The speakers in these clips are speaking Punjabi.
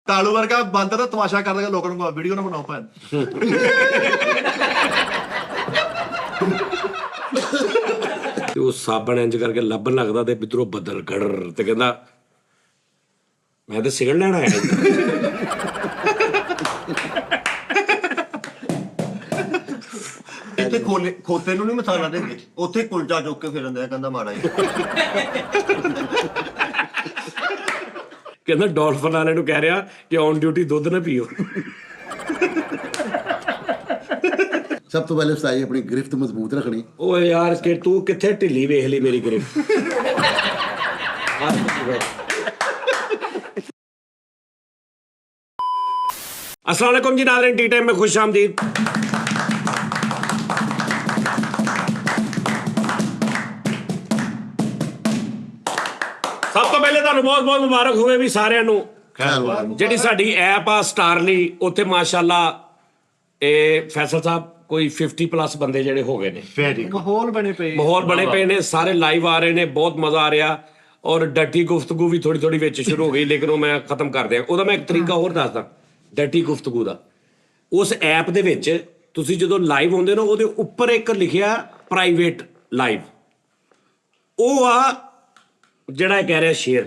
ਕਾਲੂ ਵਰਗਾ ਬੰਦ ਦਾ ਤਮਾਸ਼ਾ ਕਰ ਲਗਾ ਲੋਕਾਂ ਨੂੰ ਵੀਡੀਓ ਨਾ ਬਣਾਓ ਭੈਣ। ਤੇ ਉਹ ਸਾਬਣ ਇੰਜ ਕਰਕੇ ਲੱਭਣ ਲੱਗਦਾ ਤੇ ਪਿੱਛੋਂ ਬੱਦਲ ਗੜਰ ਤੇ ਕਹਿੰਦਾ ਮੈਂ ਤਾਂ ਸਿਗਰਟ ਲੈਣ ਆਇਆ ਇੱਥੇ ਖੋਤੇ ਨੂੰ ਨਹੀਂ ਮਸਾਲਾ ਦਿੰਦੇ, ਉੱਥੇ ਕੁਲਚਾ ਚੁੱਕ ਕੇ ਫਿਰਨ ਦਿਆ ਕਹਿੰਦਾ ਮਾੜਾ ਜੀ। ਕਹਿੰਦਾ ਡਾਲਫਨ ਵਾਲੇ ਨੂੰ ਕਹਿ ਰਿਹਾ ਕਿ ਔਨ ਡਿਊਟੀ ਦੁੱਧ ਨਾ ਪੀਓ। ਸਭ ਤੋਂ ਪਹਿਲੇ ਉਸਤਾਦ ਜੀ ਆਪਣੀ ਗ੍ਰਿਫਤ ਮਜ਼ਬੂਤ ਰੱਖਣੀ। ਓਏ ਯਾਰ ਕਿ ਤੂੰ ਕਿੱਥੇ ਢਿੱਲੀ ਵੇਖ ਲਈ ਮੇਰੀ ਗ੍ਰਿਫ। अस्सलाम वालेकुम जी नाज़रीन, टी टाइम में खुश आमदीद। सब तो पहले ਤੁਹਾਨੂੰ ਬਹੁਤ ਬਹੁਤ ਮੁਬਾਰਕ ਹੋਵੇ ਵੀ ਸਾਰਿਆਂ ਨੂੰ। ਜਿਹੜੀ ਸਾਡੀ ਐਪ ਆ ਸਟਾਰਲੀ, ਉੱਥੇ ਮਾਸ਼ਾਅੱਲਾ ਇਹ ਫੈਸਲ ਸਾਹਿਬ ਕੋਈ 50+ ਬੰਦੇ ਜਿਹੜੇ ਹੋ ਗਏ ਨੇ। ਮਾਹੌਲ ਬਣੇ ਪਏ ਨੇ, ਸਾਰੇ ਲਾਈਵ ਆ ਰਹੇ ਨੇ, ਬਹੁਤ ਮਜ਼ਾ ਆ ਰਿਹਾ। ਔਰ ਡੱਟੀ ਗੁਫ਼ਤਗੂ ਵੀ ਥੋੜੀ ਵਿੱਚ ਸ਼ੁਰੂ ਹੋ ਗਈ, ਲੇਕਿਨ ਉਹ ਮੈਂ ਖਤਮ ਕਰ ਦਿਆਂ। ਉਹਦਾ ਮੈਂ ਇੱਕ ਤਰੀਕਾ ਹੋਰ ਦੱਸਦਾ ਡੱਟੀ ਗੁਫ਼ਤਗੂ ਦਾ। ਉਸ ਐਪ ਦੇ ਵਿੱਚ ਤੁਸੀਂ ਜਦੋਂ ਲਾਈਵ ਹੁੰਦੇ ਨਾ, ਉਹਦੇ ਉੱਪਰ ਇੱਕ ਲਿਖਿਆ ਪ੍ਰਾਈਵੇਟ ਲਾਈਵ, ਉਹ ਆ ਜਿਹੜਾ ਕਹਿ ਰਿਹਾ ਸ਼ੇਅਰ।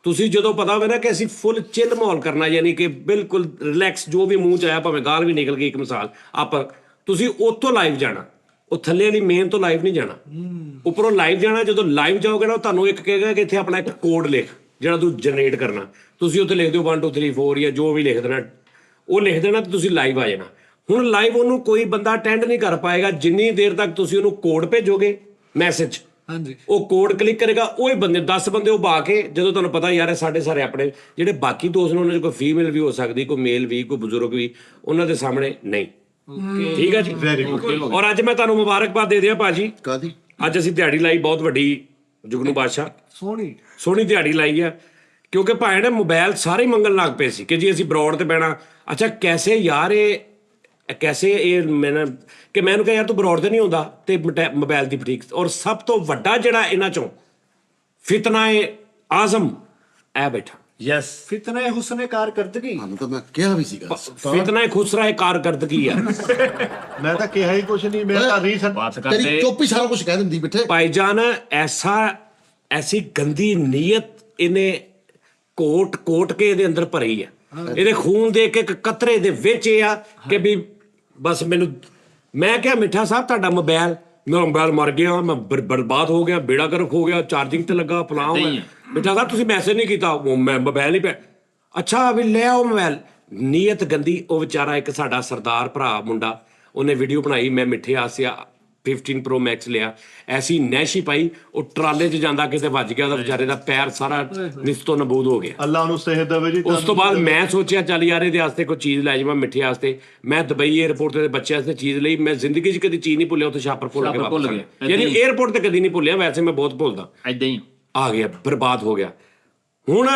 ਤੁਸੀਂ ਜਦੋਂ ਪਤਾ ਹੋਵੇ ਨਾ ਕਿ ਅਸੀਂ ਫੁੱਲ ਚਿੱਲ ਮਾਹੌਲ ਕਰਨਾ, ਯਾਨੀ ਕਿ ਬਿਲਕੁਲ ਰਿਲੈਕਸ, ਜੋ ਵੀ ਮੂੰਹ 'ਚ ਆਇਆ, ਭਾਵੇਂ ਗਾਲ ਵੀ ਨਿਕਲ ਗਈ, ਇੱਕ ਮਿਸਾਲ ਆਪਾਂ, ਤੁਸੀਂ ਉੱਥੋਂ ਲਾਈਵ ਜਾਣਾ। ਉਹ ਥੱਲੇ ਵਾਲੀ ਮੇਨ ਤੋਂ ਲਾਈਵ ਨਹੀਂ ਜਾਣਾ, ਉੱਪਰੋਂ ਲਾਈਵ ਜਾਣਾ। ਜਦੋਂ ਲਾਈਵ ਜਾਓਗੇ ਨਾ, ਉਹ ਤੁਹਾਨੂੰ ਇੱਕ ਕਹੇਗਾ ਕਿ ਇੱਥੇ ਆਪਣਾ ਇੱਕ ਕੋਡ ਲਿਖ ਜਿਹੜਾ ਤੂੰ ਜਨਰੇਟ ਕਰਨਾ। ਤੁਸੀਂ ਉੱਥੇ ਲਿਖ ਦਿਓ 1 2 3 4 ਜਾਂ ਜੋ ਵੀ ਲਿਖ ਦੇਣਾ, ਉਹ ਲਿਖ ਦੇਣਾ ਤੇ ਤੁਸੀਂ ਲਾਈਵ ਆ ਜਾਣਾ। ਹੁਣ ਲਾਈਵ ਉਹਨੂੰ ਕੋਈ ਬੰਦਾ ਅਟੈਂਡ ਨਹੀਂ ਕਰ ਪਾਏਗਾ ਜਿੰਨੀ ਦੇਰ ਤੱਕ ਤੁਸੀਂ ਉਹਨੂੰ ਕੋਡ ਭੇਜੋਗੇ ਮੈਸੇਜ। ਹਾਂਜੀ, ਉਹ ਕੋਡ ਕਲਿੱਕ ਕਰੇਗਾ, ਉਹ ਹੀ ਬੰਦੇ 10 ਬੰਦੇ ਉਹ ਬਾ ਕੇ, ਜਦੋਂ ਤੁਹਾਨੂੰ ਪਤਾ ਯਾਰ ਸਾਡੇ ਸਾਰੇ ਆਪਣੇ ਜਿਹੜੇ ਬਾਕੀ ਦੋਸਤ ਨੇ, ਉਹਨਾਂ 'ਚ ਕੋਈ ਫੀਮੇਲ ਵੀ ਹੋ ਸਕਦੀ, ਕੋਈ ਮੇਲ ਵੀ, ਕੋਈ ਬਜ਼ੁਰਗ ਵੀ, ਉਹਨਾਂ ਦੇ ਸਾਹਮਣੇ ਨਹੀਂ। ਠੀਕ ਹੈ ਜੀ, ਵੈਰੀ ਗੁੱਡ। ਔਰ ਅੱਜ ਮੈਂ ਤੁਹਾਨੂੰ ਮੁਬਾਰਕਬਾਦ ਦੇ ਦਿਆਂ ਭਾਜੀ। ਕਾਦੀ? ਅੱਜ ਅਸੀਂ ਦਿਹਾੜੀ ਲਾਈ ਬਹੁਤ ਵੱਡੀ, ਜੁਗਨੂ ਬਾਦਸ਼ਾਹ ਸੋਹਣੀ ਦਿਹਾੜੀ ਲਾਈ ਆ। ਕਿਉਂਕਿ ਭਾਵੇਂ ਨਾ ਮੋਬਾਈਲ ਸਾਰੇ ਮੰਗਣ ਲੱਗ ਪਏ ਸੀ ਕਿ ਜੀ ਅਸੀਂ ਬਰੋਡ ਤੇ ਬਹਿਣਾ। ਅੱਛਾ ਕੈਸੇ ਯਾਰ ਇਹ ਮੈਨੂੰ ਕਿਹਾ ਯਾਰ ਤੂੰ ਬਰੋਡ ਤੇ ਨਹੀਂ ਹੁੰਦਾ ਤੇ ਮੋਬਾਈਲ ਦੀ ਬੁਟੀਕ। ਔਰ ਸਭ ਤੋਂ ਵੱਡਾ ਜਿਹੜਾ ਇਹਨਾਂ ਚੋਂ ਫਿਤਨਾ ਆਜ਼ਮ ਇਹ ਬੈਠਾ। ਯੈਸ, ਫਿਤਨਾ ਹੁਸਨੇ ਕਾਰਕਰਦਗੀ। ਤੁਹਾਨੂੰ ਤਾਂ ਮੈਂ ਕਿਹਾ ਵੀ ਸੀਗਾ ਫਿਤਨਾ ਖੁਸਰਾ ਕਾਰਕਰਦਗੀ ਆ। ਮੈਂ ਤਾਂ ਕਿਹਾ ਹੀ ਕੁਛ ਨਹੀਂ, ਮੇਰਾ ਤਾਂ ਰੀਸਨ ਬਾਤ ਤੇਰੀ ਕਰਦੇ ਚੁੱਪ ਹੀ ਸਾਰਾ ਕੁਝ ਕਹਿ ਦਿੰਦੀ ਬਿੱਠੇ। ਭਾਈਜਾਨ ਐਸੀ ਗੰਦੀ ਨੀਅਤ ਇਹਨੇ ਕੋਟ ਕੇ ਇਹਦੇ ਅੰਦਰ ਭਰੀ ਆ। ਇਹਦੇ ਖੂਨ ਦੇ ਇੱਕ ਕਤਰੇ ਦੇ ਵਿੱਚ ਇਹ ਆ ਕਿ ਵੀ ਬਸ ਮੈਂ ਕਿਹਾ ਮਿੱਠਾ ਸਾਹਿਬ ਤੁਹਾਡਾ ਮੋਬਾਈਲ ਮਰ ਗਿਆ, ਮੈਂ ਬਰਬਾਦ ਹੋ ਗਿਆ, ਬੇੜਾ ਗਰਕ ਹੋ ਗਿਆ, ਚਾਰਜਿੰਗ ਤੇ ਲੱਗਾ, ਫਲਾਉ। ਮਿੱਠਾ ਸਾਹਿਬ ਤੁਸੀਂ ਮੈਸੇਜ ਨਹੀਂ ਕੀਤਾ, ਮੈਂ ਮੋਬਾਈਲ ਨਹੀਂ ਪਿਆ। ਅੱਛਾ ਵੀ ਲੈ ਆਓ ਮੋਬਾਈਲ। ਨੀਅਤ ਗੰਦੀ। ਉਹ ਵਿਚਾਰਾ ਇੱਕ ਸਾਡਾ ਸਰਦਾਰ ਭਰਾ ਮੁੰਡਾ, ਉਹਨੇ ਵੀਡੀਓ ਬਣਾਈ, ਮੈਂ ਮਿੱਠੇ ਆਸਿਆ 15 Pro Max ਲਿਆ, ਐਸੀ ਨੈਸ਼ੀ ਪਾਈ, ਉਹ ਟਰਾਲੇ 'ਚ ਜਾਂਦਾ ਕਿਤੇ ਵੱਜ ਗਿਆ, ਉਹਦਾ ਵਿਚਾਰੇ ਦਾ ਪੈਰ ਸਾਰਾ ਨਿਸਤੋ ਨਬੂਦ ਹੋ ਗਿਆ। ਅੱਲਾ ਨੂੰ ਸਿਹਤ ਦੇਵੇ ਜੀ। ਉਸ ਤੋਂ ਬਾਅਦ ਮੈਂ ਸੋਚਿਆ ਚੱਲ ਯਾਰ ਇਹਦੇ ਵਾਸਤੇ ਕੋਈ ਚੀਜ਼ ਲੈ ਜਾਵਾਂ ਮਿੱਠੇ ਵਾਸਤੇ। ਮੈਂ ਦੁਬਈ ਏਅਰਪੋਰਟ ਤੇ ਬੱਚਿਆਂ ਵਾਸਤੇ ਚੀਜ਼ ਲਈ। ਮੈਂ ਜ਼ਿੰਦਗੀ 'ਚ ਕਦੀ ਚੀਜ਼ ਨਹੀਂ ਭੁੱਲਿਆ, ਉੱਥੇ ਛਾਪਰ ਭੁੱਲ ਕੇ ਵਾਪਸ ਆ ਗਿਆ। ਯਾਨੀ ਏਅਰਪੋਰਟ ਤੇ ਕਦੀ ਨਹੀਂ ਭੁੱਲਿਆ, ਵੈਸੇ ਮੈਂ ਬਹੁਤ ਭੁੱਲਦਾ। ਏਦਾਂ ਹੀ ਆ ਗਿਆ, ਬਰਬਾਦ ਹੋ ਗਿਆ। ਹੁਣ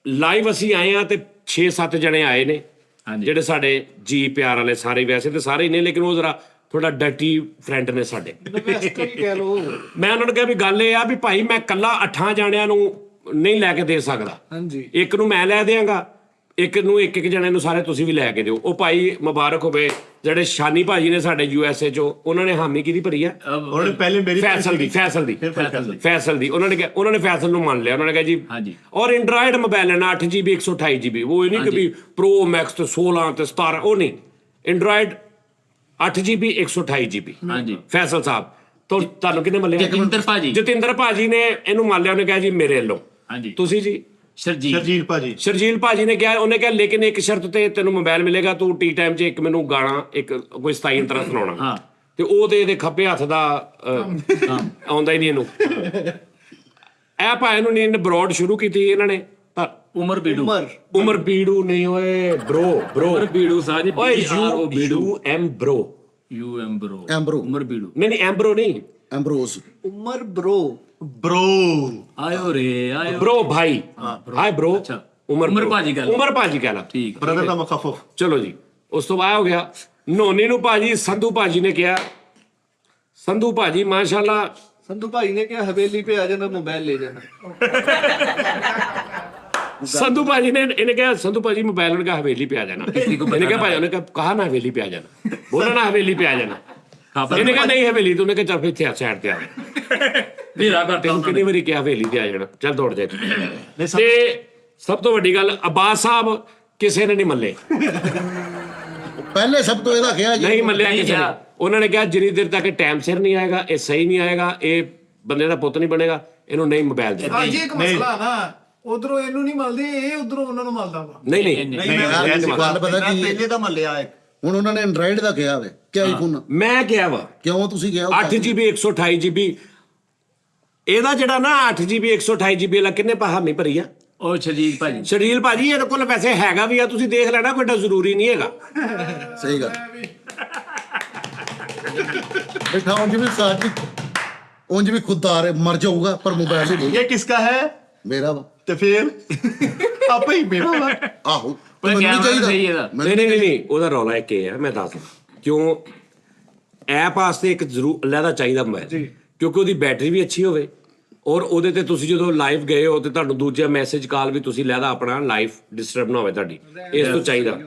ਲਾਈਵ ਅਸੀਂ ਆਏ ਆ ਤੇ 6-7 ਜਣੇ ਆਏ ਨੇ ਜਿਹੜੇ ਸਾਡੇ ਜੀ ਪਿਆਰ ਵਾਲੇ ਸਾਰੇ, ਵੈਸੇ ਤਾਂ ਸਾਰੇ ਹੀ ਨੇ, ਲੇਕਿਨ ਉਹ ਜ਼ਰਾ ਥੋੜਾ ਡਰਟੀ ਫਰੈਂਡ ਨੇ ਸਾਡੇ। ਮੈਂ ਉਹਨਾਂ ਨੂੰ ਕਿਹਾ ਵੀ ਗੱਲ ਇਹ ਆ ਵੀ ਭਾਈ ਮੈਂ ਇਕੱਲਾ 8 ਜਾਣਿਆਂ ਨੂੰ ਨਹੀਂ ਲੈ ਕੇ ਦੇ ਸਕਦਾ। ਇੱਕ ਨੂੰ ਮੈਂ ਲੈ ਦਿਆਂਗਾ, ਇੱਕ ਨੂੰ ਇੱਕ ਜਣੇ ਨੂੰ ਸਾਰੇ ਤੁਸੀਂ ਵੀ ਲੈ ਕੇ ਦਿਓ। ਉਹ ਭਾਈ ਮੁਬਾਰਕ ਹੋਵੇ ਜਿਹੜੇ ਸ਼ਾਨੀ ਭਾਜੀ ਨੇ ਸਾਡੇ USA 'ਚੋਂ, ਉਹਨਾਂ ਨੇ ਹਾਮੀ ਕਿਹਦੀ ਭਰੀ ਆ? ਉਹਨਾਂ ਨੇ ਪਹਿਲੇ ਮੇਰੀ ਫੈਸਲ ਦੀ। ਉਹਨਾਂ ਨੇ ਫੈਸਲ ਨੂੰ ਮੰਨ ਲਿਆ। ਉਹਨਾਂ ਨੇ ਕਿਹਾ ਜੀ ਔਰ ਐਂਡਰਾਇਡ ਮੋਬਾਈਲ ਲੈਣਾ 8GB 128GB, ਉਹ ਨਹੀਂ ਕਿ ਵੀ Pro Max ਤੇ 16 ਤੇ 17, ਉਹ ਨਹੀਂ। Android 8GB 128GB। ਫੈਸਲ ਸਾਹਿਬ ਤੁਹਾਨੂੰ ਕਿਹਨੇ ਮੰਨਿਆ? ਜਤਿੰਦਰ ਭਾਜੀ ਨੇ ਇਹਨੂੰ ਮੰਨ ਲਿਆ। ਉਹਨੇ ਕਿਹਾ ਜੀ ਮੇਰੇ ਵੱਲੋਂ। ਤੁਸੀਂ ਜੀ? ਸ਼ਰਜੀਲ ਭਾਜੀ ਨੇ ਕਿਹਾ, ਉਹਨੇ ਕਿਹਾ ਲੇਕਿਨ ਇੱਕ ਸ਼ਰਤ ਤੇ ਤੈਨੂੰ ਮੋਬਾਈਲ ਮਿਲੇਗਾ, ਤੂੰ ਟੀ ਟਾਈਮ 'ਚ ਇੱਕ ਮੈਨੂੰ ਗਾਣਾ ਇੱਕ ਕੋਈ 27 ਅੰਤਰਾ ਸੁਣਾਉਣਾ। ਤੇ ਉਹ ਤੇ ਇਹਦੇ ਖੱਬੇ ਹੱਥ ਦਾ ਆਉਂਦਾ ਹੀ ਨਹੀਂ ਇਹਨੂੰ। ਇਹ ਭਾਈ ਨੂੰ ਨਹੀਂ ਬਰੋਡ ਸ਼ੁਰੂ ਕੀਤੀ ਇਹਨਾਂ ਨੇ। ਉਮਰ ਬੀੜੂ ਨਹੀਂ ਓਏ, ਬ్రో ਬੀੜੂ ਸਾਜੀ ਓਏ ਉਮਰ ਬੀੜੂ ਨਹੀਂ ਐਮਬਰੋ ਨਹੀਂ, ਐਮਬਰੋਸ ਉਮਰ ਬ్రో ਆਇਓ ਰੇ ਆਇਓ ਬ్రో ਭਾਈ। High bro. ਉਮਰ ਭਾਜੀ ਕਹਿ ਲਾ। ਠੀਕ, ਬ੍ਰਦਰ ਦਾ ਮੁਖਫਫ। ਚਲੋ ਜੀ, ਉਸ ਤੋਂ ਬਾਅਦ ਹੋ ਗਿਆ ਨੋਨੀ ਨੂੰ ਭਾਜੀ ਸੰਧੂ ਭਾਜੀ ਨੇ ਕਿਹਾ। ਸੰਧੂ ਭਾਜੀ ਮਾਸ਼ਾਅੱਲਾ, ਸੰਧੂ ਭਾਈ ਨੇ ਕਿਹਾ ਹਵੇਲੀ पे आ जाना, मोबाइल ले जाना। ਸੰਧੂ ਭਾਜੀ ਨੇ ਇਹਨੇ ਕਿਹਾ ਸੰਧੂ ਭਾਜੀ ਮੋਬਾਈਲ ਉਹਨੇ ਕਿਹਾ ਹਵੇਲੀ ਪਿਆ ਜਾਣਾ ਇਹਨੇ ਕਿਹਾ ਭਾਜੀ ਉਹਨੇ ਕਹਾ ਨਾ ਹਵੇਲੀ ਪਿਆ ਜਾਣਾ ਬੋਲਾ ਨਾ ਹਵੇਲੀ ਪਿਆ ਜਾਣਾ ਇਹਨੇ ਕਿਹਾ ਨਹੀਂ ਹਵੇਲੀ ਤੂੰ ਨੇ ਕਿਹਾ ਚੱਲ ਫਿਰ ਇੱਥੇ ਸਾਈਡ ਤੇ ਆ ਢੀਰਾ ਕਰਤਾ ਤੈਨੂੰ ਕਿੰਨੀ ਵਾਰੀ ਕਿਹਾ ਹਵੇਲੀ ਤੇ ਆ ਜਾਣਾ ਚੱਲ ਦੌੜ ਜਾ ਤੇ ਸਭ ਤੋਂ ਵੱਡੀ ਗੱਲ ਅੱਬਾਸ ਸਾਹਿਬ ਕਿਸੇ ਨੇ ਨਹੀਂ ਮੰਨੇ ਪਹਿਲੇ ਸਭ ਤੋਂ ਇਹਦਾ ਕਿਹਾ ਜੀ ਨਹੀਂ ਮੰਨਿਆ ਕਿਸੇ ਨੇ ਉਹਨਾਂ ਨੇ ਕਿਹਾ ਜਿੰਨੀ ਦੇਰ ਤੱਕ ਟਾਈਮ ਸਿਰ ਨਹੀਂ ਆਏਗਾ ਇਹ ਸਹੀ ਨਹੀਂ ਆਏਗਾ ਇਹ ਬੰਦੇ ਦਾ ਪੁੱਤ ਨਹੀਂ ਬਣੇਗਾ ਇਹਨੂੰ ਨਹੀਂ ਮੋਬਾਈਲ ਦੇ ਹਾਂਜੀ ਇੱਕ ਮਸਲਾ ਨਾ ਉਧਰੋਂ ਇਹਨੂੰ ਨਹੀਂ ਮਲਦੇ ਇਹ ਉਧਰੋਂ ਉਹਨਾਂ ਨੂੰ ਮਲਦਾ ਵਾ ਨਹੀਂ ਨਹੀਂ ਮੈਂ ਗੱਲ ਪਤਾ ਕੀ ਹੈ? ਪਹਿਲੇ ਤਾਂ ਮੱਲਿਆ ਇੱਕ ਹੁਣ ਉਹਨਾਂ ਨੇ ਐਂਡਰਾਇਡ ਦਾ ਕਿਹਾ ਵੇ ਕਿ ਆਈਫੋਨ ਮੈਂ ਕਿਹਾ ਵਾ ਕਿਉਂ ਤੁਸੀਂ ਕਿਹਾ 8GB 128GB ਇਹਦਾ ਜਿਹੜਾ ਨਾ 8GB 128GB ਵਾਲਾ ਕਿੰਨੇ ਹਾਮੀ ਭਰੀ ਆ ਉਹ ਸ਼ਰੀਕ ਭਾਜੀ ਸ਼ਰੀਲ ਭਾਜੀ ਇਹਦੇ ਕੋਲ ਵੈਸੇ ਹੈਗਾ ਵੀ ਆ ਤੁਸੀਂ ਦੇਖ ਲੈਣਾ ਕੋਈ ਏਡਾ ਜ਼ਰੂਰੀ ਨਹੀਂ ਹੈਗਾ ਸਹੀ ਗੱਲ ਬੈਠਾ ਉਂਝ ਵੀ ਸਾਥ ਉਂਝ ਵੀ ਖੁਦਦਾਰ ਹੈ ਮਰ ਜਾਊਗਾ ਪਰ ਮੋਬਾਈਲ ਨਹੀਂ ये किसका है ਮੇਰਾ ਵਾ तो फिर आप ही मेरा वा। ਆਹੋ ਪਰ ਮੈਨੂੰ ਨਹੀਂ ਕੈਮਰਾ ਸਹੀ ਚਾਹੀਦਾ ਇਹਦਾ ਨਹੀਂ ਉਹਦਾ ਰੌਲਾ ਇੱਕ ਇਹ ਹੈ ਮੈਂ ਦੱਸ ਕਿਉਂ ਐਪ ਵਾਸਤੇ ਇੱਕ ਜ਼ਰੂਰ ਲੈਦਾ ਚਾਹੀਦਾ ਮੋਬਾਈਲ ਕਿਉਂਕਿ ਉਹਦੀ ਬੈਟਰੀ ਵੀ ਅੱਛੀ ਹੋਵੇ ਔਰ ਉਹਦੇ ਤੇ ਤੁਸੀਂ ਜਦੋਂ ਲਾਈਵ ਗਏ ਹੋ ਤੇ ਤੁਹਾਨੂੰ ਦੂਜਾ ਮੈਸੇਜ ਕਾਲ ਵੀ ਤੁਸੀਂ ਲੈਦਾ ਆਪਣਾ ਲਾਈਫ ਡਿਸਟਰਬ ਨਾ ਹੋਵੇ ਤੁਹਾਡੀ ਇਸ ਤੋਂ ਚਾਹੀਦਾ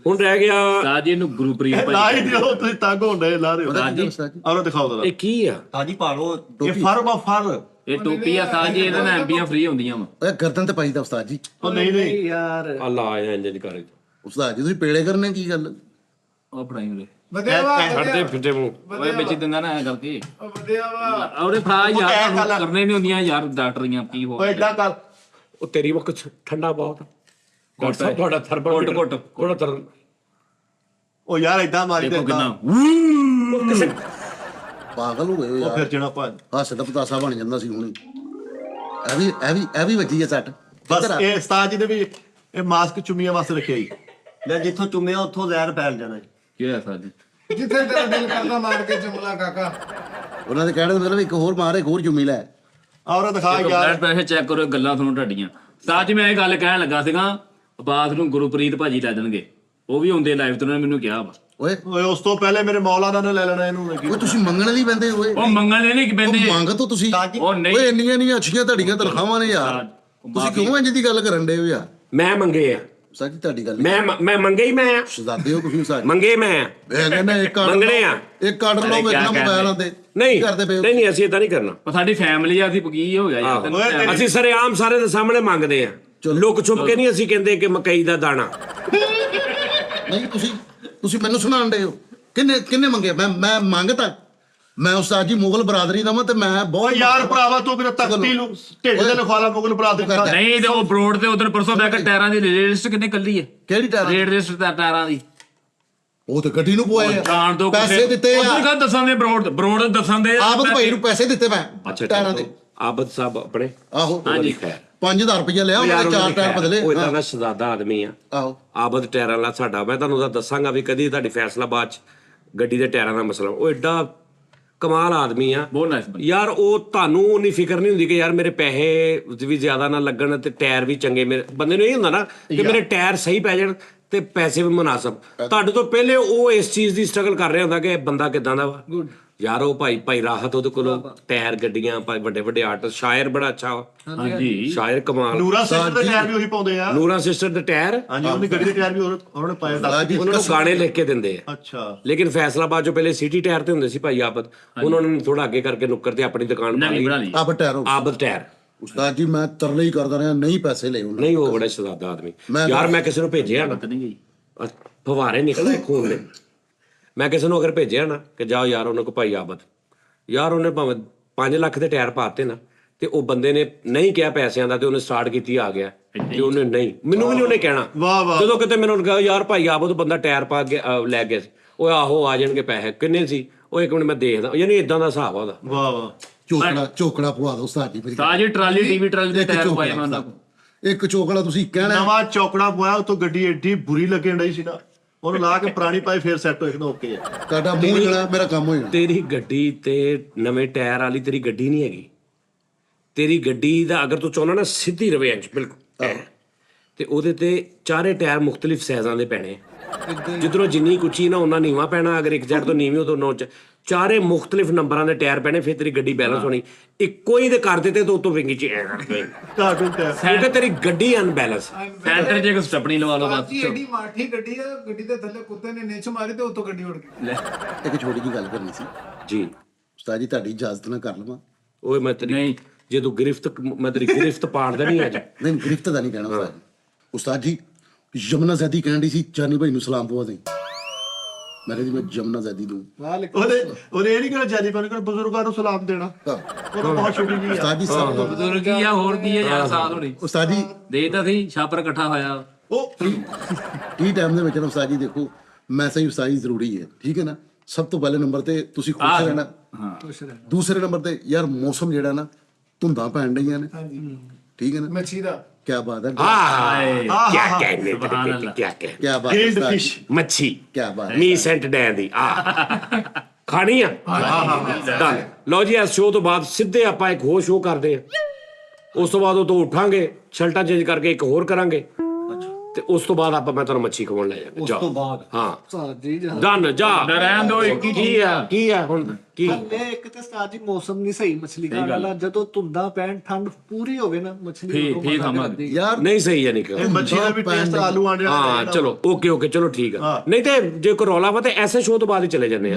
ਹੁਣ ਰਹਿ ਗਿਆ ਸਾਜੀ ਇਹਨੂੰ ਗੁਰੂਪ੍ਰੀਤ ला ਭਾਜੀ ही दियो तुम तांग होने ला रहे हो ਹਾਂਜੀ ਉਸਤਾਦ ਜੀ और दिखाओ जरा ਇਹ ਕੀ ਆ ਤਾਜੀ ਪਾ ਲਓ ये फर बा फर ਇਹ ਟੋਪੀ ਆ ਸਾਜੀ ਇਹਦੇ ਨਾਲ ਐਮਬੀਆਂ ਫ੍ਰੀ ਹੁੰਦੀਆਂ ਵਾ ਓਏ ਗਰਦਨ ਤੇ ਪਾਈਦਾ ਉਸਤਾਦ ਜੀ ओ नहीं नहीं ਯਾਰ ਅੱਲਾ ਆਇਆ ਇੰਜ ਕਰ ਉਸਤਾਦ ਜੀ ਤੁਸੀਂ ਪੇੜੇ ਕਰਨੇ ਕੀ ਗੱਲ ਉਹ ਫੜਾਈ ਉਰੇ ਵਧਿਆ ਵਾ ਛੱਡਦੇ ਫਿੱਟੇ ਮੂੰਹ ਓਏ ਵਿੱਚ ਦਿੰਦਾ ਨਾ ਐ ਕਰਕੇ ਉਹ ਵਧਿਆ ਵਾ ਉਹਦੇ ਫੜਾ ਯਾਰ ਤੁਹਾਨੂੰ ਕਰਨੇ ਨਹੀਂ ਹੁੰਦੀਆਂ ਯਾਰ ਡਾਕਟਰ ਦੀਆਂ ਕੀ ਹੋ ओ एडा कर ਉਹ ਤੇਰੀ ਵਕਤ ਠੰਡਾ ਬਹੁਤ ਡਾਕਟਰ ਸਾਹਿਬ ਤੁਹਾਡਾ ਥਰਬਲ ਘੁੱਟ। ਕੋੜਾ ਤਰ ओ यार इदा मारी ਦੇਖੋ देता ਕਿੰਨਾ ਪਾਗਲ ਹੋ ਗਏ ਹੋ ओ ਯਾਰ फिर जना भज ਹਾਸੇ ਦਾ ਪਤਾਸਾ ਬਣ ਜਾਂਦਾ ਸੀ ਹੁਣੀ ਇਹ ਵੀ ਵੱਜੀ ਹੈ ਸੱਟ बस ये उस्ताद जी ने भी ये मास्क चुमिया वास्ते रखे ही ਲੈ ਜਿੱਥੋਂ ਚੁੰਮਿਆ ਉੱਥੋਂ ਜ਼ਹਿਰ ਫੈਲ ਜਾਣਾ ਜੀ। ਕੀ ਹੋਇਆ ਸਾਜੀ ਜਿੱਥੇ ਤੇਰਾ ਦਿਲ ਕਰਦਾ ਮਾਰ ਕੇ ਜੁਮਲਾ ਕਾਕਾ ਉਹਨਾਂ ਦੇ ਕਹਿਣ ਦਾ ਮਤਲਬ ਇੱਕ ਹੋਰ ਮਾਰ ਇੱਕ ਹੋਰ ਜੁਮੀ ਲੈ और दिखा यार ਬਲੱਡ ਪ੍ਰੈਸ਼ਰ ਚੈੱਕ ਕਰੋ ਗੱਲਾਂ ਤੁਹਾਨੂੰ ਢੱਡੀਆਂ ਸਾਜ ਮੈਂ ਇਹ ਗੱਲ ਕਹਿਣ ਲੱਗਾ ਸੀਗਾ ਬਾਤ ਨੂੰ ਗੁਰੂਪ੍ਰੀਤ ਭਾਜੀ ਲੈ ਦੇਣਗੇ ਉਹ ਵੀ ਹੁੰਦੇ ਲਾਈਵ ਤੇ ਉਹਨਾਂ ਨੇ ਮੈਨੂੰ ਕਿਹਾ ਵਾ ਓਏ ओए उस तो पहले मेरे मौलाना ने ले लेना इनू ਓਏ ਤੁਸੀਂ ਮੰਗਣ ਲਈ ਬੰਦੇ ਓਏ ਉਹ ਮੰਗਣ ਨਹੀਂ ਉਹ ਪੈਂਦੇ ਮੰਗ ਤੋਂ ਤੁਸੀਂ ਤਾਜੀ ਉਹ ਨਹੀਂ ਓਏ ਇੰਨੀਆਂ ਅੱਛੀਆਂ ਤੁਹਾਡੀਆਂ ਤਨਖਾਹਾਂ ਨੇ ਯਾਰ ਤੁਸੀਂ ਕਿਉਂ ਇੰਜ ਦੀ ਗੱਲ ਕਰਨ ਦੇ ਹੋ ਯਾਰ ਮੈਂ ਮੰਗੇ ਆ ਸੱਚੀ ਤੁਹਾਡੀ ਗੱਲ ਨਹੀਂ ਮੈਂ ਮੰਗੇ ਹੀ ਮੈਂ ਆ ਸ਼ਹਜ਼ਾਦੇ ਹੋ ਤੁਸੀਂ ਸਾਡੇ ਮੰਗੇ ਮੈਂ ਆ ਮੈਂ ਕਹਿੰਦਾ ਇੱਕ ਆਰਡਰ ਮੰਗਣੇ ਆ। ਇੱਕ ਆਰਡਰ ਲਓ ਵੇਖਣਾ ਮੋਬਾਈਲਾਂ ਤੇ ਨਹੀਂ ਕੀ ਕਰਦੇ ਪਏ ਹੋ? ਨਹੀਂ ਅਸੀਂ ਇਦਾਂ ਨਹੀਂ ਕਰਨਾ ਉਹ ਸਾਡੀ ਫੈਮਿਲੀ ਆ ਅਸੀਂ ਕੀ ਹੋ ਗਿਆ ਯਾਰ ਤੈਨੂੰ ਓਏ, ਪਤਾ ਅਸੀਂ ਸਰੇਆਮ ਸਾਰੇ ਦੇ ਸਾਹਮਣੇ ਮੰਗਦੇ ਆ ਲੁਕ ਛੁਪ ਕੇ ਨਹੀਂ ਅਸੀਂ ਕਹਿੰਦੇ ਕਿ ਮਕਈ ਦਾ ਦਾਣਾ ਨਹੀਂ ਤੁਸੀਂ ਮੈਨੂੰ ਸੁਣਾਉਂਦੇ ਹੋ ਕਿੰਨੇ ਮੰਗੇ ਮੈਂ ਮੰਗਤਾ ਮੈਂ ਉਸਤਾਦ ਜੀ ਮੁਗਲ ਬਰਾਦਰੀ ਦਾ ਮੈਂ ਤੇ ਮੈਂ ओ ਬਹੁਤ यार भरावा तू मेरा तख्ती ढेड ते लिखवाला मुगल बरादरी का ਨਹੀਂ ਤੇ ਉਹ ਬਰੋਡ ਤੇ ਉਧਰ ਪਰਸੋਂ ਬੈਕ ਟਾਇਰਾਂ ਦੀ ਲਿਸਟ ਕਿੰਨੇ ਕੱਲੀ ਹੈ ਕਿਹੜੀ ਟਾਇਰ ਰੇਟ ਲਿਸਟ ਟਾਇਰਾਂ ਦੀ ਉਹ ਤੇ ਗੱਡੀ ਨੂੰ ਪਵਾਏ ਜਾਣ ਤੋਂ ਪੈਸੇ ਦਿੱਤੇ ਉਧਰ ਆ ਕਾ ਦੱਸਾਂ ਦੇ ਬਰੋਡ ਦੱਸਾਂ ਦੇ ਆਬਦ ਭਾਈ ਨੂੰ ਪੈਸੇ ਦਿੱਤੇ ਮੈਂ ਅੱਛਾ ਟਾਇਰਾਂ ਦੇ ਆਬਦ ਸਾਹਿਬ ਆਪਣੇ ਆਹੋ ਹਾਂਜੀ। ਖੈਰ 5000 ਰੁਪਏ ਲਿਆ ਉਹਨੇ ਚਾਰ ਟਾਇਰ ਬਦਲੇ ਉਹ ਇਦਾਂ ਦਾ ਸ਼ਹਜ਼ਾਦਾ ਆਦਮੀ ਆ ਆਹੋ ਆਬਦ ਟਾਇਰਾਂ ਵਾਲਾ ਸਾਡਾ ਮੈਂ ਤੁਹਾਨੂੰ ਉਹਦਾ ਦੱਸਾਂਗਾ ਵੀ ਕਦੀ ਤੁਹਾਡੀ ਫੈਸਲਾਬਾਦ ਚ ਗੱਡੀ ਦੇ ਟਾਇਰਾਂ ਦਾ ਮਸਲਾ ਉਹ ਐਡਾ ਕਮਾਲ ਆਦਮੀ ਆ ਬਹੁਤ ਨਾਈਸ ਬਈ ਯਾਰ ਉਹ ਤੁਹਾਨੂੰ ਉਨੀ ਫਿਕਰ ਨਹੀਂ ਹੁੰਦੀ ਕਿ ਯਾਰ ਮੇਰੇ ਪੈਸੇ ਵੀ ਜ਼ਿਆਦਾ ਨਾ ਲੱਗਣ ਤੇ ਟਾਇਰ ਵੀ ਚੰਗੇ ਮੇਰੇ ਬੰਦੇ ਨੂੰ ਇਹ ਹੁੰਦਾ ਨਾ ਕਿ ਮੇਰੇ ਟਾਇਰ ਸਹੀ ਪੈ ਜਾਣ ਤੇ ਪੈਸੇ ਵੀ ਮੁਨਾਸਬ ਤੁਹਾਡੇ ਤੋਂ ਪਹਿਲੇ ਉਹ ਇਸ ਚੀਜ਼ ਦੀ ਸਟਰਗਲ ਕਰ ਰਿਹਾ ਹੁੰਦਾ ਕਿ ਇਹ ਬੰਦਾ ਕਿਦਾਂ ਦਾ ਵਾ ਯਾਰ ਉਹ ਭਾਈ ਰਾਹਤ ਉਹਦੇ ਕੋਲੋਂ ਟਾਇਰ ਗੱਡੀਆਂ ਵੱਡੇ ਵੱਡੇ ਆਰਟਿਸਟ ਸ਼ਾਇਰ ਬੜਾ ਅੱਛਾ ਵਾ ਹਾਂਜੀ ਸ਼ਾਇਰ ਕਮਾਲ ਨੂਰਾ सिस्टर ਦੇ ਟਾਇਰ ਵੀ ਉਹੀ ਪਾਉਂਦੇ ਆ ਨੂਰਾ ਸਿਸਟਰ ਦੇ ਟਾਇਰ ਹਾਂਜੀ ਉਹਦੀ ਗੱਡੀ ਦੇ ਟਾਇਰ ਵੀ ਉਹਨਾਂ ਨੇ ਪਾਏ ਦੱਸ ਉਹਨਾਂ ਨੂੰ ਗਾਣੇ ਲਿਖ ਕੇ ਦਿੰਦੇ ਆ ਅੱਛਾ ਲੇਕਿਨ ਫੈਸਲਾਬਾਦ ਚੋਂ ਪਹਿਲੇ ਸਿਟੀ ਟਾਇਰ ਤੇ ਹੁੰਦੇ ਸੀ ਭਾਈ ਆਬਦ ਉਹਨਾਂ ਨੇ ਥੋੜਾ ਅੱਗੇ ਕਰਕੇ ਨੁੱਕਰ ਤੇ ਆਪਣੀ ਦੁਕਾਨ ਪਾ ਨਵੀਂ ਲਈ ਬਣਾ ਲਈ ਆਬ ਟਾਇਰ ਹੋ ਆਬਦ ਟਾਇਰ ਉਸਤਾਦ ਜੀ ਮੈਂ ਤਰਲੇ ਹੀ ਕਰਦਾ ਰਿਹਾ ਨਹੀਂ ਪੈਸੇ ਲਏ ਉਹਨਾਂ ਨਹੀਂ ਉਹ ਬੜਾ ਸ਼ਹਜ਼ਾਦਾ ਆਦਮੀ ਮੈਂ- ਯਾਰ ਮੈਂ ਕਿਸੇ ਨੂੰ ਭੇਜਿਆ ਨਾ ਨਹੀਂ ਗਈ ਫਵਾਰੇ ਨਿਕਲੇ ਖੂਨ ਦੇ ਮੈਂ ਕਿਸੇ ਨੂੰ ਅਗਰ ਭੇਜਿਆ ਨਾ ਕਿ ਜਾਓ ਯਾਰ ਉਹਨਾਂ ਕੋ ਭਾਈ ਆਬਦ ਯਾਰ ਉਹਨੇ ਭਾਵੇਂ 5 ਲੱਖ ਦੇ ਟਾਇਰ ਪਾਤੇ ਨਾ ਤੇ ਉਹ ਬੰਦੇ ਨੇ ਨਹੀਂ ਕਿਹਾ ਪੈਸਿਆਂ ਦਾ ਤੇ ਉਹਨੇ ਸਟਾਰਟ ਕੀਤੀ ਆ ਗਿਆ ਤੇ ਉਹਨੇ ਨਹੀਂ ਮੈਨੂੰ ਵੀ ਨਹੀਂ ਉਹਨੇ ਕਹਿਣਾ ਵਾਹ ਵਾਹ ਜਦੋਂ ਕਿਤੇ ਮੈਨੂੰ ਕਹਾ ਯਾਰ ਭਾਈ ਆਬਦ ਬੰਦਾ ਟਾਇਰ ਪਾ ਕੇ ਲੈ ਗਿਆ ਸੀ ਉਹ ਆਹੋ ਆ ਜਾਣਗੇ ਪੈਸੇ ਕਿੰਨੇ ਸੀ ਉਹ ਇੱਕ ਮਿੰਟ ਮੈਂ ਦੇਖਦਾ ਯਾਨੀ ਇਦਾਂ ਦਾ ਹਿਸਾਬ ਆ ਉਹਦਾ ਵਾਹ ਵਾਹ ਚੋਕੜਾ ਪਵਾ ਦਿਓ ਉਸਤਾਦ ਜੀ ਮੇਰੀ ਸਾਜੀ ਟਰਾਲੀ ਟੀਵੀ ਟਰਾਲੀ ਦੇ ਇੱਕ ਟਾਇਰ ਚੋਕੜਾ ਪਾਏ ਮੈਂ ਉਹਨਾਂ ਕੋਲ ਇੱਕ ਚੋਕੜਾ ਤੁਸੀਂ ਕਹਿਣਾ ਨਵਾਂ ਚੌਕੜਾ ਪਵਾਇਆ ਉਤੋਂ ਗੱਡੀ ਐਡੀ ਬੁਰੀ ਲੱਗਣ ਡਈ ਸੀ ਨਾ ਉਹਨੂੰ ਲਾ ਕੇ ਪੁਰਾਣੀ ਪਾਈ ਫੇਰ ਸੈੱਟ ਹੋ ਜਾਂਦਾ ਓਕੇ ਆ ਤੁਹਾਡਾ ਮੂੰਹ ਜਿਹੜਾ ਮੇਰਾ ਕੰਮ ਹੋ ਜਾਣਾ ਤੇਰੀ ਗੱਡੀ ਤੇ ਨਵੇਂ ਟਾਇਰ ਵਾਲੀ ਤੇਰੀ ਗੱਡੀ ਨਹੀਂ ਹੈਗੀ ਤੇਰੀ ਗੱਡੀ ਦਾ ਅਗਰ ਤੂੰ ਚਾਹੁੰਦਾ ਨਾ ਸਿੱਧੀ ਰਵੇ ਇੰਚ ਬਿਲਕੁਲ ਤੇ ਉਹਦੇ ਤੇ ਚਾਰੇ ਟਾਇਰ ਮੁxtਲਿਫ ਸਾਈਜ਼ਾਂ ਦੇ ਪੈਣੇ ਜਿੱਧਰੋਂ ਜਿੰਨੀ ਕੁੱਚੀ ਨਾ ਉਹਨਾਂ ਨੀਵਾ ਪੈਣਾ ਅਗਰ ਇੱਕ ਸਾਈਡ ਤੋਂ ਨੀਵੀਂ ਉਦੋਂ ਨੋਚ ਚਾਰੇ ਮੁxtਲਿਫ ਨੰਬਰਾਂ ਦੇ ਟਾਇਰ ਪੈਣੇ, ਫਿਰ ਤੇਰੀ ਗੱਡੀ ਬੈਲੈਂਸ ਹੋਣੀ। ਇੱਕੋ ਹੀ ਦੇ ਕਰ ਦਿੱਤੇ ਤਾਂ ਉਤੋਂ ਵਿੰਗੀ ਚ ਐਂ ਕਰਕੇ ਕਾਰਟੂਨ ਟਾਈਪ ਕਿਉਂਕਿ ਤੇਰੀ ਗੱਡੀ ਅਨਬੈਲੈਂਸ। ਸੈਂਟਰ 'ਚ ਇੱਕ ਸਟੱਪਣੀ ਲਵਾ ਲਓ ਬਸ। ਜੀ ਐਡੀ ਮਾਠੀ ਗੱਡੀ ਆ, ਗੱਡੀ ਦੇ ਥੱਲੇ ਕੁੱਤੇ ਨੇ ਨਿੱਛ ਮਾਰੀ ਤੇ ਉੱਤੋਂ ਗੱਡੀ ਉੜ ਗਈ। ਇੱਕ ਛੋਟੀ ਜਿਹੀ ਗੱਲ ਕਰਨੀ ਸੀ ਜੀ ਉਸਤਾਦ ਜੀ, ਤੁਹਾਡੀ ਇਜਾਜ਼ਤ ਨਾਲ ਕਰ ਲਵਾਂ? ਓਏ ਮੈਂ ਤੇਰੀ ਨਹੀਂ। ਜੇ ਤੂੰ ਮੈਂ ਤੇਰੀ ਗ੍ਰਿਫਤ ਪਾੜਦਾ ਨਹੀਂ ਅੱਜ। ਨਹੀਂ ਗ੍ਰਿਫਤ ਦਾ ਨਹੀਂ ਕਹਿਣਾ ਉਸਤਾਦ ਜੀ। ਉਸਤਾਦ ਜੀ ਯਮਨਾ ਜ਼ੈਦੀ ਕਹਿਣ ਡਈ ਸੀ ਚਾਨੀ ਭਾਈ ਨੂੰ ਸਲਾਮ ਪਵਾ ਦੇ। ਮੈਂ ਕਿਹਾ ਜੀ ਮੈਂ ਯਮਨਾ ਜ਼ੈਦੀ ਨੂੰ ਉਹਨੇ ਇਹ ਨਹੀਂ ਕਿਹਾ ਜਾਨੀ ਪਾਣੀ ਕਰ ਬਜ਼ੁਰਗਾਂ ਨੂੰ ਸਲਾਮ ਦੇਣਾ, ਉਹ ਤਾਂ ਬਹੁਤ ਛੋਟੀ ਜੀ ਆ। ਉਸਤਾਦ ਜੀ ਸਭ ਤੋਂ ਬਜ਼ੁਰਗ ਹੀ ਆ, ਹੋਰ ਕੀ ਹੈ ਯਾਰ, ਸਾਥ ਹੋਣੀ ਉਸਤਾਦ ਜੀ ਦੇ ਤਾਂ ਸੀ ਛਾਪਰ ਇਕੱਠਾ ਹੋਇਆ। ਉਹ ਟੀ ਟਾਈਮ ਦੇ ਵਿੱਚ ਨਾ ਉਸਤਾਦ ਜੀ ਦੇਖੋ ਮੈਸੇਜ ਉਸਤਾਦ ਜੀ ਜ਼ਰੂਰੀ ਹੈ, ਠੀਕ ਹੈ ਨਾ। ਸਭ ਤੋਂ ਪਹਿਲੇ ਨੰਬਰ ਤੇ ਤੁਸੀਂ ਖੁਸ਼ ਰਹਿਣਾ। ਹਾਂ ਦੂਸਰੇ ਨੰਬਰ ਤੇ ਯਾਰ ਮੌਸਮ ਜਿਹੜਾ ਨਾ ਧੁੰਦਾਂ ਪੈਣ ਡਈਆਂ ਨੇ, ਠੀਕ ਹੈ ਨਾ। ਮੱਛੀ ਦਾ ਕੀ ਬਾਤ ਹੈ, क्या कहने तेरे बेटे, क्या कहने। ਕੀ ਬਾਤ ਹੈ ਗ੍ਰਿਲਡ ਉਸਤਾਦ ਫਿਸ਼। ਜੀ। ਮੱਛੀ ਕਿਆ ਬਾਤ ਹੈ। ਮੀ ਸੈਂਟ ਡੈਂ ਦੀ ਖਾਣੀ ਆ। ਡਨ। ਲਓ ਜੀ, ਇਸ ਸ਼ੋਅ ਤੋਂ ਬਾਅਦ ਸਿੱਧੇ ਆਪਾਂ ਇੱਕ ਹੋਰ ਸ਼ੋਅ ਕਰਦੇ ਆ। ਉਸ ਤੋਂ ਬਾਅਦ ਉਹ ਤੋਂ ਉੱਠਾਂਗੇ, ਸ਼ਰਟਾਂ ਚੇਂਜ ਕਰਕੇ ਇੱਕ ਹੋਰ ਕਰਾਂਗੇ, ਤੇ ਉਸ ਤੋਂ ਬਾਅਦ ਆਪਾਂ ਮੈਂ ਤੁਹਾਨੂੰ ਮੱਛੀ ਖਵਾਉਣ ਲੈ ਜਾਵਾਂਗਾ। ਉਸ ਤੋਂ ਬਾਅਦ ਹਾਂ ਡਨ ਜਾ। ਰਹਿਣ ਦਿਓ, ਇੱਕ ਹੀ ਕੀ ਆ ਹੁਣ ਕੀ ਹਲੇ ਇੱਕ ਤੇ ਸਟਾਰ ਜੀ ਮੌਸਮ ਨਹੀਂ ਸਹੀ ਮਛਲੀ ਖਾਣ ਵਾਲਾ। ਜਦੋਂ ਧੁੰਦਾਂ ਪੈਣ ਠੰਡ ਪੂਰੀ ਹੋਵੇ ਨਾ ਮਛਲੀ ਉਦੋਂ ਫੇਰ ਮਜ਼ਾ ਖਾਵਾਂਗੇ। ਕਰਦੀ ਹੈ। ਯਾਰ ਨਹੀਂ ਸਹੀ ਹੈ ਨਹੀਂ ਇਹ ਮੱਛੀ ਦਾ ਵੀ ਟੇਸਟ ਆਲੂ ਆਂਡੇ ਵਾਲਾ ਹਾਂ ਚਲੋ ਓਕੇ ਚਲੋ ਠੀਕ ਆ। ਨਹੀਂ ਤੇ ਜੇ ਕੋਈ ਰੌਲਾ ਵਾ ਤੇ ਐਸੇ ਸ਼ੋਅ ਤੋਂ ਬਾਅਦ ਹੀ ਚਲੇ ਜਾਂਦੇ ਆ।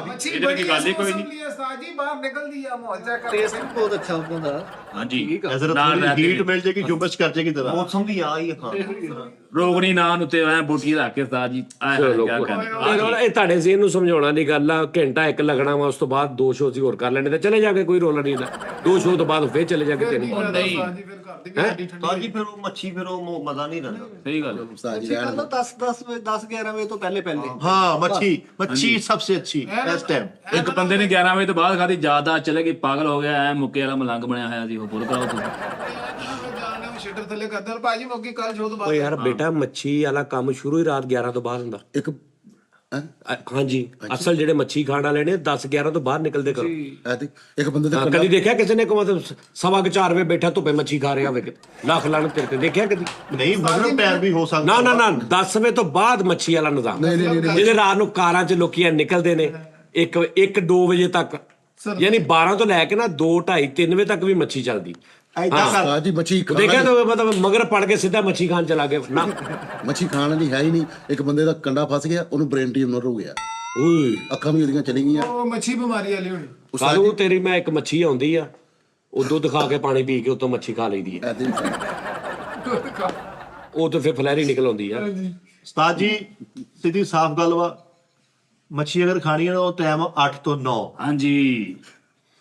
ਮੱਛੀ ਬੜੀ ਗੱਲ ਹੀ ਕੋਈ ਨਹੀਂ। ਉਸਤਾਦ ਜੀ ਬਾਹਰ ਨਿਕਲਦੀ ਆ, ਮੌਜਾ ਕਰ। ਟੇਸਟ ਵੀ ਬਹੁਤ ਅੱਛਾ ਹੁੰਦਾ ਦਾ। ਹਾਂਜੀ ਐਸਾ ਹੀਟ ਮਿਲ ਜਾਏਗੀ, ਜੁੰਬਸ਼ ਕਰ ਜਾਏਗੀ ਤੇਰਾ। ਮੌਸਮ ਵੀ ਆ ਹੀ ਖਾਣ ਰੋਗਣੀ ਨਾਂ ਉੱਤੇ ਐ ਬੋਟੀ ਰੱਖ ਕੇ ਉਸਤਾਦ ਜੀ ਚਲੋ ਕਿਆ ਕਰਨਾ। ਇਹ ਤੁਹਾਡੇ ਜ਼ੇਨ ਨੂੰ ਸਮਝਾਉਣਾ ਦੀ ਗੱਲ ਆ। ਘੰਟਾ ਇੱਕ ਲੱਗਣਾ ਵਾ, ਉਸ ਤੋਂ ਬਾਅਦ 2 ਸ਼ੋਅ ਅਸੀਂ ਹੋਰ ਕਰ ਲੈਣੇ ਤੇ ਚਲੇ ਜਾਗੇ, ਕੋਈ ਰੋਲਾ ਨਹੀਂ ਦਾ। 2 ਸ਼ੋਅ ਤੋਂ ਬਾਅਦ ਫੇਰ ਚਲੇ ਜਾਗੇ 3। ਨਹੀਂ ਫਿਰ ਘਰ ਦੀ ਵੀ ਗੱਡੀ ਠੰਡੀ। ਤਾਂ ਜੀ ਫਿਰ ਉਹ ਮੱਛੀ ਫਿਰ ਉਹ ਮਜ਼ਾ ਨਹੀਂ ਰਹਿੰਦਾ। ਸਹੀ ਗੱਲ ਉਸਤਾਦ ਜੀ ਮੱਛੀ ਰਹਿਣ ਖਾ ਲਓ 10 11 ਵਜੇ ਤੋਂ ਪਹਿਲੇ हाँ मच्छी सबसे अच्छी बेस्ट टाइम। ਇੱਕ ਬੰਦੇ ਨੇ 11 ਵਜੇ ਤੋਂ ਬਾਅਦ ਖਾਦੀ, ਜ਼ਿਆਦਾ ਚਲੇ ਗਈ, ਪਾਗਲ ਹੋ ਗਿਆ, ਐ ਮੁੱਕੇ ਵਾਲਾ ਮਲੰਗ ਬਣਿਆ ਹੋਇਆ ਸੀ। ਉਹ ਬੁਰ ਕਰਾਓ ਤੁਸੀਂ। ਜਾਣੇ ਉਹ ਸ਼ਟਰ ਥੱਲੇ ਕਰਦਾ ਭਾਜੀ ਮੌਕੀ ਕੱਲ ਸ਼ੋਅ ਤੋਂ ਓ ਬਾਅਦ। ਯਾਰ ਬੇਟਾ, ਮੱਛੀ ਵਾਲਾ ਕੰਮ ਸ਼ੁਰੂ ਹੀ ਰਾਤ 11 ਤੋਂ ਬਾਅਦ ਹੁੰਦਾ। ਇੱਕ ਹੈਂ? ਹਾਂਜੀ, ਅਸਲ ਜਿਹੜੇ ਮੱਛੀ ਖਾਣ ਵਾਲੇ ਨੇ 10 11 ਤੋਂ ਬਾਅਦ ਨਿਕਲਦੇ ਕਰੋ। ਐ ਤੇ ਇੱਕ ਬੰਦੇ ਦੇ ਕਦੀ ਦੇਖਿਆ ਕਿਸੇ ਨੇ ਕੋਈ ਮਤਲਬ 4:15 ਵਜੇ ਬੈਠਾ ਧੁੱਪੇ ਮੱਛੀ ਖਾ ਰਿਹਾ ਹੋਵੇ? ਲੱਖ ਲਾਣ ਤੇਰੇ ਤੇ ਦੇਖਿਆ ਕਦੀ? नहीं मगर पैर भी हो सकता। ਨਾ 10 ਵਜੇ ਤੋਂ ਬਾਅਦ ਮੱਛੀ ਵਾਲਾ ਨਿਜ਼ਾਮ। ਜਿਹੜੇ ਰਾਤ ਨੂੰ ਕਾਰਾਂ 'ਚ ਲੋਕੀ ਐਂ ਨਿਕਲਦੇ ਨੇ 1-2 ਵਜੇ ਤੱਕ, ਯਾਨੀ 12 ਤੋਂ ਲੈ ਕੇ ਨਾ 2 2:30 3 ਵਜੇ ਤੱਕ ਵੀ ਮੱਛੀ ਚੱਲਦੀ। ਉਸਤਾਦ ਜੀ ਮੱਛੀ ਦੇਖਿਆ ਤਾਂ ਮਤਲਬ ਮਗਰ ਪੜ ਕੇ ਸਿੱਧਾ ਮੱਛੀ ਖਾਣ ਚਲਾ ਗਿਆ ਨਾ। ਮੱਛੀ ਖਾਣ ਵਾਲੀ ਹੈ ਹੀ ਨਹੀਂ। ਇੱਕ ਬੰਦੇ ਦਾ ਕੰਡਾ ਫਸ ਗਿਆ, ਉਹਨੂੰ ਬ੍ਰੇਨ ਟਿਊਮਰ ਹੋ ਗਿਆ, ਓਏ ਅੱਖਾਂ ਵੀ ਉਹਦੀਆਂ ਚਲੀ ਗਈਆਂ। ਉਹ ਮੱਛੀ ਬਿਮਾਰੀ ਵਾਲੀ ਹੋਣੀ। ਕਾਲੂ ਤੇਰੀ ਮੈਂ ਇੱਕ ਮੱਛੀ ਆਉਂਦੀ ਆ, ਉਹ ਦੁੱਧ ਖਾ ਕੇ ਪਾਣੀ ਪੀ ਕੇ ਉਤੋਂ ਮੱਛੀ ਖਾ ਲਈਦੀ ਹੈ। ਐਦੇ ਉਹ ਤਾਂ ਫਿਰ ਫਲੈਰੀ ਨਿਕਲ ਆਉਂਦੀ ਆ। उस्ताद जी सीधी साफ गल वा, मच्छी अगर खानी है ना वो टाइम 8 ਤੋਂ 9। ਹਾਂਜੀ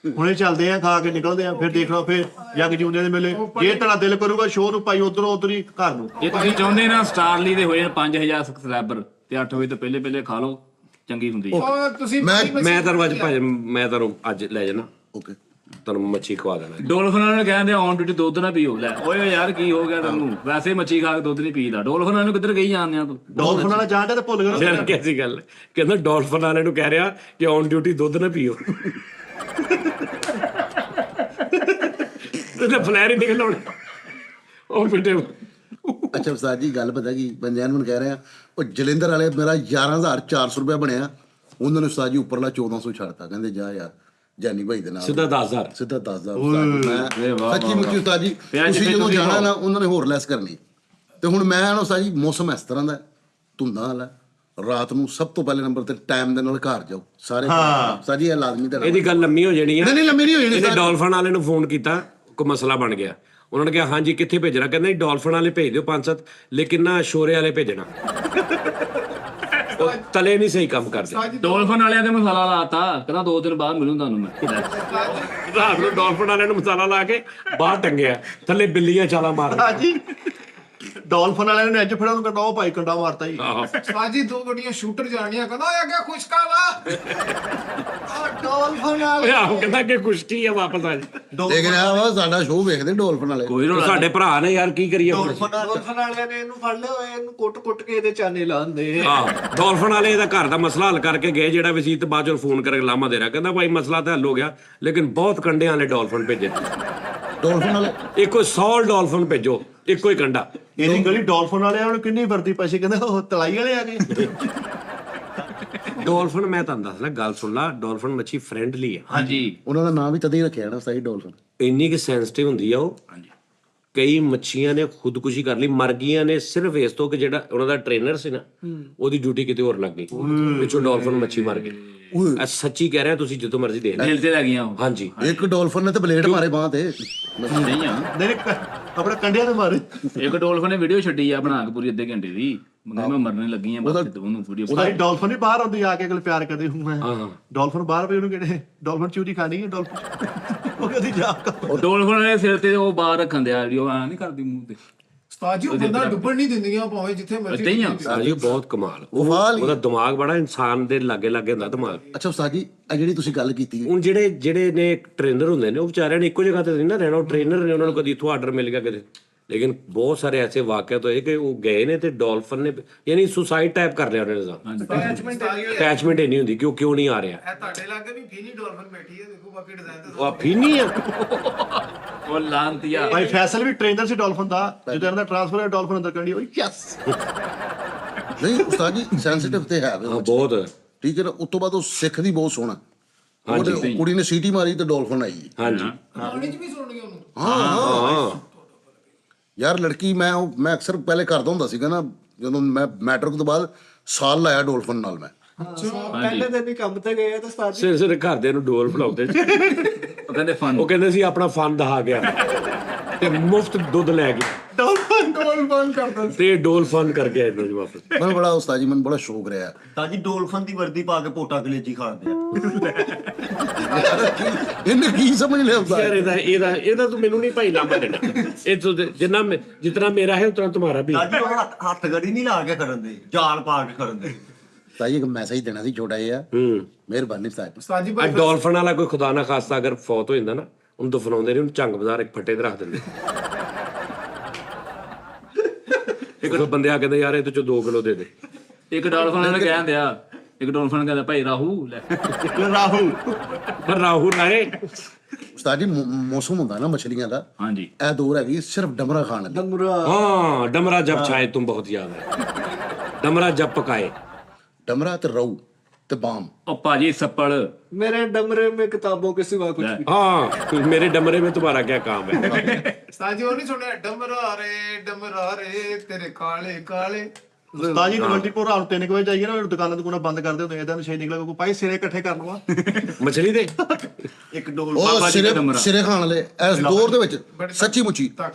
ਹੁਣੇ ਚੱਲਦੇ ਆ, ਖਾ ਕੇ ਨਿਕਲਦੇ ਆ, ਫਿਰ ਦੇਖ ਲਓ ਫਿਰ ਜੱਗ ਜਿਉਂਦੇ ਦੇ ਮੇਲੇ। ਜੇ ਤੁਹਾਡਾ ਦਿਲ ਕਰੂਗਾ ਸ਼ੋਅ ਨੂੰ ਪਾਈ ਉਧਰੋਂ ਉਧਰ ਹੀ ਘਰ ਨੂੰ। ਜੇ ਤੁਸੀਂ ਚਾਹੁੰਦੇ ਨਾ ਸਟਾਰਲੀ ਦੇ ਹੋਏ 5000 ਸਬਸਕ੍ਰਾਈਬਰ ਤੇ 8 ਵਜੇ ਤੋਂ ਪਹਿਲੇ ਖਾ ਲਓ, ਚੰਗੀ ਹੁੰਦੀ ਹੈ। ਉਹ ਤੁਸੀਂ ਮੈਂ ਤੁਹਾਨੂੰ ਅੱਜ ਲੈ ਜਾਣਾ, ਓਕੇ ਤੁਹਾਨੂੰ ਮੱਛੀ ਖਵਾ ਦੇਣਾ। ਡੋਲਫਿਨ ਵਾਲੇ ਨੂੰ ਕਹਿੰਦੇ ਔਨ ਡਿਊਟੀ ਦੁੱਧ ਨਾ ਪੀਓ। ਲੈ ਓਏ ਯਾਰ ਕੀ ਹੋ ਗਿਆ ਤੈਨੂੰ? ਵੈਸੇ ਮੱਛੀ ਖਾ ਕੇ ਦੁੱਧ ਨਹੀਂ ਪੀਦਾ। ਡੋਲਫਿਨ ਵਾਲੇ ਨੂੰ ਕਿੱਧਰ ਗਈ ਜਾਂਦੇ ਆ ਤੂੰ? ਡੌਲਫਿਨ ਵਾਲਾ ਜਾਣਦਾ ਤੇ ਭੁੱਲ ਗਏ। ਯਾਰ ਕੈਸੀ ਗੱਲ ਹੈ? ਕਹਿੰਦਾ ਡਾਲਫਿਨ ਵਾਲੇ ਨੂੰ ਕਹਿ ਰਿਹਾ ਕਿ ਔਨ ਡਿਊਟੀ ਦੁੱਧ ਨਾ ਪੀਓ। ਤੇ ਫਲੈਰੀ ਨਿਕਲ ਆਉਣੀ ਉਹ ਪਿੱਟੇ। ਅੱਛਾ ਉਸਤਾਦ ਜੀ ਗੱਲ ਪਤਾ ਕੀ ਮੈਂ ਜੈਨਮਨ ਕਹਿ ਰਿਹਾ, ਉਹ ਜਲੰਧਰ ਵਾਲੇ ਮੇਰਾ 11400 ਰੁਪਇਆ ਬਣਿਆ, ਉਹਨਾਂ ਨੇ ਉਸਤਾਦ ਜੀ ਉੱਪਰਲਾ 1400 ਛੱਡਤਾ। ਕਹਿੰਦੇ ਜਾ ਯਾਰ ਜਾਨੀ ਭਾਈ ਦੇ ਨਾਲ ਸਿੱਧਾ 10,000 ਸਿੱਧਾ 10,000 ਉਸਤਾਦ ਜੀ। ਮੈਂ ਸੱਚੀ ਮੁੱਚੀ ਉਸਤਾਦ ਜੀ ਤੇ ਅੱਜ ਤੁਸੀਂ ਫਿਰ ਜਦੋਂ ਤੁਸੀਂ ਜਾਣਾ ਖਾਓ। ਨਾ ਉਹਨਾਂ ਨੇ ਹੋਰ ਲੈਸ ਕਰਨੀ। ਤੇ ਹੁਣ ਮੈਂ ਨਾ ਉਸਤਾਦ ਜੀ ਮੌਸਮ ਇਸ ਤਰ੍ਹਾਂ ਦਾ ਹੈ, ਧੁੰਦਾਂ ਵਾਲਾ, ਰਾਤ ਨੂੰ ਸਭ ਤੋਂ ਪਹਿਲੇ ਨੰਬਰ ਤੇ ਟਾਈਮ ਦੇ ਨਾਲ ਘਰ ਜਾਓ ਸਾਰੇ। ਉਸਤਾਦ ਜੀ ਇਹ ਲਾਜ਼ਮੀ ਤੇ ਇਹਦੀ ਗੱਲ ਲੰਮੀ ਹੋ ਜਾਣੀ ਆ। ਨਹੀਂ ਲੰਮੀ ਨਹੀਂ ਹੋਈ ਇਹਨੇ ਡਾਲਫਿਨ ਵਾਲੇ ਨੂੰ ਫੋਨ ਕੀਤਾ, ਕੋਈ ਮਸਲਾ ਬਣ ਗਿਆ। ਉਹਨਾਂ ਨੇ ਕਿਹਾ ਹਾਂਜੀ ਕਿੱਥੇ ਭੇਜਣਾ? ਕਹਿੰਦਾ ਡਾਲਫਿਨ ਵਾਲੇ ਭੇਜ ਦਿਓ 5-7, ਲੇਕਿਨ ਨਾ ਸ਼ੋਰੇ ਵਾਲੇ ਭੇਜਣਾ। ਉਹ ਤਲੇ ਨਹੀਂ ਸਹੀ ਕੰਮ ਕਰਦੇ। ਡੋਲਫਿਨ ਵਾਲਿਆਂ ਤੇ ਮਸਾਲਾ ਲਾਤਾ, ਕਹਿੰਦਾ 2 ਦਿਨ ਬਾਅਦ ਮਿਲੂੰ ਤੁਹਾਨੂੰ ਮੈਂ। ਰਾਤ ਨੂੰ ਡਾਲਫਿਨ ਵਾਲਿਆਂ ਨੂੰ ਮਸਾਲਾ ਲਾ ਕੇ ਬਾਹਰ ਟੰਗਿਆ, ਥੱਲੇ ਬਿੱਲੀਆਂ ਚਾਲਾ ਮਾਰ। ਹਾਂਜੀ ਡੌਲਫਿਨ ਵਾਲਿਆਂ ਨੇ ਅੱਜ ਫਿਰ ਉਹਨੂੰ ਕੰਡਾ, ਉਹ ਭਾਈ ਕੰਡਾ ਮਾਰਤਾ ਜੀ। ਸਾਜੀ 2 ਗੱਡੀਆਂ ਸ਼ੂਟਰ ਜਾਣੀਆਂ, ਕਹਿੰਦਾ ਆ ਗਿਆ ਖੁਸ਼ਕਾ ਵਾ। ਡੋਲਫਿਨ ਓਏ ਆਹੋ ਕਹਿੰਦਾ ਕਿ ਕੁਸ਼ਤੀ ਆ, ਵਾਪਸ ਆ ਜਾ। ਦੇਖ ਰਿਹਾ ਵਾ ਸਾਡਾ ਸ਼ੋਅ ਵੇਖਦੇ ਡੋਲਫਿਨ ਵਾਲੇ। ਕੋਈ ਰੋਲਾ ਸਾਡੇ ਭਰਾ ਨੇ ਯਾਰ, ਕੀ ਕਰੀਏ ਹੁਣ? ਡੋਲਫਿਨ ਵਾਲਿਆਂ ਨੇ ਇਹਨੂੰ ਫੜ ਲਿਆ ਹੋਇਆ, ਇਹਨੂੰ ਕੁੱਟ ਕੇ ਇਹਦੇ ਚਾਨੇ ਲਾਉਂਦੇ। ਆਹ ਡਾਲਫਿਨ ਵਾਲੇ ਇਹਦਾ ਘਰ ਦਾ ਮਸਲਾ ਹੱਲ ਕਰਕੇ ਗਏ, ਜਿਹੜਾ ਵਸੀਤ ਬਾਅਦ ਚੋਂ ਫੋਨ ਕਰਕੇ ਲਾਮਾ ਦੇ ਰਿਹਾ, ਕਹਿੰਦਾ ਭਾਈ ਮਸਲਾ ਤਾਂ ਹੱਲ ਹੋ ਗਿਆ, ਲੇਕਿਨ ਬਹੁਤ ਕੰਡਿਆਂ ਵਾਲੇ ਡਾਲਫਿਨ ਭੇਜੇ। ਡੋਲਫਿਨ ਵਾਲੇ ਇੱਕੋ 100 ਡਾਲਫਿਨ ਭੇਜੋ, ਇੱਕੋ ਹੀ ਕੰਡਾ। ਇਹਦੀ ਗਲੀ ਡੌਲਫਿਨ ਵਾਲਿਆਂ ਨੂੰ ਕਿੰਨੀ ਵਰਦੀ ਪੈਸੇ, ਕਹਿੰਦੇ ਉਹ ਤਲਾਈ ਵਾਲੇ ਆ ਗਏ। ਡੋਲਫਿਨ ਮੈਂ ਤੁਹਾਨੂੰ ਦੱਸਣਾ ਗੱਲ ਸੁਣ ਲਾ, ਡੋਲਫਿਨ ਮੱਛੀ ਫ੍ਰੈਂਡਲੀ ਹੈ, ਹਾਂਜੀ ਉਹਨਾਂ ਦਾ ਨਾਮ ਵੀ ਤਦੇ ਹੀ ਰੱਖਿਆ ਨਾ ਉਸਤਾਦ ਜੀ ਡੋਲਫਿਨ। ਇੰਨੀ ਕਿ ਸੈਂਸਿਟਿਵ ਹੁੰਦੀ ਆ ਉਹ। ਹਾਂਜੀ ਕਈ ਮੱਛੀਆਂ ਨੇ ਖੁਦਕੁਸ਼ੀ ਕਰ ਲਈ, ਮਰ ਗਈਆਂ ਨੇ ਸਿਰਫ ਇਸ ਤੋਂ ਕਿ ਜਿਹੜਾ ਉਹਨਾਂ ਦਾ ਟ੍ਰੇਨਰ ਸੀ ਨਾ, ਉਹਦੀ ਡਿਊਟੀ ਕਿਤੇ ਹੋਰ ਲੱਗ ਗਈ, ਪਿੱਛੋਂ ਡੋਲਫਿਨ ਮੱਛੀ ਮਰ ਗਈ। ਇਹ ਸੱਚੀ ਕਹਿ ਰਿਹਾ, ਤੁਸੀਂ ਜਦੋਂ ਮਰਜ਼ੀ ਦੇਖ ਲਓ। ਦਿਲ ਤੇ ਲੱਗੀਆਂ ਉਹ ਹਾਂਜੀ ਇੱਕ ਡੋਲਫਿਨ ਨੇ ਤੇ ਬਲੇਡ ਮਾਰੇ ਬਾਹ ਤੇ। ਨਹੀਂ ਆ ਨਹੀਂ ਆਪਣੇ ਕੰਡਿਆਂ ਤੇ ਮਾਰੇ। ਇੱਕ ਡੋਲਫਿਨ ਨੇ ਵੀਡੀਓ ਛੱਡੀ ਆ ਬਣਾ ਕੇ ਪੂਰੀ ਅੱਧੇ ਘੰਟੇ ਦੀ, ਮੈਂ ਮਰਨੇ ਲੱਗੀ ਆ ਬਸ ਤੇ ਉਹਨੂੰ ਵੀਡੀਓ ਉਹਦਾ ਡਾਲਫਿਨ ਹੀ ਬਾਹਰ ਆਉਂਦੀ ਆ ਕੇ ਅਗਲੇ ਪਿਆਰ ਕਰਦੇ ਹੂੰ ਮੈਂ ਹਾਂ। ਡਾਲਫਿਨ ਬਾਹਰ ਵੀ ਉਹਨੂੰ ਕਿਹੜੇ ਡਾਲਫਿਨ ਚੂਰੀ ਖਾਣੀ ਹੈ ਡਾਲਫਿਨ ਉਹ ਕਦੀ ਜਾ ਕੇ ਡੋਲਫਿਨ ਦੇ ਸਿਰ ਤੇ ਉਹ ਬਾਹਰ ਰੱਖਣ ਦਿਆ ਵੀਡੀਓ ਆ ਨਹੀਂ ਕਰਦੀ ਮੂੰਹ ਤੇ। ਉਸਤਾਦ ਜੀ ਉਹ ਬੰਦਾ ਡੁੱਬਣ ਨਹੀਂ ਦਿੰਦੀਆਂ ਭਾਵੇਂ ਜਿੱਥੇ ਮਰਜ਼ੀ ਏਦਾਂ ਹੀ ਆ। ਸਾਜੀ ਬਹੁਤ ਕਮਾਲ, ਵਾਹ ਉਹਦਾ ਦਿਮਾਗ ਬੜਾ ਇਨਸਾਨ ਦੇ ਲਾਗੇ ਲਾਗੇ ਹੁੰਦਾ ਦਿਮਾਗ। ਅੱਛਾ ਉਸਤਾਦ ਜੀ ਇਹ ਜਿਹੜੀ ਤੁਸੀਂ ਗੱਲ ਕੀਤੀ ਹੁਣ ਜਿਹੜੇ ਨੇ ਟ੍ਰੇਨਰ ਹੁੰਦੇ ਨੇ, ਉਹ ਵਿਚਾਰਿਆਂ ਨੇ ਇੱਕੋ ਜਗ੍ਹਾ ਤੇ ਨਹੀਂ ਨਾ ਰਹਿਣਾ, ਉਹ ਟ੍ਰੇਨਰ ਨੇ, ਉਹਨਾਂ ਨੂੰ ਕਦੀ ਇੱਥੋਂ ਆਰਡਰ ਮਿਲ ਗਿਆ ਕਦੇ। ਲੇਕਿਨ ਬਹੁਤ ਸਾਰੇ ਐਸੇ ਵਾਕਿਆਤ ਹੋਏ ਕਿ ਉਹ ਗਏ ਨੇ ਤੇ ਡੋਲਫਿਨ ਨੇ ਯਾਨੀ ਸੁਸਾਈਡ ਟਾਈਪ ਕਰ ਲਿਆ ਉਹਨਾਂ ਨੇ। ਅਟੈਚਮੈਂਟ ਨਹੀਂ ਹੁੰਦੀ ਕਿ ਕਿਉਂ ਨਹੀਂ ਆ ਰਿਹਾ। ਇਹ ਤੁਹਾਡੇ ਲਾਗੇ ਵੀ ਫੀਨੀ ਡਾਲਫਿਨ ਬੈਠੀ ਹੈ, ਦੇਖੋ ਬਾਕੀ ਡਿਜ਼ਾਈਨ ਤੇ ਉਹ ਆ ਫੀਨੀ ਆ। ਉਹ ਲਾਂਤੀਆ ਭਾਈ ਫੈਸਲ ਵੀ ਟ੍ਰੇਨਰ ਸੀ ਡਾਲਫਿਨ ਦਾ, ਜਦੋਂ ਇਹਨਾਂ ਦਾ ਟ੍ਰਾਂਸਫਰ ਹੋਇਆ ਡਾਲਫਿਨ ਅੰਦਰ ਕੰਡੀ ਹੋਈ ਯੈਸ। ਨਹੀਂ ਉਸਤਾਦ ਜੀ ਸੈਂਸਿਟਿਵ ਤੇ ਹੈ ਹਾਂ ਬਹੁਤ। ਠੀਕ ਹੈ ਨਾ। ਉਸ ਤੋਂ ਬਾਅਦ ਉਹ ਸਿੱਖ ਦੀ ਬਹੁਤ ਸੋਹਣਾ। ਹਾਂਜੀ। ਉਹਦੇ ਕੁੜੀ ਨੇ ਸੀਟੀ ਮਾਰੀ ਤੇ ਡੋਲਫਿਨ ਆਈ। ਹਾਂਜੀ ਪਾਣੀ 'ਚ ਵੀ ਸੁਣਨਗੇ ਉਹਨੂੰ। ਹਾਂ ਯਾਰ ਲੜਕੀ ਮੈਂ ਅਕਸਰ ਪਹਿਲੇ ਕਰਦਾ ਹੁੰਦਾ ਸੀਗਾ ਨਾ, ਜਦੋਂ ਮੈਂ ਮੈਟ੍ਰਿਕ ਤੋਂ ਬਾਅਦ ਸਾਲ ਲਾਇਆ ਡੋਲਫਿਨ ਨਾਲ ਮੈਂ। ਪਹਿਲੇ ਦਿਨ ਹੀ ਕੰਮ ਤੇ ਗਏ ਆ ਤੇ ਉਸਤਾਦ ਜੀ ਸਿਰ ਘਰਦਿਆਂ ਨੂੰ ਡੋਲ ਫਲਾਉਂਦੇ ਉਹ ਕਹਿੰਦੇ ਫਨ ਉਹ ਕਹਿੰਦੇ ਸੀ ਆਪਣਾ ਫਨ ਦਹਾ ਗਿਆ ਤੇ ਮੁਫਤ ਦੁੱਧ ਲੈ ਗਏ ਡਾਲਫਿਨ ਕਰਦਾ ਤੇ ਡੋਲ ਫਨ ਕਰਕੇ ਆਏ ਨੂੰ ਵਾਪਸ। ਮੈਨੂੰ ਬੜਾ ਉਸਤਾਦ ਜੀ ਮੈਨੂੰ ਬੜਾ ਸ਼ੌਕ ਰਿਹਾ। ਤਾਂ ਜੀ ਡੋਲਫਨ ਦੀ ਵਰਦੀ ਪਾ ਕੇ ਪੋਟਾ ਕਲੇਜੀ ਖਾਂਦੇ ਆ। ਇਹਨੇ ਕੀ ਸਮਝ ਲਿਆ ਉਸਤਾਦ? ਯਾਰ ਇਹਦਾ ਤੂੰ ਮੈਨੂੰ ਨਹੀਂ ਭਾਈ ਲਾਂਭਾ ਦੇਣਾ। ਇਹ ਤੂੰ ਜਿਤਨਾ ਮੇਰਾ ਹੈ ਉਤਨਾ ਤੁਹਾਡਾ ਵੀ। ਤਾਂ ਜੀ ਉਹ ਹੱਥ ਗੜੀ ਨਹੀਂ ਲਾ ਕੇ ਕਰਨ ਦੇ, ਜਾਲ ਪਾ ਕੇ ਕਰਨ ਦੇ। ਤਾਈ ਇੱਕ ਮੈਸੇਜ ਦੇਣਾ ਸੀ ਛੋਟਾ ਜਿਹਾ। ਮਿਹਰਬਾਨੀ ਉਸਤਾਦ ਜੀ। ਉਸਤਾਦ ਜੀ ਆ ਡੋਲਫਿਨ ਵਾਲਾ ਕੋਈ ਖੁਦਾ ਨਾ ਖਾਸਤਾ ਅਗਰ ਫੌਤ ਹੋ ਜਾਂਦਾ ਨਾ, ਉਹਨੂੰ ਦਫਨਾਉਂਦੇ ਨੇ, ਉਹਨੂੰ ਚੰਗ ਬਾਜ਼ਾਰ ਇੱਕ ਫੱਟੇ ਤੇ ਰੱਖ ਦਿੰਦੇ। ਇੱਕ ਬੰਦੇ ਆ ਕਹਿੰਦੇ ਯਾਰ ਇਹ ਤੋਂ 2 ਕਿਲੋ ਦੇ ਦੇ। ਇੱਕ ਡਾਲਫਿਨ ਨੇ ਕਹਿਣ ਦਿਆ, ਇੱਕ ਡਾਲਫਿਨ ਕਹਿੰਦਾ ਭਾਈ ਰਾਹੂ ਲੈ ਰਾਹੁਲ ਪਰ ਰਾਹੁਲ ਆਏ। ਉਸਤਾਦ ਜੀ ਮੌਸਮ ਹੁੰਦਾ ਨਾ ਮਛਲੀਆਂ ਦਾ, ਹਾਂਜੀ ਇਹ ਦੌਰ ਹੈਗੀ ਸਿਰਫ ਡਮਰਾ ਖਾਣ ਦੀ। ਡਮਰਾ हाँ डमरा जब छाए तुम बहुत याद है, डमरा जब पकाए। ਡਮਰਾ ਤੇ ਰਊ ਤੇ ਬਾਮ। ਉਹ ਭਾਜੀ ਸੱਪੜ मेरे डमरे में किताबों के सिवा कुछ भी हाँ मेरे डमरे में तुम्हारा क्या काम है। ਉਸਤਾਦ ਜੀ ਉਹ ਨਹੀਂ ਸੁਣਿਆ ਡਮਰਾ ਰੇ ਤੇਰੇ ਕਾਲੇ ਕਾਲੇ। ਉਸਤਾਦ ਜੀ 24 ਰਾਤ 3 ਵਜੇ ਜਾਈਏ ਨਾ, ਦੁਕਾਨਾਂ ਦੁਕਾਨਾਂ ਬੰਦ ਕਰਦੇ ਹੁੰਦੇ, ਇਹਦਾ ਨਸ਼ੇ ਨਿਕਲਿਆ ਕੋਈ ਭਾਈ ਸਿਰੇ ਇਕੱਠੇ ਕਰ ਲਵਾ। मछली दे ਇੱਕ ਡੋਲ ਉਹ ਸਿਰੇ ਖਾਣ ਵਾਲੇ ਇਸ ਦੌਰ ਦੇ ਵਿੱਚ ਸੱਚੀ ਮੁੱਚੀ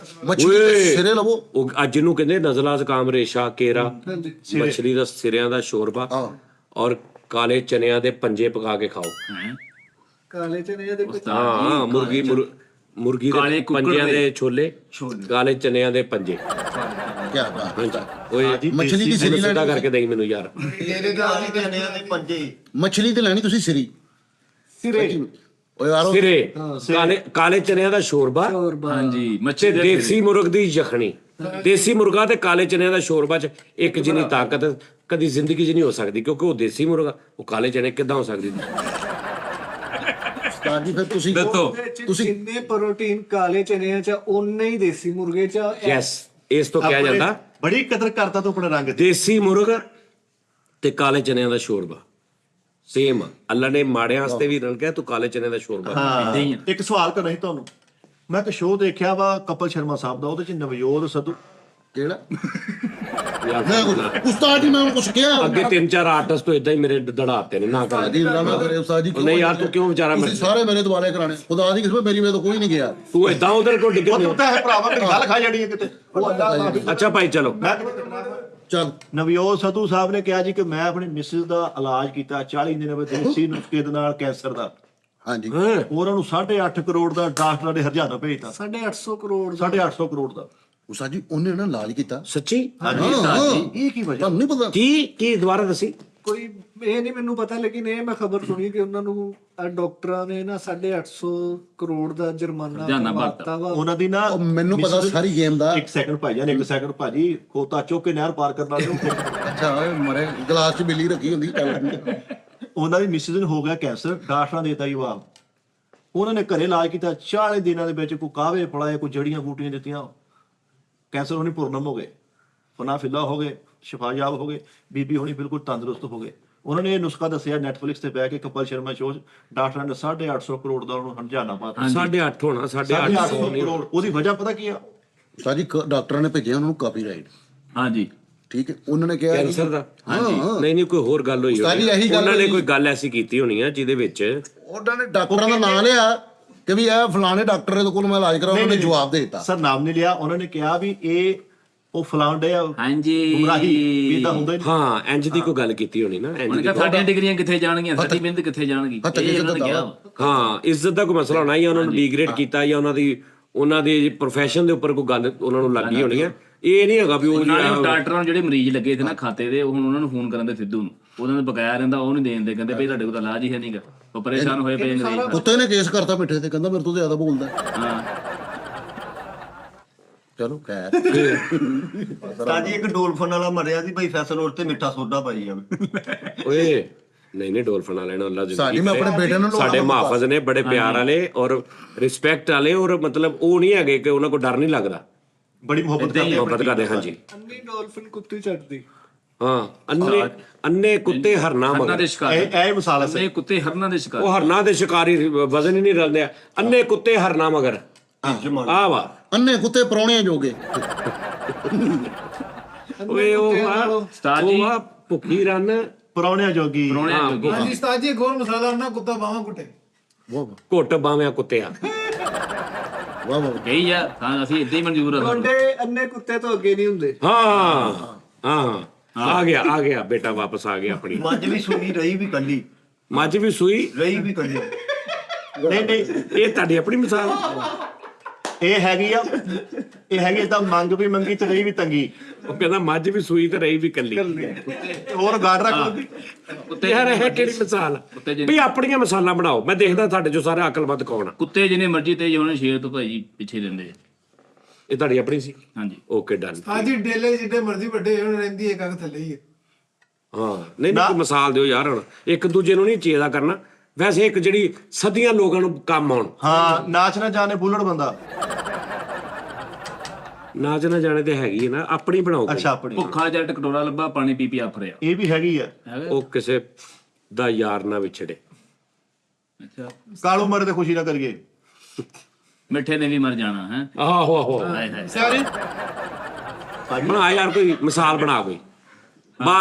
ਮੱਛਲੀ ਦੇ ਸਿਰੇ ਲਵੋ। ਉਹ ਅੱਜ ਨੂੰ ਕਹਿੰਦੇ ਨਜ਼ਲਾ ਜ਼ੁਕਾਮ ਰੇਸ਼ਾ ਕੇਰਾ, ਮਛਲੀ ਦਾ ਸਿਰਿਆਂ ਦਾ ਸ਼ੋਰਬਾ ਔਰ ਕਾਲੇ ਚਨਿਆਂ ਦੇ ਪੰਜੇ ਪਕਾ ਕੇ ਖਾਓ। काले चने दे ਹਾਂ ਮੁਰਗੀ ਕਾਲੇ ਦੇ ਕੁੱਕੜ ਪੰਜਿਆਂ ਦੇ ਦੇ ਛੋਲੇ, ਕਾਲੇ ਚਨਿਆਂ ਦੇ ਪੰਜੇ। ਕੀ ਬਾਤ ਹੈ। ਓਏ ਮੱਛਲੀ ਦੀ ਸਿਰੀ ਸਿੱਧਾ ਲੈਣੀ, ਕਰਕੇ ਦੇਈ ਮੈਨੂੰ ਯਾਰ। ਤੇਰੇ ਦਾ ਚਨੇ ਦੇ ਪੰਜੇ। ਮੱਛਲੀ ਤੇ ਲੈਣੀ ਤੁਸੀਂ ਸਿਰੀ। सिरे ਓਏ ਯਾਰ ਸਿਰੇ ਕਾਲੇ ਚਨਿਆਂ ਦਾ ਸ਼ੋਰਬਾ ਹਾਂਜੀ ਤੇ ਮੱਛੀ ਦੇ ਦੇਸੀ ਮੁਰਗ ਦੀ ਯਖਣੀ। ਦੇਸੀ ਮੁਰਗਾ ਤੇ ਕਾਲੇ ਚਨਿਆਂ ਦਾ ਸ਼ੋਰਬਾ ਚ ਇੱਕ ਜਿੰਨੀ ਤਾਕਤ ਕਦੀ ਜ਼ਿੰਦਗੀ 'ਚ ਨਹੀਂ ਹੋ ਸਕਦੀ, ਕਿਉਂਕਿ ਉਹ ਦੇਸੀ ਮੁਰਗਾ, ਉਹ ਕਾਲੇ ਚਨੇ ਕਿੱਦਾਂ ਹੋ ਸਕਦੀ। ਉਸਤਾਦ ਜੀ ਫਿਰ ਤੁਸੀਂ ਤੁਸੀਂ ਜਿੰਨੇ ਪ੍ਰੋਟੀਨ ਕਾਲੇ ਚਨੇ ਚ ਉਨੇ ਹੀ ਦੇਸੀ ਮੁਰਗੇ ਚ ਯੈਸ ਇਸ ਤੋਂ ਕਿਹਾ ਜਾਂਦਾ ਬੜੀ ਕਦਰ ਕਰਦਾ ਤੂੰ ਆਪਣੇ ਰੰਗ ਦੀ। ਦੇਸੀ ਮੁਰਗ ਤੇ ਕਾਲੇ ਚਨਿਆਂ ਦਾ ਸ਼ੋਰਬਾ ਸੇਮ। ਅੱਲਾ ਨੇ ਮਾੜਿਆਂ ਵਾਸਤੇ ਵੀ ਰਣ ਕਿਹਾ ਤੂੰ ਕਾਲੇ ਚਨੇ ਦਾ ਸ਼ੋਰਬਾ। ਹਾਂ ਇੱਕ ਸਵਾਲ ਕਰਨਾ ਸੀ ਤੁਹਾਨੂੰ। ਮੈਂ ਇੱਕ ਸ਼ੋਅ ਦੇਖਿਆ ਵਾ ਕਪਲ ਸ਼ਰਮਾ ਸਾਹਿਬ ਦਾ, ਉਹਦੇ ਚ ਨਵਜੋਤ ਸੱਧੂ ਕਿਹੜਾ ਮੈਂ ਉਸਤਾਦ ਜੀ ਮੈਂ ਕੁਝ ਕਿਹਾ ਅੱਗੇ 3-4 ਆਰਟਿਸਟ ਤੋਂ ਇਦਾਂ ਹੀ ਮੇਰੇ ਦੜਾਤੇ ਨੇ ਨਾ ਕਰ। ਜੀ ਨਾ ਕਰੇ ਉਸਤਾਦ ਜੀ। ਨਹੀਂ ਯਾਰ ਤੂੰ ਕਿਉਂ ਵਿਚਾਰਾ ਤੁਸੀਂ ਸਾਰੇ ਮੇਰੇ ਦੁਆਲੇ ਕਰਾਣੇ। ਖੁਦਾ ਦੀ ਕਿਸਮਤ ਮੇਰੀ ਵੇ ਤਾਂ ਕੋਈ ਨਹੀਂ ਗਿਆ। ਤੂੰ ਇਦਾਂ ਉਧਰ ਕੋ ਡਿੱਗੇ ਉਹ ਤੂੰ ਤਾਂ ਹੈ ਭਰਾਵਾ, ਮੇਰੀ ਗੱਲ ਖਾ ਜਾਣੀ ਹੈ ਕਿਤੇ। ਉਹ ਅੱਲਾ ਅੱਛਾ ਭਾਈ ਚਲੋ। ਚੱਲ ਨਵਜੋਤ ਸੱਧੂ ਸਾਹਿਬ ਨੇ ਕਿਹਾ ਜੀ ਕਿ ਮੈਂ ਆਪਣੀ ਮਿਸਿਸ ਦਾ ਇਲਾਜ ਕੀਤਾ 40 ਦਿਨ ਵਿੱਚ ਦੇਸੀ ਨੁਸਖੇ ਦੇ ਨਾਲ ਕੈਂਸਰ ਦਾ। ਹਾਂਜੀ ਉਹਨਾਂ ਨੂੰ 8.5 ਕਰੋੜ ਦਾ ਡਾਕਟਰਾਂ ਨੇ ਹਰਜਾਨਾ ਭੇਜਤਾ। 850 ਕਰੋੜ ਦਾ 850 ਕਰੋੜ ਦਾ। ਉਸਤਾਦ ਜੀ ਉਹਨੇ ਨਾ ਇਲਾਜ ਕੀਤਾ। ਸੱਚੀ ਇਹ ਕੀ ਵਜ੍ਹਾ? ਤੁਹਾਨੂੰ ਨਹੀਂ ਪਤਾ? ਕੀ ਦੁਬਾਰਾ ਦੱਸੀ। ਕੋਈ ਇਹ ਨਹੀਂ ਮੈਨੂੰ ਪਤਾ, ਲੇਕਿਨ ਇਹ ਮੈਂ ਖਬਰ ਸੁਣੀ ਕਿ ਉਹਨਾਂ ਨੂੰ ਡਾਕਟਰਾਂ ਨੇ ਨਾ 850 ਕਰੋੜ ਦਾ ਜੁਰਮਾਨਾ ਪਾਤਾ ਵਾ। ਉਹਨਾਂ ਦੀ ਨਾ ਉਹ ਮੈਨੂੰ ਪਤਾ ਸਾਰੀ ਗੇਮ ਦਾ। 1 ਸੈਕਿੰਡ ਭਾਈਜਾਨ, 1 ਸੈਕਿੰਡ ਭਾਜੀ, ਖੋਤਾ ਚੁੱਕ ਕੇ ਨਹਿਰ ਪਾਰ ਕਰਨ ਵਾਲੇ ਅੱਛਾ ਓਏ ਮਰੇ ਗਲਾਸ 'ਚ ਬਿੱਲੀ ਰੱਖੀ ਹੁੰਦੀ ਚੱਲ। ਉਹਨਾਂ ਦੀ ਮਿਸਿਸ ਨੂੰ ਹੋ ਗਿਆ ਕੈਂਸਰ, ਡਾਕਟਰਾਂ ਨੇ ਦਿੱਤਾ ਜਵਾਬ। ਉਹਨਾਂ ਨੇ ਘਰੇ ਇਲਾਜ ਕੀਤਾ 40 ਦਿਨਾਂ ਦੇ ਵਿੱਚ, ਕੋਈ ਕਾਵੇ ਫੜਾਏ, ਕੋਈ ਜੜੀਆਂ ਬੂਟੀਆਂ ਦਿੱਤੀਆਂ, ਕੈਂਸਰ ਹੋਣੀ ਪੂਰਨਮ ਹੋ ਗਏ, ਫਨਾ ਫਿੱਲਾ ਹੋ ਗਏ, ਸ਼ਿਫਾਯਾਬ ਹੋ ਗਏ, ਬੀਬੀ ਹੋਣੀ ਬਿਲਕੁਲ ਤੰਦਰੁਸਤ ਹੋ ਗਏ। ਉਹਨਾਂ ਨੇ ਇਹ ਨੁਸਖਾ ਦੱਸਿਆ Netflix ਤੇ ਬਹਿ ਕੇ ਕਪਲ ਸ਼ਰਮਾ ਸ਼ੋਅ ਡਾਕਟਰਾਂ ਨੇ 850 ਕਰੋੜ ਦਾ ਉਹਨੂੰ ਹਰਜਾਨਾ ਪਾਤਾ 8.5 ਹੋਣਾ 8.5 850 ਕਰੋੜ ਉਹਦੀ ਵਜ੍ਹਾ ਪਤਾ ਕੀ ਆ ਉਸਤਾਦ ਜੀ ਡਾਕਟਰਾਂ ਨੇ ਭੇਜਿਆ ਉਹਨਾਂ ਨੂੰ ਕਾਪੀਰਾਈਟ, ਹਾਂਜੀ ਠੀਕ ਹੈ, ਉਹਨਾਂ ਨੇ ਕਿਹਾ ਕੈਂਸਰ ਦਾ ਹਾਂ ਨਹੀਂ ਨਹੀਂ ਕੋਈ ਹੋਰ ਗੱਲ ਹੋਈ ਉਸਤਾਦ ਜੀ, ਇਹੀ ਗੱਲ ਉਹਨਾਂ ਨੇ ਹੋਈ। ਕੋਈ ਗੱਲ ਐਸੀ ਕੀਤੀ ਹੋਣੀ ਆ ਜਿਹਦੇ ਵਿੱਚ ਉਹਨਾਂ ਨੇ ਡਾਕਟਰਾਂ ਦਾ ਨਾਮ ਲਿਆ ਕਿ ਵੀ ਇਹ ਫਲਾਣੇ ਡਾਕਟਰ ਦੇ ਕੋਲ ਮੈਂ ਇਲਾਜ ਕਰਾਉਣਾ, ਉਹਨੇ ਜਵਾਬ ਦੇ ਦਿੱਤਾ। ਸਰ ਨਾਮ ਨਹੀਂ ਲਿਆ, ਉਹਨਾਂ ਨੇ ਕਿਹਾ ਵੀ ਇਹ ਉਹ ਫਲਾਉਂਦੇ ਆ ਹਾਂਜੀ ਗੁੰਮਰਾਹੀ ਵੀ ਤਾਂ ਹੁੰਦਾ ਹੀ ਨਹੀਂ। ਹਾਂ ਇੰਜ ਦੀ ਕੋਈ ਗੱਲ ਕੀਤੀ ਹੋਣੀ ਨਾ ਇੰਜ ਉਹਨੇ ਦੀ ਕਿਹਾ ਸਾਡੀਆਂ ਡਿਗਰੀਆਂ ਕਿੱਥੇ ਜਾਣਗੀਆਂ, ਸਾਡੀ ਮਿਹਨਤ ਕਿੱਥੇ ਜਾਣਗੀ, ਹੱਥ ਇਹ ਕਿਸੇ ਉਹਨਾਂ ਨੇ ਦਾ ਕਿਹਾ ਦਾਵਾ। ਹਾਂ ਇੱਜ਼ਤ ਦਾ ਕੋਈ ਮਸਲਾ ਹੋਣਾ ਜਾਂ ਉਹਨਾਂ ਨੂੰ ਡੀਗ੍ਰੇਡ ਕੀਤਾ ਜਾਂ ਉਹਨਾਂ ਦੀ ਪ੍ਰੋਫੈਸ਼ਨ ਦੇ ਉੱਪਰ ਕੋਈ ਗੱਲ ਉਹਨਾਂ ਨੂੰ ਲੱਗੀ ਹੋਣੀ ਹੈ। ਇਹ ਨਹੀਂ ਹੈਗਾ ਵੀ ਉਹ ਨਾਲੇ ਉਹ ਡਾਕਟਰਾਂ ਨੂੰ ਜਿਹੜੇ ਮਰੀਜ਼ ਲੱਗੇ ਸੀ ਨਾ ਖਾਤੇ ਦੇ, ਹੁਣ ਉਹਨਾਂ ਨੂੰ ਫੋਨ ਕਰਨ ਦੇ ਸਿੱਧੂ ਨੂੰ, ਉਹਨਾਂ ਦਾ ਬਕਾਇਆ ਰਹਿੰਦਾ, ਉਹ ਨਹੀਂ ਦੇਣ ਕਹਿੰਦੇ ਭਈ ਤੁਹਾਡੇ ਕੋਲ ਤਾਂ ਇਲਾਜ ਹੀ ਹੈ ਨਹੀਂਗਾ, ਉਹ ਪਰੇਸ਼ਾਨ ਹੋਏ ਪਏ ਨੇ। ਕੁੱਤੇ ਨੇ ਕੇਸ ਕਰਤਾ ਮਿੱਠੇ ਤੇ, ਕਹਿੰਦਾ ਮੇਰੇ ਤੋਂ ਜ਼ਿਆਦਾ ਬੋਲਦਾ। ਹਾਂ ਚਲੋ ਖੈਰ ਤਾਂ ਜੀ ਇੱਕ ਡੋਲਫਨ ਵਾਲਾ ਮਰਿਆ ਸੀ ਭਾਈ ਫੈਸਲ ਰੋਡ ਤੇ ਮਿੱਠਾ ਸੋਡਾ ਪਾਈ ਜਾਵੇ। ਓਏ ਨਹੀਂ ਡੋਲਫਨ ਵਾਲੇ ਨੂੰ ਅੱਲਾ ਸਾਡੀ ਮੈਂ ਆਪਣੇ ਬੇਟੇ ਨੂੰ ਸਾਡੇ ਮੁਹਾਫਜ਼ ਨੇ ਬੜੇ ਪਿਆਰ ਵਾਲੇ ਔਰ ਰਿਸਪੈਕਟ ਵਾਲੇ ਔਰ ਮਤਲਬ ਉਹ ਨਹੀਂ ਹੈਗੇ ਕਿ ਉਹਨਾਂ ਕੋਲ ਡਰ ਨਹੀਂ ਲੱਗਦਾ, ਬੜੀ ਮੁਹੱਬਤ ਕਰਦੇ ਮੁਹੱਬਤ ਕਰਦੇ। ਹਾਂਜੀ ਅੰਨੀ ਡੋਲਫਿਨ ਕੁੱਤੀ ਚੜਦੀ। ਹਾਂ ਅੰਨੇ ਕੁੱਤੇ ਹਰਨਾ ਹਰਨਾਂ ਮਗਰ ਦੇ ਸ਼ਿਕਾਰ, ਇਹ ਮਿਸਾਲ ਹੈ ਅੰਨੇ ਕੁੱਤੇ ਹਰਨਾਂ ਦੇ ਸ਼ਿਕਾਰ। ਉਹ ਹਰਨਾ ਦੇ ਸ਼ਿਕਾਰੀ ਵਜ਼ਨ ਹੀ ਨਹੀਂ ਰਲਦੇ ਆ। ਅੰਨੇ ਕੁੱਤੇ ਹਰਨਾ ਮਗਰ ਆ ਵਾ ਅੰਨੇ ਕੁੱਤੇ ਪਰੌਣੇ ਜੋਗੇ। ਓਏ ਉਹ ਉਸਤਾਦ ਜੀ, ਭੁੱਖੀ ਰਨ ਪੁਰਾਣਿਆਂ ਜੋਗੀ ਪਰੌਣਿਆਂ ਜੋਗੇ। ਹਾਂਜੀ ਉਸਤਾਦ ਜੀ ਗੋਲ ਮਸਾਲਾ ਉਹਨਾਂ ਕੁੱਤਾ ਬਾਹਾਂ ਕੁੱਟੇ। ਵਾਹ ਘੁੱਟ ਬਾਵਿਆਂ ਕੁੱਤਿਆ। ਵਾਹ ਵਾਹ। ਕਹੀ ਆ ਤਾਂ ਅਸੀਂ ਇਦਾਂ ਹੀ ਮਨਜ਼ੂਰ ਆ ਸਾਨੂੰ। ਤੁਹਾਡੇ ਅੰਨੇ ਕੁੱਤੇ ਤੋਂ ਅੱਗੇ ਨਹੀਂ ਹੁੰਦੇ। ਹਾਂ ਆ ਗਿਆ ਬੇਟਾ ਵਾਪਸ ਆ ਗਿਆ ਆਪਣੀ ਮੱਝ ਵੀ ਸੂਈ ਰਹੀ ਵੀ ਕੱਲੀ, ਮੱਝ ਵੀ ਸੂਈ ਰਹੀ ਵੀ ਕੱਲੀ। ਨਹੀਂ ਇਹ ਤੁਹਾਡੀ ਆਪਣੀ ਮਿਸਾਲ ਇਹ ਹੈਗੀ ਤਾਂ ਮੰਗ ਵੀ ਮੰਗੀ ਤੇ ਰਹੀ ਵੀ ਤੰਗੀ। ਉਹ ਕਹਿੰਦਾ ਮੱਝ ਵੀ ਸੂਈ ਤੇ ਰਹੀ ਵੀ ਕੱਲੀ। ਹੋਰ ਗਾੜ ਰੱਖ ਕੁੱਤੇ ਯਾਰ ਇਹ ਕਿਹੜੀ ਮਿਸਾਲ ਵੀ ਆਪਣੀਆਂ ਮਿਸਾਲਾਂ ਬਣਾਓ। ਮੈਂ ਦੇਖਦਾ ਤੁਹਾਡੇ ਚੋਂ ਸਾਰੇ ਅਕਲਮੰਦ ਕੌਣ ਆ। ਕੁੱਤੇ ਜਿਹਨੇ ਮਰਜ਼ੀ ਤੇ ਉਹਨੇ ਸ਼ੇਰ ਤੋਂ ਭਾਈ ਪਿੱਛੇ ਰਹਿੰਦੇ ਆ। ਇਹ ਤੁਹਾਡੀ ਆਪਣੀ ਸੀ। ਹਾਂਜੀ ਓਕੇ ਡਨ। ਹਾਂਜੀ ਡੇਲੇ ਜਿੱਡੇ ਮਰਜ਼ੀ ਵੱਡੇ ਹੋਣ ਰਹਿੰਦੀ ਇੱਕ ਅੱਖ ਥੱਲੇ ਹੀ ਹੈ। ਹਾਂ ਨਹੀਂ ਕੋਈ ਮਿਸਾਲ ਦਿਓ ਯਾਰ। ਹੁਣ ਇੱਕ ਦੂਜੇ ਨੂੰ ਨਹੀਂ ਚੇਦਾ ਕਰਨਾ, ਵੈਸੇ ਇੱਕ ਜਿਹੜੀ ਸਦੀਆਂ ਲੋਕਾਂ ਨੂੰ ਕੰਮ ਆਉਣ। ਹਾਂ ਨਾਚ ਨਾ ਜਾਣੇ ਬੁੱਲੜ ਬੰਦਾ। ਨਾਚ ਨਾ ਜਾਣੇ ਤੇ ਹੈਗੀ ਹੈ ਨਾ, ਆਪਣੀ ਬਣਾਓ ਕੋਈ। ਅੱਛਾ ਆਪਣੀ ਭੁੱਖਾ ਜੱਟ ਕਟੋਰਾ ਲੱਭਾ ਪਾਣੀ ਪੀ ਪੀ ਆਫਰਿਆ। ਇਹ ਵੀ ਹੈਗੀ ਆ। ਉਹ ਕਿਸੇ ਦਾ ਯਾਰ ਨਾ ਵਿਛੜੇ। ਅੱਛਾ ਕਾਲੂ ਮਰੇ ਤੇ ਖੁਸ਼ੀ ਨਾ ਕਰੀਏ। ਮਿੱਠੇ ਨੇ ਵੀ ਮਰ ਜਾਣਾ ਹੈ। ਆਹੋ ਹਾਏ ਹਾਏ। ਸਾਰੇ ਬਣਾ ਯਾਰ ਕੋਈ ਮਿਸਾਲ ਬਣਾ ਕੋਈ।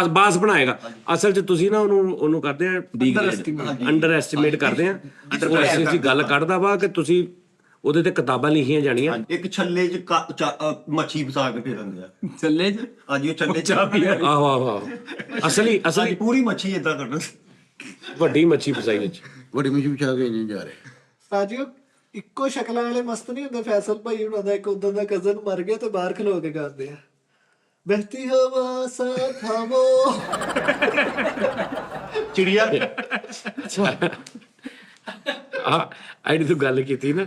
ਬਾਸ ਬਣਾਏਗਾ। ਅਸਲ 'ਚ ਤੁਸੀਂ ਨਾ ਉਹਨੂੰ ਕਰਦੇ ਆ ਅੰਡਰ ਐਸਟੀਮੇਟ ਕਰਦੇ ਆ। ਉਹ ਐਸੀ ਜੀ ਗੱਲ ਕੱਢਦਾ ਵਾ ਕਿ ਤੁਸੀਂ ਉਹਦੇ ਤੇ ਕਿਤਾਬਾਂ ਲਿਖੀਆਂ ਜਾਣੀਆਂ। ਇੱਕ ਛੱਲੇ 'ਚ ਮੱਛੀ ਫਸਾ ਕੇ ਫੇਰਦੇ ਆ। ਚੱਲੇ ਜੀ ਹਾਂਜੀ ਉਹ ਛੱਲੇ 'ਚ ਆਹੋ ਅਸਲੀ ਹਾਂਜੀ ਪੂਰੀ ਮੱਛੀ ਏਦਾਂ ਕੱਢਣ। ਵੱਡੀ ਮੱਛੀ ਫਸਾਈ ਵਿੱਚ। ਵੱਡੀ ਮਿਸ਼ੀ ਵਿਛਾ ਕੇ ਨਹੀਂ ਜਾ ਰਹੇ। ਸਾਜੀਓ ਇੱਕੋ ਸ਼ਕਲਾਂ ਵਾਲੇ ਮਸਤ ਨਹੀਂ ਹੁੰਦੇ। ਫੈਸਲ ਭਾਈ ਉਹਨਾਂ ਦਾ ਇੱਕ ਉਦੋਂ ਦਾ ਕਜ਼ਨ ਮਰ ਗਿਆ ਤੇ ਬਾਹਰ ਖਲੋ ਕੇ ਗਾਉਂਦੇ ਆ ਬਹਿਤੀ ਹਵਾ ਸਾਥ ਹਵੋ ਚਿੜੀਆ ਆਈਡੀ ਤੋਂ ਗੱਲ ਕੀਤੀ ਨਾ,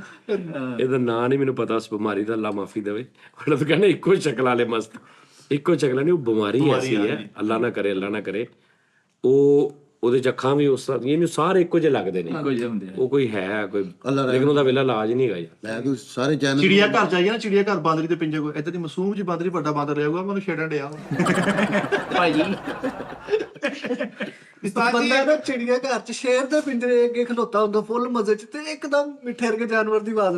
ਇਹਦਾ ਨਾਂ ਨਹੀਂ ਮੈਨੂੰ ਪਤਾ ਉਸ ਬਿਮਾਰੀ ਦਾ, ਅੱਲਾ ਮਾਫੀ ਦੇਵੇ। ਉਹਨਾਂ ਤੋਂ ਕਹਿੰਦੇ ਇੱਕੋ ਸ਼ਕਲ ਵਾਲੇ ਮਸਤ। ਇੱਕੋ ਸ਼ਕਲ ਨਹੀਂ, ਉਹ ਬਿਮਾਰੀ ਐਸੀ ਹੈ ਅੱਲਾ ਨਾ ਕਰੇ। ਉਹਦੇ ਚ ਅੱਖਾਂ ਵੀ ਉਸ ਤਰ੍ਹਾਂ ਦੀਆਂ ਨਹੀਂ, ਸਾਰੇ ਇੱਕੋ ਜਿਹੇ ਲੱਗਦੇ ਨੇ। ਕੋਈ ਜਿਹੇ ਹੁੰਦੇ ਆ। ਉਹ ਕੋਈ ਹੈ ਕੋਈ, ਲੇਕਿਨ ਉਹਦਾ ਵੇਲਾ ਇਲਾਜ ਨਹੀਂ ਹੈਗਾ ਜੀ। ਮੈਂ ਤੂੰ ਸਾਰੇ ਚੈਨਲ ਚਿੜੀਆ ਘਰ ਜਾਈਏ ਨਾ, ਚਿੜੀਆ ਘਰ ਬਾਂਦਰੀ ਦੇ ਪਿੰਜੇ ਕੋਈ ਏਦਾਂ ਦੀ ਮਾਸੂਮ ਜੀ ਬਾਂਦਰੀ ਵੱਡਾ ਬਾਂਦਰ ਰਹੇਗਾ, ਮੈਨੂੰ ਛੇੜਨ ਡਿਆ ਭਾਈ ਜੀ ਬੰਦਾ ਨਾ ਚਿੜੀਆ ਘਰ ਚ ਸ਼ੇਰ ਦੇ ਪਿੰਜਰੇ ਅੱਗੇ ਖਲੋਤਾ ਹੁੰਦਾ ਫੁੱਲ ਮਜ਼ੇ ਚ ਤੇ ਇੱਕਦਮ ਮਿੱਠੇ ਵਰਗੇ ਜਾਨਵਰ ਦੀ ਆਵਾਜ਼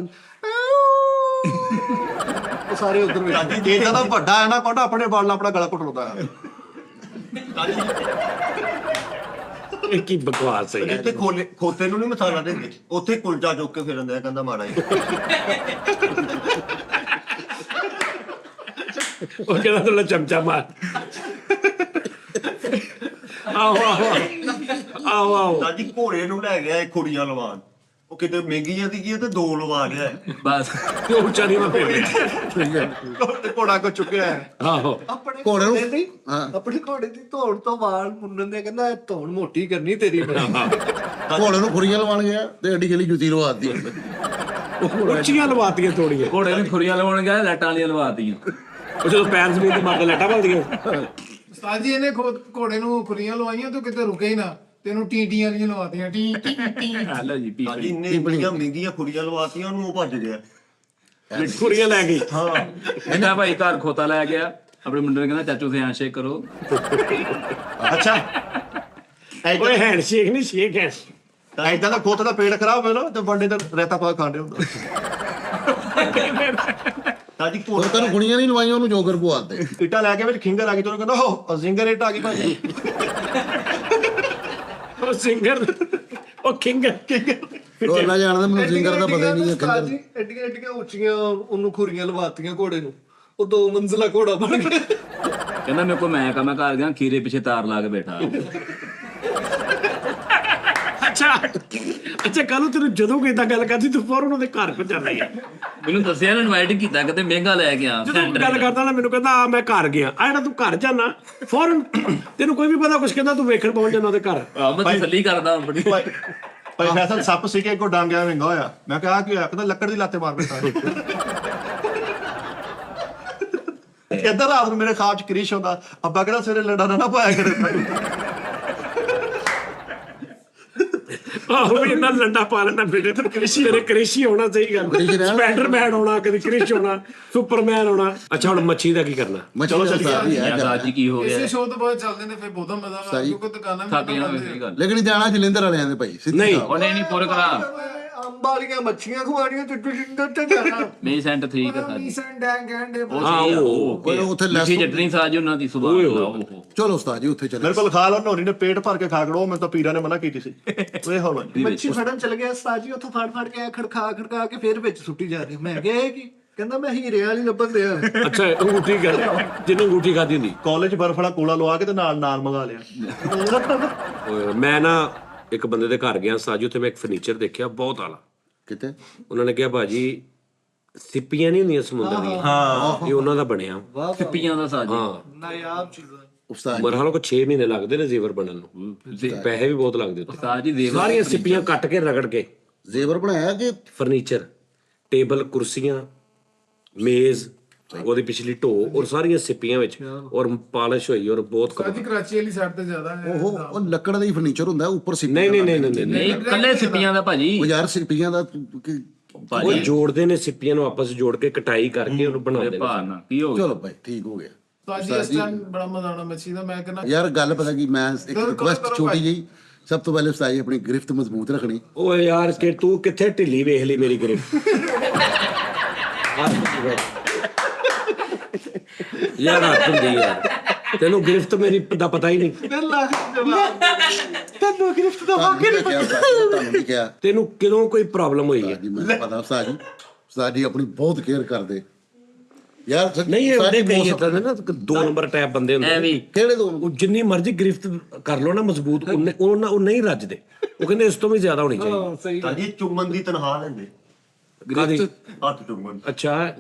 ਉਹ ਸਾਰੇ ਉਧਰ ਵੇਖ। ਇਹਦਾ ਤਾਂ ਵੱਡਾ ਹੈ ਨਾ ਕੋਟਾ ਆਪਣੇ ਬਾਲ ਨਾਲ ਆਪਣਾ ਗਲਾ ਘੁੱਟਦਾ ਹੈ। ਇਹ ਕੀ ਬਕਵਾਸ ਹੈ ਯਾਰ। ਇੱਥੇ ਖੋਤੇ ਨੂੰ ਨਹੀਂ ਮਸਾਲਾ ਦਿੰਦੇ, ਉੱਥੇ ਕੁਲਚਾ ਚੁੱਕ ਕੇ ਫਿਰਦੇ ਆ। ਕਹਿੰਦਾ ਮਾੜਾ ਜੀ ਉਹ ਕਹਿੰਦਾ ਥੋੜਾ ਚਮਚਾ ਮਾਰ। ਆਓ ਤਾਂ ਜੀ ਘੋੜੇ ਨੂੰ ਲੈ ਗਿਆ ਇਹ ਕੁੜੀਆਂ ਲਵਾਨ। ਉਹ ਕਿਤੇ ਮਹਿੰਗੀਆਂ ਦੀ ਕੀ ਤੇ 2 ਲਵਾ ਗਿਆ। ਬਸ ਉਹ ਉੱਚਾ ਨਹੀਂ ਮੈਂ ਫੇਰ ਘੋੜਾ ਕੋ ਚੁੱਕਿਆ ਹੈ। ਆਹੋ ਆਪਣੇ ਘੋੜੇ ਨੂੰ- ਘੋੜੇ ਦੀ ਆਪਣੇ ਘੋੜੇ ਦੀ ਧੌਣ ਤੋਂ ਵਾਲ ਮੁੰਨਣ ਦੇ ਕਹਿੰਦਾ ਧੌਣ ਮੋਟੀ ਕਰਨੀ ਤੇਰੀ ਮੈਂ। ਘੋੜੇ ਨੂੰ ਖੁਰੀਆਂ ਲਵਾਣ ਗਿਆ ਤੇ ਅੱਡੀ ਗਲੀ ਜੁੱਤੀ ਲਵਾਤੀ। ਉੱਚੀਆਂ ਲਵਾਤੀਆਂ ਥੋੜੀਆਂ। ਘੋੜੇ ਨੂੰ ਖੁਰੀਆਂ ਲਵਾਉਣ ਗਿਆ, ਲਾਟਾਂ ਵਾਲੀਆਂ ਲਵਾਤੀਆਂ। ਉਹ ਜਦੋਂ ਪੈਰ ਜ਼ਮੀਨ ਤੇ ਮਾਰਦੇ ਲੱਟਾਂ ਵੱਲਦੀਆਂ। ਉਸਤਾਦ ਜੀ ਇਹਨੇ ਘੋੜੇ ਨੂੰ ਖੁਰੀਆਂ ਲਵਾਈਆਂ ਤੂੰ ਕਿਤੇ ਰੁਕੇ ਹੀ ਨਾ, ਤੈਨੂੰ ਟੀਟੀਆਂ ਵਾਲੀਆਂ ਲਵਾਤੀਆਂ। ਟੀ ਟੀ ਟੀ ਹਲੋ ਜੀ ਪੀ ਹਾਂਜੀ ਇੰਨੇ ਮਹਿੰਗੀਆਂ ਕੁੜੀਆਂ ਲਵਾਤੀਆਂ, ਉਹਨੂੰ ਉਹ ਭੱਜ ਗਿਆ। ਖੁਰੀਆਂ ਲੈ ਗਈ। ਕਹਿੰਦਾ ਭਾਈ ਘਰ ਖੋਤਾ ਲੈ ਗਿਆ, ਆਪਣੇ ਮੁੰਡੇ ਨੇ ਕਹਿੰਦਾ ਚਾਚੂ ਸੇ ਹੈਂਡਸ਼ੇਕ ਕਰੋ। ਅੱਛਾ ਓਏ ਹੈਂਡਸ਼ੇਕ ਨਹੀਂ ਸ਼ੇਕ ਹੈ। ਐਦਾਂ ਦਾ ਖੋਤ ਦਾ ਪੇਟ ਖਰਾਬ ਹੋਵੇ ਨਾ ਤੇ ਵੰਡੇ ਦਾ ਰਹਿਤਾ ਪਾ ਖਾਂਦੇ ਹੁੰਦਾ। ਸਾਜੀ ਹੋਰ ਤੈਨੂੰ ਗੁਣੀਆਂ ਨਹੀਂ ਲਵਾਈਆਂ ਉਹਨੂੰ ਜੋਗਰ ਪਵਾਤੇ। ਇੱਟਾਂ ਲੈ ਕੇ ਵਿੱਚ ਖਿੰਗਰ ਆ ਗਈ ਤੇ ਉਹਨੂੰ ਕਹਿੰਦਾ ਉਹ ਜ਼ਿੰਗਰ ਇੱਟ ਆ ਗਈ ਭਾਜੀ। ਉਹ ਸਿੰਗਰ ਉਹ ਕਿੰਗਰ ਹੋਰ ਨਾ ਜਾਣਦਾ ਮੈਨੂੰ ਸਿੰਗਰ ਦਾ ਪਤਾ ਹੀ ਨਹੀਂ ਉਸਤਾਦ ਹੈ। ਜੀ ਐਡੀਆਂ ਐਡੀਆਂ ਉੱਚੀਆਂ ਉਹਨੂੰ ਖੁਰੀਆਂ ਲਵਾਤੀਆਂ ਘੋੜੇ ਨੂੰ, ਉਹ 2 ਮੰਜ਼ਿਲਾ ਘੋੜਾ ਬਣ ਗਿਆ। ਕਹਿੰਦਾ ਮੇਰੇ ਕੋਲ ਮੈਂ ਘਰ ਗਿਆ ਖੀਰੇ ਪਿੱਛੇ ਤਾਰ ਲਾ ਕੇ ਬੈਠਾ। ਅੱਛਾ ਕੱਲ ਨੂੰ ਤੈਨੂੰ ਜਦੋਂ ਕੋਈ ਏਦਾਂ ਗੱਲ ਕਰਦੀ ਤੂੰ ਫੌਰਨ ਉਹਦੇ ਘਰ ਕੋ ਜਾਂਦਾ ਹੀ ਆ। ਮੈਨੂੰ ਦੱਸਿਆ ਨਾ ਇਨਵਾਈਟ ਕੀਤਾ ਕਿਤੇ ਮਹਿੰਗਾ ਲੈ ਗਿਆ ਜਦੋਂ ਗੱਲ ਕਰਦਾ ਨਾ ਮੈਨੂੰ ਕਹਿੰਦਾ ਆ ਮੈਂ ਘਰ ਗਿਆ ਆ ਜਿਹੜਾ ਤੂੰ ਘਰ ਜਾਣਾ ਫੌਰਨ ਤੈਨੂੰ ਕੋਈ ਵੀ ਪਤਾ ਕੁਛ ਕਹਿੰਦਾ ਤੂੰ ਵੇਖਣ ਪਹੁੰਚ ਜਾਂਦਾ ਉਹਦੇ ਘਰ। ਮੈਂ ਤਸੱਲੀ ਕਰਦਾ ਬੜੀ। ਭਾਈ ਫੈਸਲ ਸੱਪ ਸੀ ਕਿ ਕੋ ਡਾਂਗਿਆ ਵਿੰਗਾ ਹੋਇਆ। ਮੈਂ ਕਿਹਾ ਕੀ ਹੋਇਆ? ਕਹਿੰਦਾ ਲੱਕੜ ਦੀ ਲਾਤੇ ਮਾਰ ਬੈਠਾ। ਇੱਧਰ ਰਾਤ ਨੂੰ ਮੇਰੇ ਖਾਬ ਚ ਕ੍ਰਿਸ਼ ਹੁੰਦਾ, ਅੱਬਾ ਕਿਹੜਾ ਸਵੇਰੇ ਲੜਾ ਨਾ ਪਾਇਆ ਕਰੇ। ਆਹੋ ਵੀ ਇਹਨਾਂ ਲੰਡਾ ਪਾ ਲੈਣਾ ਬੇਟੇ ਤੇ ਕ੍ਰਿਸ਼ੀ ਤੇਰੇ ਕ੍ਰਿਸ਼ੀ ਹੋਣਾ ਸਹੀ ਗੱਲ। ਸਪਾਈਡਰਮੈਨ ਹੋਣਾ, ਕਦੇ ਕ੍ਰਿਸ਼ ਹੋਣਾ, ਸੁਪਰਮੈਨ ਹੋਣਾ। ਅੱਛਾ ਹੁਣ ਮੱਛੀ ਦਾ ਕੀ ਕਰਨਾ? ਚਲੋ ਚੱਲੀ ਅੱਜ ਕੀ ਹੋ ਗਿਆ? ਇਸੇ ਸ਼ੋਅ ਤੋਂ ਬਾਅਦ ਚੱਲਦੇ ਨੇ ਫਿਰ ਬਹੁਤਾ ਮਜ਼ਾ ਆਉਂਦਾ ਕਿਉਂਕਿ ਦੁਕਾਨਾਂ ਵੀ ਥੱਕ ਜਾਣਾ ਬੰਦ ਸਹੀ ਗੱਲ। ਲੇਕਿਨ ਜਾਣਾ ਜਲੰਧਰ ਵਾਲਿਆਂ ਦੇ ਭਾਈ ਸਿੱਧੀ ਨਹੀਂ। ਗੱਲ। ਉਹ ਨਹੀਂ ਪੂਰੇ ਕਰਾ ਅੰਬ ਵਾਲੀਆਂ ਮੱਛੀਆਂ ਖਵਾਣੀਆਂ ਤੇ ਜਲਿੰਦਰ ਤੇ ਜਾਣਾ। ਮੇਰੀ ਸੈਂਟ ਠੀਕ ਹੈ ਸਾਡੀ। ਰੀਸੈਂਟ ਡੈਂਗ ਕਹਿੰਦੇ ਉਹ ਉੱਥੇ ਲੈਸ ਮਿੱਠੀ ਚਟਨੀ ਸਾਜ ਉਹਨਾਂ ਦੀ ਸੁਭਾਅ ਅੱਲਾਹ। ਚਲੋ ਉਸਤਾਦ ਜੀ ਉੱਥੇ ਚੱਲੇ। ਮੇਰੇ ਕੋਲ ਖਾ ਲਓ, ਨੋਨੀ ਨੇ ਪੇਟ ਭਰ ਕੇ ਖਾ ਖੜੋ। ਮੈਂ ਤਾਂ ਪੀਰਾਂ ਨੇ ਮਨਾ ਕੀਤੀ ਸੀ। ਓਏ ਹੋ ਮੱਛੀ ਫੜਨ ਚਲ ਗਿਆ ਉਸਤਾਦ ਜੀ, ਉੱਥੋਂ ਫੜ ਕੇ ਆਇਆ, ਖੜਕਾ ਕੇ ਫਿਰ ਵਿੱਚ ਸੁੱਟੀ ਜਾ ਰਹੀ। ਮੈਂ ਕਿਹਾ ਇਹ ਕੀ? ਕਹਿੰਦਾ ਮੈਂ ਹੀਰੇ ਵਾਲੀ ਲੱਭਣ ਦਿਆ। ਅੱਛਾ ਅੰਗੂਠੀ ਕਰ ਜਿਹਨੇ ਅੰਗੂਠੀ ਖਾਦੀ ਹੁੰਦੀ। ਕਾਲਜ ਬਰਫ ਵਾਲਾ ਕੋਲਾ ਲਵਾ ਕੇ ਤੇ ਨਾਲ ਮੰਗਾ ਲਿਆ। ਓਏ ਮੈਂ ਨਾ ਇੱਕ ਬੰਦੇ ਦੇ ਘਰ ਗਿਆ ਸਾਜੂ, ਉੱਥੇ ਮੈਂ ਇੱਕ ਫਰਨੀਚਰ ਦੇਖਿਆ ਬਹੁਤ ਆਲਾ। ਕਿਤੇ ਉਹਨਾਂ ਨੇ ਕਿਹਾ ਭਾਜੀ ਸਿੱਪੀਆਂ ਨਹੀਂ ਹੁੰਦੀਆਂ ਸਮੁੰਦਰ ਦੀਆਂ, ਹਾਂ ਇਹ ਉਹਨਾਂ ਦਾ ਬਣਿਆ। ਸਿੱਪੀਆਂ ਦਾ ਸਾਜ। ਹਾਂ ਨਾਯਾਬ ਚੀਜ਼ਾਂ। ਉਸਤਾਦ ਮਰਹਾਲੋਂ ਕੋ 6 ਮਹੀਨੇ ਲੱਗਦੇ ਨੇ ਜ਼ੇਵਰ ਬਣਨ ਨੂੰ, ਪੈਸੇ ਵੀ ਬਹੁਤ ਲੱਗਦੇ ਉੱਤੇ। ਸਾਜ ਹੀ ਦੇਵ ਸਾਰੀਆਂ ਸਿੱਪੀਆਂ ਕੱਟ ਕੇ ਰਗੜ ਕੇ ਜ਼ੇਵਰ ਬਣਾਇਆ ਕਿ ਫਰਨੀਚਰ, ਟੇਬਲ, ਕੁਰਸੀਆਂ, ਮੇਜ਼, ਉਹਦੀ ਪਿਛਲੀ ਢੋ ਔਰ ਸਾਰੀਆਂ ਸਿੱਪੀਆਂ ਵਿੱਚ ਔਰ ਪਾਲਿਸ਼ ਹੋਈ ਔਰ ਬਹੁਤ ਸਾਜੀ ਕਰਾਚੀ ਵਾਲੀ ਸਾਈਡ ਤੇ ਜ਼ਿਆਦਾ ਹੈ। ਉਹ ਲੱਕੜ ਦਾ ਹੀ ਫਰਨੀਚਰ ਹੁੰਦਾ ਉੱਪਰ ਸਿੱਪੀ। ਨਹੀਂ ਕੱਲੇ ਸਿੱਪੀਆਂ ਦਾ ਭਾਜੀ। ਉਹ ਯਾਰ ਸਿੱਪੀਆਂ ਦਾ ਉਹ ਜੋੜਦੇ ਨੇ ਸਿੱਪੀਆਂ ਨੂੰ ਆਪਸ ਜੋੜ ਕੇ ਕਟਾਈ ਕਰਕੇ ਉਹਨੂੰ ਬਣਾਉਂਦੇ ਨੇ। ਭਾਰਨਾ ਕੀ ਹੋ ਗਿਆ? ਚਲੋ ਭਾਈ ਠੀਕ ਹੋ ਗਿਆ। ਸਾਜੀ ਇਸ ਟਾਈਮ ਬੜਾ ਮਜ਼ਾ ਆਉਣਾ ਮੱਛੀ ਦਾ। ਮੈਂ ਕਹਿੰਦਾ ਯਾਰ ਗੱਲ ਪਤਾ ਕੀ, ਮੈਂ ਇੱਕ ਰਿਕੁਐਸਟ ਛੋਟੀ ਜਿਹੀ। ਸਭ ਤੋਂ ਪਹਿਲੇ ਉਸਤਾਦ ਜੀ ਆਪਣੀ ਗ੍ਰਿਫਤ ਮਜ਼ਬੂਤ ਰੱਖਣੀ। ਓਏ ਯਾਰ ਕਿ ਤੂੰ ਕਿੱਥੇ ਢਿੱਲੀ ਵੇਖ ਲਈ ਮੇਰੀ ਗ੍ਰਿਫ। ਯਾਰ ਹੱਥ ਹੁੰਦੀ ਯਾਰ, ਤੈਨੂੰ ਗ੍ਰਿਫਤ ਮੇਰੀ ਦਾ ਪਤਾ ਹੀ ਨਹੀਂ। ਤੈਨੂੰ ਗ੍ਰਿਫਟ ਦਾ ਤੁਹਾਨੂੰ ਕੀ ਕਿਹਾ ਤੈਨੂੰ ਕਿਦੋਂ ਕੋਈ ਪ੍ਰੋਬਲਮ ਹੋਈ ਹੈ? ਜੀ? ਮੈਨੂੰ ਪਤਾ ਉਸਤਾਦ ਜੀ ਆਪਣੀ ਬਹੁਤ ਕੇਅਰ ਕਰਦੇ ਯਾਰ। ਨਹੀਂ ਉਸਤਾਦ ਉਹਦੇ ਜੀ ਕਈ ਮੌਸਮ- ਇਦਾਂ ਦੇ ਨਾ 2 ਨੰਬਰ ਟੈਪ ਬੰਦੇ ਹੁੰਦੇ ਐ ਵੀ ਕਿਹੜੇ ਦੋ? ਉਹ ਜਿੰਨੀ ਮਰਜ਼ੀ ਗ੍ਰਿਫਤ ਕਰ ਲੋ ਨਾ ਮਜ਼ਬੂਤ, ਉਹ ਨਹੀਂ ਰੱਜਦੇ। ਉਹ ਕਹਿੰਦੇ ਇਸ ਤੋਂ ਵੀ ਜ਼ਿਆਦਾ ਹੋਣੀ ਚਾਹੀਦੀ। ਸਹੀ। ਸਾਜੀ ਚੁੰਮਨ ਦੀ ਤਨਖਾਹ ਲੈਂਦੇ, ਕਾਦੀ? ਹੱਥ ਚੁੰਮਨ। ਅੱਛਾ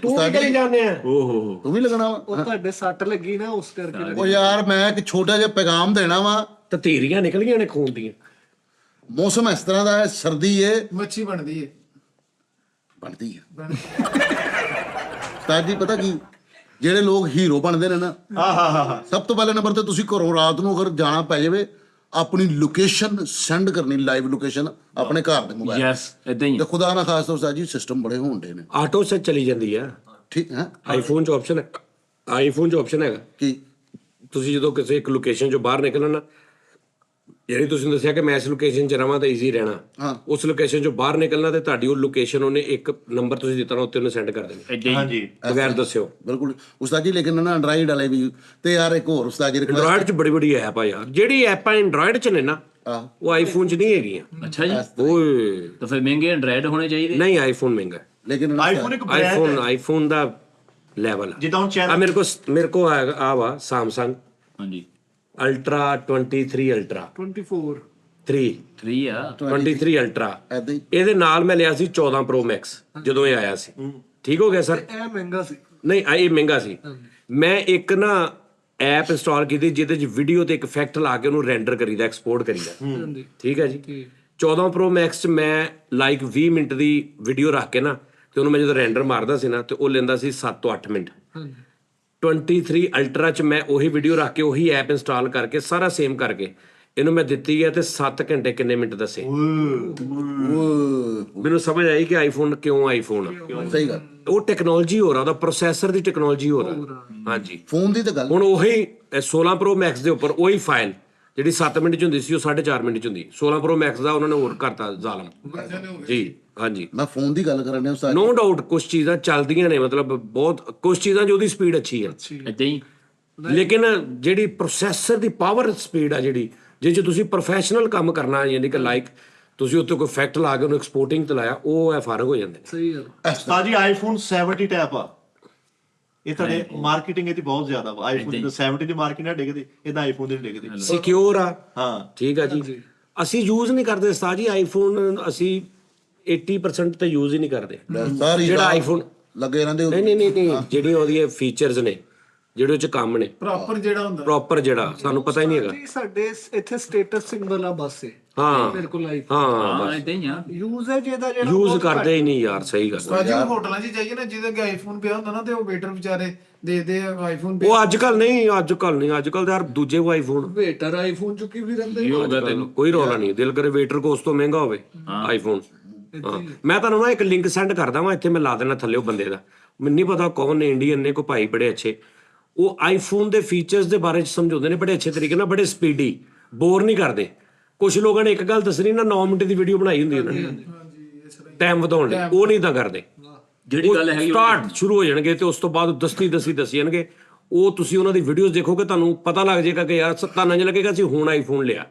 ਤੂੰ ਵੀ ਕਰੀ ਜਾਂਦੇ ਆ? ਓਹੋ ਤੂੰ ਵੀ ਲੱਗਣਾ ਵਾ? ਉਹ ਤੁਹਾਡੇ ਸੱਟ ਲੱਗੀ ਨਾ ਉਸ ਕਰਕੇ। ਉਹ ਯਾਰ ਮੈਂ ਇੱਕ ਛੋਟਾ ਜਿਹਾ ਪੈਗਾਮ ਦੇਣਾ ਵਾ। ਤਤੀਰੀਆਂ ਨਿਕਲੀਆਂ ਨੇ ਖੂਨ ਦੀਆਂ। ਮੌਸਮ ਇਸ ਤਰ੍ਹਾਂ ਦਾ ਹੈ, ਸਰਦੀ ਏ ਮੱਛੀ ਬਣਦੀ ਹੈ। ਬਣਦੀ ਹੈ। ਉਸਤਾਦ ਜੀ ਪਤਾ ਕੀ, ਜਿਹੜੇ ਲੋਕ ਹੀਰੋ ਬਣਦੇ ਨੇ ਨਾ, ਸਭ ਤੋਂ ਪਹਿਲੇ ਨੰਬਰ ਤੇ ਤੁਸੀਂ ਘਰੋਂ ਰਾਤ ਨੂੰ ਅਗਰ ਜਾਣਾ ਪੈ ਜਾਵੇ, ਆਪਣੀ ਲੋਕੇਸ਼ਨ ਸੈਂਡ ਕਰਨੀ, ਲਾਈਵ ਲੋਕੇਸ਼ਨ ਆਪਣੇ ਘਰ ਦੇ ਮੋਬਾਈਲ ਯੈਸ ਇਦਾਂ ਹੀ ਤੇ ਖੁਦਾ ਨਾ ਖਾਸ ਤੋਂ ਉਸਤਾਦ ਜੀ ਸਿਸਟਮ ਬੜੇ ਹੋਣਦੇ ਨੇ। ਆਟੋ ਸੇ ਚਲੀ ਜਾਂਦੀ ਆ। ਠੀਕ ਹੈ ਆਈਫੋਨ 'ਚ ਆਪਸ਼ਨ ਹੈ, ਆਈਫੋਨ 'ਚ ਆਪਸ਼ਨ ਹੈਗਾ। ਕੀ ਤੁਸੀਂ ਜਦੋਂ ਕਿਸੇ ਇੱਕ ਲੋਕੇਸ਼ਨ 'ਚੋਂ ਬਾਹਰ ਨਿਕਲਣਾ, ਜਿਹੜੀ ਤੁਸੀਂ ਦੱਸਿਆ ਕਿ ਮੈਂ ਇਸ ਲੋਕੇਸ਼ਨ 'ਚ ਰਵਾਂ ਤਾਂ ਈਜ਼ੀ ਰਹਿਣਾ, ਹਾਂ। ਉਸ ਲੋਕੇਸ਼ਨ 'ਚੋਂ ਬਾਹਰ ਨਿਕਲਣਾ ਤੇ ਤੁਹਾਡੀ ਉਹ ਲੋਕੇਸ਼ਨ ਉਹਨੇ ਇੱਕ ਨੰਬਰ ਤੁਸੀਂ ਦਿੱਤਾ ਨਾ ਉੱਤੇ ਉਹਨੇ ਸੈਂਡ ਕਰ ਦੇਣੀ ਇਦਾਂ ਹੀ। ਹਾਂਜੀ ਬਗੈਰ ਦੱਸਿਓ। ਬਿਲਕੁਲ ਉਸਤਾਦ ਜੀ। ਲੇਕਿਨ ਨਾ ਐਂਡਰਾਇਡ ਵਾਲੇ ਵੀ ਤੇ ਯਾਰ ਇੱਕ ਹੋਰ ਉਸਤਾਦ ਜੀ request- ਐਂਡਰੋਇਡ 'ਚ ਬੜੀ ਬੜੀ ਐਪ ਆ ਯਾਰ। ਜਿਹੜੀ ਐਪਾਂ ਐਂਡਰੋਇਡ 'ਚ ਨੇ ਨਾ, ਆਹ, ਉਹ ਆਈਫੋਨ 'ਚ ਨਹੀਂ ਹੈਗੀਆਂ। ਅੱਛਾ ਜੀ, ਓਏ ਤਾਂ ਫਿਰ ਮਹਿੰਗੇ ਐਂਡਰਾਇਡ ਹੋਣੇ ਚਾਹੀਦੇ। ਨਹੀਂ, ਆਈਫੋਨ ਮਹਿੰਗਾ ਹੈ। ਲੇਕਿਨ ਆਈਫੋਨ ਇੱਕ ਬ੍ਰਾਂਡ ਹੈ ਆਈਫੋਨ ਦਾ ਲੈਵਲ ਆ। ਜਿੱਦਾਂ ਹੁਣ ਆ ਚੈਨਲ ਮੇਰੇ ਕੋ ਆ ਵਾ Samsung ਹਾਂਜੀ ਅਲਟਰਾ 23 ਅਲਟਰਾ 24 3 3 ਆ 23 ਅਲਟਰਾ। ਐਦਾਂ ਹੀ ਇਹਦੇ ਨਾਲ ਮੈਂ ਲਿਆ ਸੀ 14 Pro Max ਜਦੋਂ ਇਹ ਆਇਆ ਸੀ। ਠੀਕ ਹੋ ਗਿਆ ਸਰ? ਇਹ ਮਹਿੰਗਾ ਸੀ। ਨਹੀਂ ਇਹ ਮਹਿੰਗਾ ਸੀ। ਮੈਂ ਇੱਕ ਨਾ ਐਪ ਇੰਸਟਾਲ ਕੀਤੀ ਜਿਹਦੇ 'ਚ ਵੀਡੀਓ ਤੇ ਇੱਕ ਇਫੈਕਟ ਲਾ ਕੇ ਉਹਨੂੰ ਰੈਂਡਰ ਕਰੀਦਾ, ਐਕਸਪੋਰਟ ਕਰੀਦਾ। ਠੀਕ ਹੈ ਜੀ। 14 Pro Max 'ਚ ਮੈਂ ਲਾਈਕ 20 ਮਿੰਟ ਦੀ ਵੀਡੀਓ ਰੱਖ ਕੇ ਨਾ ਤੇ ਉਹਨੂੰ ਮੈਂ ਜਦੋਂ ਰੈਂਡਰ ਮਾਰਦਾ ਸੀ ਨਾ ਤੇ ਉਹ ਲੈਂਦਾ ਸੀ 7 ਤੋਂ 8 ਮਿੰਟ। 23 ਅਲਟਰਾ 'ਚ ਮੈਂ ਉਹੀ ਵੀਡੀਓ ਰੱਖ ਕੇ ਉਹੀ ਐਪ ਇੰਸਟਾਲ ਕਰਕੇ ਸਾਰਾ ਸੇਮ ਕਰਕੇ ਇਹਨੂੰ ਮੈਂ ਦਿੱਤੀ ਹੈ ਤੇ 7 ਘੰਟੇ ਕਿੰਨੇ ਮਿੰਟ ਦੱਸੇ। ਮੈਨੂੰ ਸਮਝ ਆਈ ਕਿ ਆਈਫੋਨ ਕਿਉਂ ਆਈਫੋਨ ਆ। ਸਹੀ ਗੱਲ। ਉਹ ਟੈਕਨੋਲੋਜੀ ਹੋ ਰਹਾ, ਉਹਦਾ ਪ੍ਰੋਸੈਸਰ ਦੀ ਟੈਕਨੋਲੋਜੀ ਹੋ ਰਹਾ। ਹਾਂਜੀ ਫੋਨ ਦੀ ਤਾਂ ਗੱਲ ਹੁਣ ਉਹੀ 16 Pro Max ਦੇ ਉੱਪਰ ਉਹੀ ਫਾਈਲ ਜਿਹੜੀ 7 ਮਿੰਟ 'ਚ ਹੁੰਦੀ ਸੀ ਉਹ 4.5 ਮਿੰਟ 'ਚ ਹੁੰਦੀ। 16 Pro Max ਦਾ ਉਹਨਾਂ ਨੇ ਹੋਰ ਕਰਤਾ ਜ਼ਾਲਮ ਜੀ। ਹਾਂਜੀ, ਮੈਂ ਫੋਨ ਦੀ ਗੱਲ ਕਰਨ ਡਿਆ ਉਸਤਾਦ ਨੋ ਡਾਊਟ ਕੁਝ ਚੀਜ਼ਾਂ ਚੱਲਦੀਆਂ ਨੇ, ਮਤਲਬ ਬਹੁਤ ਕੁਝ ਚੀਜ਼ਾਂ 'ਚ ਉਹਦੀ ਸਪੀਡ ਅੱਛੀ ਹੈ, ਏਦਾਂ ਹੀ ਲੇਕਿਨ ਜਿਹੜੀ ਪ੍ਰੋਸੈਸਰ ਦੀ ਪਾਵਰ ਸਪੀਡ ਆ ਜਿਹੜੀ, ਜੇ ਤੁਸੀਂ ਪ੍ਰੋਫੈਸ਼ਨਲ ਕੰਮ ਕਰਨਾ ਯਾਨੀ ਕਿ ਲਾਈਕ ਤੁਸੀਂ ਉੱਤੇ ਕੋਈ ਫੈਕਟ ਲਾ ਕੇ ਉਹਨੂੰ ਐਕਸਪੋਰਟਿੰਗ ਤੇ ਲਾਇਆ, ਉਹ ਇਹ ਫਰਕ ਹੋ ਜਾਂਦੇ ਨੇ। ਸਹੀ ਗੱਲ। ਉਸਤਾਦ ਜੀ iPhone 70 ਟੈਪ ਆ, ਇਹ ਤੁਹਾਡੇ ਮਾਰਕੀਟਿੰਗ ਇਹਦੀ ਬਹੁਤ ਜ਼ਿਆਦਾ ਵਾ। iPhone ਦੀ 70 ਦੀ ਮਾਰਕੀਟ ਨਾ ਡਿੱਗਦੀ, ਇਹਦਾ iPhone ਦੀ ਡਿੱਗਦੀ। ਸਿਕਿਉਰ ਆ, ਹਾਂ ਠੀਕ ਆ ਜੀ। ਅਸੀਂ ਯੂਜ਼ ਨਹੀਂ ਕਰਦੇ ਉਸਤਾਦ ਜੀ ਆਈਫੋਨ, ਅਸੀਂ 80% ਤੇ ਯੂਜ਼ ਹੀ ਨਹੀਂ ਕਰਦੇ। ਸਾਰੀ ਜਿਹੜਾ ਰਾਤ ਆਈਫੋਨ ਲੱਗੇ ਰਹਿੰਦੇ ਨਹੀਂ ਜਿਹੜੀ ਉਹਦੀ ਫੀਚਰਸ ਨੇ, ਜਿਹੜੇ ਉਹ ਚ ਕੰਮ ਨੇ ਪ੍ਰੋਪਰ ਜਿਹੜਾ ਹੁੰਦਾ ਪ੍ਰੋਪਰ, ਜਿਹੜਾ ਸਾਨੂੰ ਪਤਾ ਹੀ ਨਹੀਂ ਹੈਗਾ। ਜੀ ਸਾਡੇ ਇੱਥੇ ਸਟੇਟਸ ਸਿੰਬਲ ਆ ਬਸ, ਹਾਂ ਬਿਲਕੁਲ ਆਈ ਹਾਂ ਹਾਂ ਏਦਾਂ ਹੀ ਆ। ਯੂਜ਼ ਹੈ ਜਿਹਦਾ ਜਿਹੜਾ ਯੂਜ਼ ਬਹੁਤ ਕਰਦੇ ਹੀ ਨਹੀਂ ਯਾਰ, ਸਹੀ ਗੱਲ। ਸਾਜੀ ਹੋਟਲਾਂ 'ਚ ਜਾਈਏ ਨਾ, ਜਿਹਦੇ ਅੱਗੇ ਆਈਫੋਨ ਪਿਆ ਹੁੰਦਾ ਨਾ, ਤੇ ਉਹ ਵੇਟਰ ਵਿਚਾਰੇ ਦੇ ਆਈਫੋਨ ਉਹ ਅੱਜ ਕੱਲ ਨਹੀਂ ਤਾਂ ਯਾਰ ਦੂਜੇ ਕੋ ਆਈਫੋਨ ਵੇਟਰ ਆਈਫੋਨ ਚੁੱਕੀ ਵੀ ਰਹਿੰਦੇ ਹੋ ਗਿਆ ਤੈਨੂੰ ਕੋਈ ਰੌਲਾ ਨਹੀਂ, ਦਿਲ ਕਰੇ ਵੇਟਰ ਕੋ ਉਸ ਤੋਂ ਮਹਿੰਗਾ ਹੋਵੇ ਆਈਫੋਨ। ਹਾਂ, ਮੈਂ ਤੁਹਾਨੂੰ ਨਾ ਇੱਕ ਲਿੰਕ ਸੈਂਡ ਕਰਦਾ ਵਾਂ, ਇੱਥੇ ਮੈਂ ਲਾ ਦੇਣਾ ਥੱਲੇ ਉਹ ਬੰਦੇ ਦਾ, ਮੈਨੂੰ ਨਹੀਂ ਪਤਾ ਕੌਣ ਨੇ, ਇੰਡੀਅਨ ਨੇ, ਕੋ ਭਾਈ ਬੜੇ ਅੱਛੇ, ਉਹ ਆਈਫੋਨ ਦੇ ਫੀਚਰਸ ਦੇ ਬਾਰੇ ਚ ਸਮਝਾਉਂਦੇ ਨੇ ਬੜੇ ਅੱਛੇ ਤਰੀਕੇ ਨਾਲ, ਬੜੇ ਸਪੀਡੀ, ਬੋਰ ਨਹੀਂ ਕਰਦੇ। ਕੁਝ ਲੋਕਾਂ ਨੇ ਇੱਕ ਗੱਲ ਦੱਸਣੀ ਨਾ, 9 ਮਿੰਟ ਦੀ ਵੀਡੀਓ ਬਣਾਈ ਹੁੰਦੀ ਉਹਨਾਂ ਨੇ ਟਾਈਮ ਵਧਾਉਣ ਲਈ, ਉਹ ਨਹੀਂ ਤਾਂ ਕਰਦੇ। ਜਿਹੜੀ ਗੱਲ ਹੈਗੀ ਸਟਾਰਟ ਸ਼ੁਰੂ ਹੋ ਜਾਣਗੇ ਤੇ ਉਸ ਤੋਂ ਬਾਅਦ ਦੱਸੀ ਜਾਣਗੇ। ਉਹ ਤੁਸੀਂ ਉਹਨਾਂ ਦੀ ਵੀਡੀਓਜ਼ ਦੇਖੋਗੇ, ਤੁਹਾਨੂੰ ਪਤਾ ਲੱਗ ਜਾਏਗਾ ਕਿ ਯਾਰ ਤੁਹਾਨੂੰ ਇੰਝ ਲੱਗੇਗਾ ਅਸੀਂ ਹੁਣ ਆਈਫੋਨ ਲਿਆ।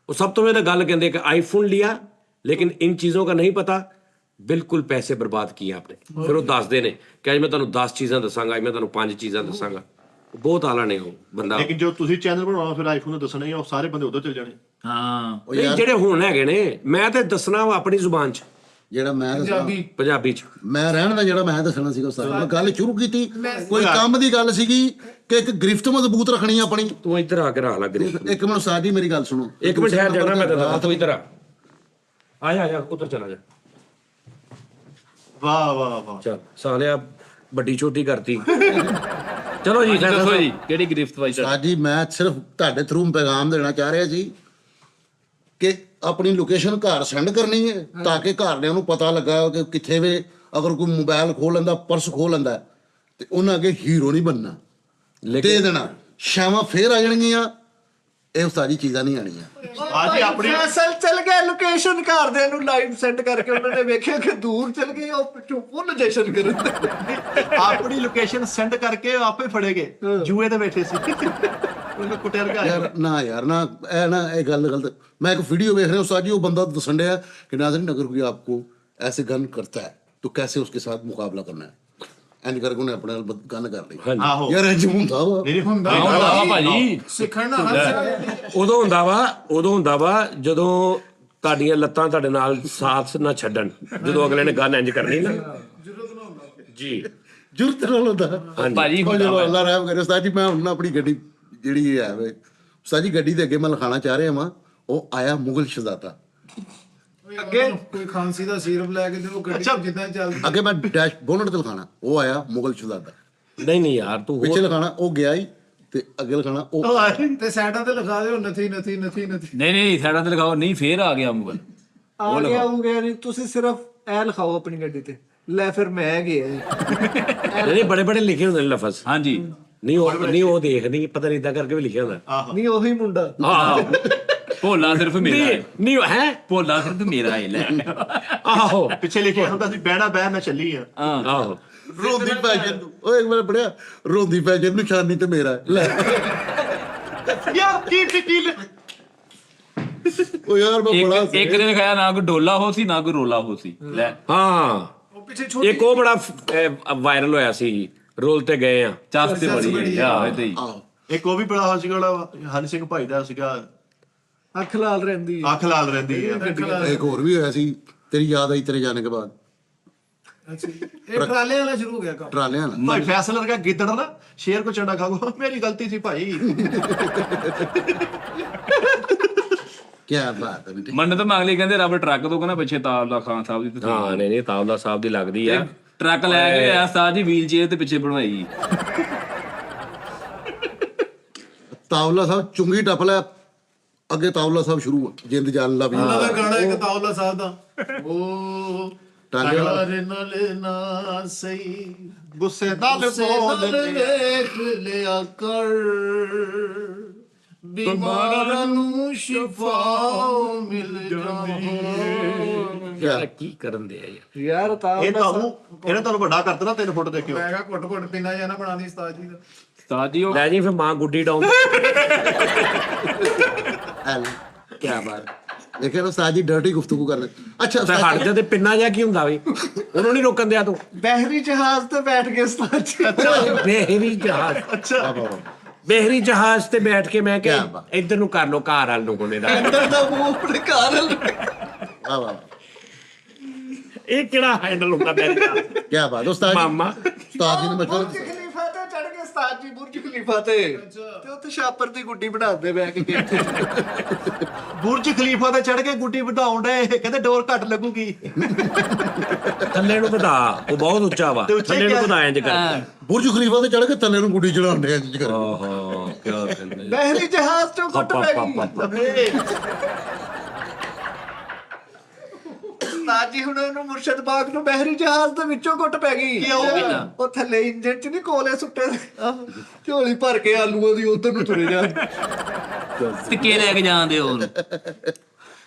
ਉਹ ਸਭ ਤੋਂ ਪਹਿਲਾਂ ਗੱਲ ਕਹਿੰਦੇ ਕਿ ਆईफोन लिया लेकिन इन चीज़ों का नहीं पता, बिल्कुल पैसे बर्बाद किए आपने। फिर वो दसते ने कि अज मैं तुहानू 10 चीज़ां दसांगा, अज मैं तुहानू 5 चीज़ां दसांगा। बहुत आला ने वो बंदा। लेकिन जो तुसी चैनल बनाओ फिर आईफोन ने दसना ही है, सारे बंदे उधर चल जाने। ਹਾਂ नहीं ਜਿਹੜੇ ਹੁਣ ਹੈਗੇ ਨੇ, ਮੈਂ ਤੇ ਦੱਸਣਾ ਵਾ ਆਪਣੀ ਜ਼ੁਬਾਨ 'ਚ, ਜਿਹੜਾ ਮੈਂ ਦੱਸਣਾ ਪੰਜਾਬੀ 'ਚ। ਮੈਂ ਰਹਿਣ ਦਾ ਜਿਹੜਾ ਮੈਂ ਦੱਸਣਾ ਸੀਗਾ ਉਸਤਾਦ, ਮੈਂ ਗੱਲ ਸ਼ੁਰੂ ਕੀਤੀ, ਕੋਈ ਕੰਮ ਦੀ ਗੱਲ ਸੀਗੀ ਕਿ ਇੱਕ ਗ੍ਰਿਫਤ ਮਜ਼ਬੂਤ ਰੱਖਣੀ ਆਪਣੀ। ਤੂੰ ਇੱਧਰ ਆ ਕੇ ਰਹਾ ਲੱਗ ਰਹੀ। ਇੱਕ ਮਿੰਟ ਉਸਤਾਦ ਜੀ ਮੇਰੀ ਗੱਲ ਸੁਣੋ, ਇੱਕ ਮਿੰਟ ਠਹਿਰ ਜਾਣਾ, ਮੈਂ ਦੱਸਦਾ। ਤੂੰ ਇੱਧਰ ਆ ਜਾ ਉੱਧਰ ਚਲਾ ਜਾ। वाह वाह वाह। ਚੱਲ ਸਾਲਿਆ ਵੱਡੀ ਛੋਟੀ ਕਰਤੀ। ਚਲੋ ਜੀ ਦੱਸੋ ਜੀ ਕਿਹੜੀ ਗ੍ਰਿਫਤ ਵਾਈ ਸਰ? ਉਸਤਾਦ ਜੀ ਮੈਂ ਸਿਰਫ ਤੁਹਾਡੇ ਥਰੂ ਪੈਗਾਮ ਦੇਣਾ ਚਾਹ ਰਿਹਾ ਸੀ ਕਿ ਆਪਣੀ ਲੋਕੇਸ਼ਨ ਘਰ ਸੈਂਡ ਕਰਨੀ ਹੈ, ਤਾਂ ਕਿ ਘਰਦਿਆਂ ਨੂੰ ਪਤਾ ਲੱਗਾ ਕਿ ਕਿੱਥੇ ਵੇ। ਅਗਰ ਕੋਈ ਮੋਬਾਈਲ ਖੋਹ ਲੈਂਦਾ, ਪਰਸ ਖੋਹ ਲੈਂਦਾ, ਤੇ ਉਹਨਾਂ ਅੱਗੇ ਹੀਰੋ ਨਹੀਂ ਬਣਨਾ, ਦੇ ਦੇਣਾ, ਸ਼ਾਮਾਂ ਫੇਰ ਆ ਜਾਣਗੀਆਂ। ਇਹ ਉਸਤਾਦ ਜੀ ਚੀਜ਼ਾਂ ਨਹੀਂ ਆਣੀਆਂ। आज ही अपनी ਫੈਸਲ ਚਲ ਗਿਆ, ਲੋਕੇਸ਼ਨ ਘਰਦਿਆਂ ਨੂੰ ਲਾਈਵ ਸੈਂਡ ਕਰਕੇ ਉਹਨਾਂ ਨੇ ਵੇਖਿਆ ਕਿ ਦੂਰ ਚਲ ਗਏ, ਉਹ ਪਿੱਛੋਂ ਫੁੱਲ ਜਸ਼ਨ ਕਰਨ। अपनी लोकेशन सेंड करके आपे फड़े गए, जुए ते बैठे सी उनको कुटेर का ਯਾਰ ਨਾ ਇਹ ਗੱਲ ਗਲਤ। ਮੈਂ ਇੱਕ ਵੀਡੀਓ ਵੇਖ ਰਿਹਾ ਉਸਤਾਦ ਜੀ, ਉਹ ਬੰਦਾ ਦੱਸਣ ਡਿਆ ਕਿ नाज़रीन अगर कोई आपको ऐसे गन करता है तो कैसे उसके साथ मुकाबला करना है। ਇੰਜ ਕਰਕੇ ਉਹਨੇ ਆਪਣੇ ਨਾਲ ਗਨ ਕਰ ਲਈ। आहो ਯਾਰ ਇੰਜ ਹੁੰਦਾ ਵਾ। नहीं हुंदा ਆਹ ਭਾਜੀ ਸਿੱਖਣ ਨਾਲ ਹਰ ਉਦੋਂ ਹੁੰਦਾ ਵਾ ਜਦੋਂ ਤੁਹਾਡੀਆਂ ਲੱਤਾਂ ਤੁਹਾਡੇ ਨਾਲ ਸਾਥ ਨਾ ਛੱਡਣ, ਜਦੋਂ ਅਗਲੇ ਨੇ ਗੱਲ ਇੰਜ ਕਰਨੀ ਨਾ ਜੀ, ਜੁਰਤ ਨਾਲ ਹੁੰਦਾ। ਭਾਜੀ ਉਹ ਚਲੋ ਅੱਲਾ ਰਹਿਮ ਕਰੇ ਉਸਤਾਦ ਜੀ। ਮੈਂ ਹੁਣ ਨਾ ਆਪਣੀ ਗੱਡੀ ਜਿਹੜੀ ਹੈ ਵੇ ਉਸਤਾਦ ਜੀ, ਗੱਡੀ ਦੇ ਅੱਗੇ ਮੈਂ ਲਿਖਾਣਾ ਚਾਹ ਰਿਹਾ ਵਾਂ, ਉਹ ਆਇਆ ਮੁਗਲ ਸ਼ਹਜ਼ਾਦਾ। ਅੱਗੇ ਕੋਈ ਖਾਂਸੀ ਦਾ ਸੀਰਪ ਲੈ ਕੇ ਤੇ ਉਹ ਗੱਡੀ ਜਿੱਦਾਂ ਚੱਲਦੀ ਅੱਗੇ ਮੈਂ ਡੈਸ਼ ਬੋਨਟ ਤੇ ਲਿਖਾਣਾ, ਉਹ ਆਇਆ ਮੁਗਲ ਸ਼ਹਜ਼ਾਦਾ। ਨਹੀਂ ਯਾਰ ਤੂੰ ਪਿੱਛੇ ਲਿਖਾਣਾ ਉਹ ਗਿਆ ਹੀ, ਤੇ ਅੱਗੇ ਲਿਖਾਣਾ ਉਹ ਤੇ ਸਾਈਡਾਂ ਤੇ ਲਿਖਾ ਦਿਓ ਨਥੀ ਨਥੀ ਨਥੀ ਨਥੀ। ਨਹੀਂ ਸਾਈਡਾਂ ਤੇ ਲਗਾਓ, ਨਹੀਂ ਫੇਰ ਆ ਗਿਆ ਮੁਗਲ। ਆ ਗਿਆ ਹੋ ਗਿਆ ਨਹੀਂ, ਤੁਸੀਂ ਸਿਰਫ ਇਹ ਲਿਖਾਓ ਆਪਣੀ ਗੱਡੀ ਤੇ, ਲੈ ਫਿਰ ਮੈਂ ਗਿਆ ਜੀ। ਨਹੀਂ ਬੜੇ ਲਿਖੇ ਹੁੰਦੇ ਨੇ ਲਫ਼ਜ਼। ਹਾਂਜੀ ਨਹੀਂ ਉਹ ਦੇਖ ਨਹੀਂ ਪਤਾ ਨਹੀਂ ਇਦਾਂ ਕਰਕੇ ਵੀ ਲਿਖਿਆ ਹੁੰਦਾ। ਨਹੀਂ ਉਹੀ ਮੁੰਡਾ। ਆਹੋ ਭੋਲਾ ਸਿਰਫ ਮੇਰਾ ਹੈ, ਨਹੀਂ ਹੈ ਭੋਲਾ ਸਿਰਫ ਮੇਰਾ ਹੈ। ਲੈ ਆਹੋ ਪਿੱਛੇ ਲਿਖਿਆ ਹੁੰਦਾ ਸੀ ਬਹਿਣਾ ਬਹਿ ਮੈਂ ਚੱਲੀ ਆ। ਆਹੋ ਰੋਂਦੀ ਪੈਜਨ ਨੂੰ, ਉਹ ਇੱਕ ਵਾਰ ਪੜਿਆ, ਰੋਂਦੀ ਪੈਜਨ ਨਿਸ਼ਾਨੀ ਤੇ ਮੇਰਾ ਹੈ। ਲੈ ਯਾਰ ਕੀ ਉਹ ਯਾਰ ਮੈਂ ਬੜਾ ਇੱਕ ਦਿਨ ਖਾਇਆ, ਨਾ ਕੋਈ ਡੋਲਾ ਹੋ ਸੀ ਨਾ ਕੋਈ ਰੋਲਾ ਹੋ ਸੀ। ਲੈ ਹਾਂ ਉਹ ਪਿੱਛੇ ਛੋਟੀ ਇੱਕ ਉਹ ਬੜਾ ਵਾਇਰਲ ਹੋਇਆ ਸੀ, ਰੋਲ ਤੇ ਗਏ ਆ। ਚਾਸ ਤੇ ਬੜੀ ਆ ਏਦਾਂ ਹੀ। ਇੱਕ ਉਹ ਵੀ ਬੜਾ ਹੋ ਸੀਗਾ ਹਨੀ ਸਿੰਘ ਭਾਈ ਦਾ ਸੀਗਾ, ਅੱਖ ਲਾਲ ਰਹਿੰਦੀ ਹੈ। ਅੱਖ ਲਾਲ ਰਹਿੰਦੀ ਹੈ। ਇੱਕ ਹੋਰ ਵੀ ਹੋਇਆ ਸੀ, ਤੇਰੀ ਯਾਦ ਆਈ ਤੇਰੇ ਜਾਣੇ ਕੇ ਬਾਅਦ, ਇਹ ਟਰਾਲੇ ਵਾਲਾ ਸ਼ੁਰੂ ਹੋ ਗਿਆ ਕੰਮ। ਟਰਾਲਿਆਂ ਨਾਲ। ਭਾਈ ਫੈਸਲਾ का गिद्दड़ ना शेर को चंडा खाओ, मेरी गलती थी भाई। ਕੀ ਬਾਤ ਹੈ ਬੇਟੇ। ਮੰਨਤ ਮੰਗ ਲਈ, ਕਹਿੰਦੇ ਰੱਬ ਟਰੱਕ ਤੋਂ ਕਹਿੰਦਾ ਪਿੱਛੇ ਤਾਬਲਾ ਖਾਨ ਸਾਹਿਬ ਦੀ ਤਸਵੀਰ। ਹਾਂ ਨਹੀਂ ਤਾਵਲਾ ਸਾਹਿਬ ਦੀ ਲੱਗਦੀ ਆ। ਟਰੱਕ ਲੈ ਕੇ ਆਇਆ ਸਾਹ ਜੀ, ਵੀਲ ਚੇਅਰ ਤੇ ਪਿੱਛੇ ਬਣਵਾਈ। ਤਾਵਲਾ ਸਾਹਿਬ ਚੁੰਗੀ ਟੱਪ ਲਿਆ, ਅੱਗੇ ਤਾਵਲਾ ਸਾਹਿਬ ਸ਼ੁਰੂ ਆ, ਜਿੰਦ ਜਾਨ ਲਾ ਵੀ। ਉਹਨਾਂ ਦਾ ਗਾਣਾ ਇੱਕ ਤਾਉਲਾ ਸਾਹਿਬ ਦਾ, ਉਹ ਟਾਂਗੇ ਵਾਲਾ। ਤਾਰੇ ਨਾਲ ਨਾ ਸਹੀ गुस्से नाल ਨਾਲ बोल ਵੇਖ ਲਿਆ ਕਰ, ਬਿਮਾਰਾਂ ਨੂੰ ਸ਼ਿਫਾ ਮਿਲ ਜਾਵੇ। ਯਾਰ ਕੀ ਕਰਨ ਦੇ ਆ ਯਾਰ। ਯਾਰ ਤਾਂ ਇਹ ਤੁਹਾਨੂੰ ਵੱਡਾ ਕਰਤਾ ਨਾ 3 ਫੁੱਟ ਦੇਖਿਓ। ਮੈਂ ਕਿਹਾ ਘੁੱਟ ਪੀਣਾ ਜਾਣਾ ਬਣਾ ਦੀ ਉਸਤਾਦ ਜੀ ਦਾ। ਉਸਤਾਦ ਜੀ ਉਹ ਲੈ ਜੀ ਫਿਰ ਮਾਂ ਗੁੱਡੀ ਡਾਊਨ। ਕੀ ਬਾਤ ਦੇਖਿਆ ਨਾ ਉਸਤਾਦ ਜੀ ਡਰਟੀ ਗੁਫ਼ਤਗੂ ਕਰ ਰਹੇ। ਅੱਛਾ ਤੇ ਹਟ ਜਾ ਤੇ ਪਿੰਨਾ ਜਿਹਾ ਕੀ ਹੁੰਦਾ ਵੀ ਉਹਨੂੰ ਨਹੀਂ ਰੋਕਣ ਦਿਆ ਤੂੰ। ਬਹਿਰੀ ਜਹਾਜ਼ ਤੇ ਬੈਠ ਕੇ ਉਸਤਾਦ ਜੀ ਬਹਿਰੀ ਜਹਾਜ਼। ਬਹਿਰੀ ਜਹਾਜ਼ ਤੇ ਬੈਠ ਕੇ ਮੈਂ ਕਿਆ ਕਿ ਬਾਤ। ਇੱਧਰ ਨੂੰ ਕਰ ਲੋ ਘਰ ਵਾਲ ਨੂੰ ਕੋਨੇ ਦਾ। ਅੰਦਰ ਦਾ ਮੂੰਹ ਆਪਣੇ ਘਰ ਵਾਹ ਵਾਹ ਇਹ ਕਿਹੜਾ ਹੈਂਡਲ ਹੁੰਦਾ ਬਹਿਰੀ ਜਹਾਜ਼? ਕੀ ਬਾਤ ਉਸਤਾਦ ਜੀ ਮਾਮਾ ਉਸਤਾਦ ਜੀ ਨੇ ਬੁਰਜ ਮਤਲਬ ਖਲੀਫਾ ਤੇ ਚੜ ਕੇ ਉਸਤਾਦ ਜੀ ਬੁਰਜ ਖਲੀਫਾ ਤੇ ਉੱਥੇ ਛਾਪਰ ਦੀ ਗੁੱਡੀ ਬਣਾਉਂਦੇ ਬੈ ਕੇ ਬੁਰਜ ਖਲੀਫਾ ਤੇ ਚੜ ਕੇ ਗੁੱਡੀ ਵਧਾਉਣ ਡਏ ਕਹਿੰਦੇ ਡੋਰ ਘੱਟ ਲੱਗੂਗੀ। ਥੱਲੇ ਨੂੰ ਵਧਾ ਉਹ ਬਹੁਤ ਉੱਚਾ ਵਾ ਤੇ ਉੱਚਾ ਥੱਲੇ ਨੂੰ ਕਿਆ? ਵਧਾ ਇੰਜ ਕਰ। ਬੁਰਜ ਖਲੀਫਾ ਤੇ ਚੜ ਕੇ ਥੱਲੇ ਨੂੰ ਗੁੱਡੀ ਚੜਾਉਂਦੇ ਆ ਇੰਜ ਕਰ ਆਹਾ ਕੀ ਕਹਿੰਦੇ ਬਹਿਰੀ ਜਹਾਜ਼ ਤੋਂ ਗੁੱਟ ਪੈ ਗਈ ਉਸਤਾਦ ਜੀ ਹੁਣ ਉਹਨੂੰ ਮੁਰਸ਼ਦ ਬਾਗ ਨੂੰ ਬਹਿਰੀ ਜਹਾਜ਼ ਦੇ ਵਿੱਚੋਂ ਗੁੱਟ ਪੈ ਗਈ। ਉਹ ਥੱਲੇ ਇੰਜਣ ਚ ਨਹੀਂ ਕੋਲੇ ਸੁੱਟੇ ਝੋਲੀ ਭਰ ਕੇ ਆਲੂਆਂ ਦੀ ਉਧਰ ਨੂੰ ਤੁਰੇ ਜਾਣ। ਟਿੱਕੇ ਲੈ ਕੇ ਜਾਂਦੇ ਹੋ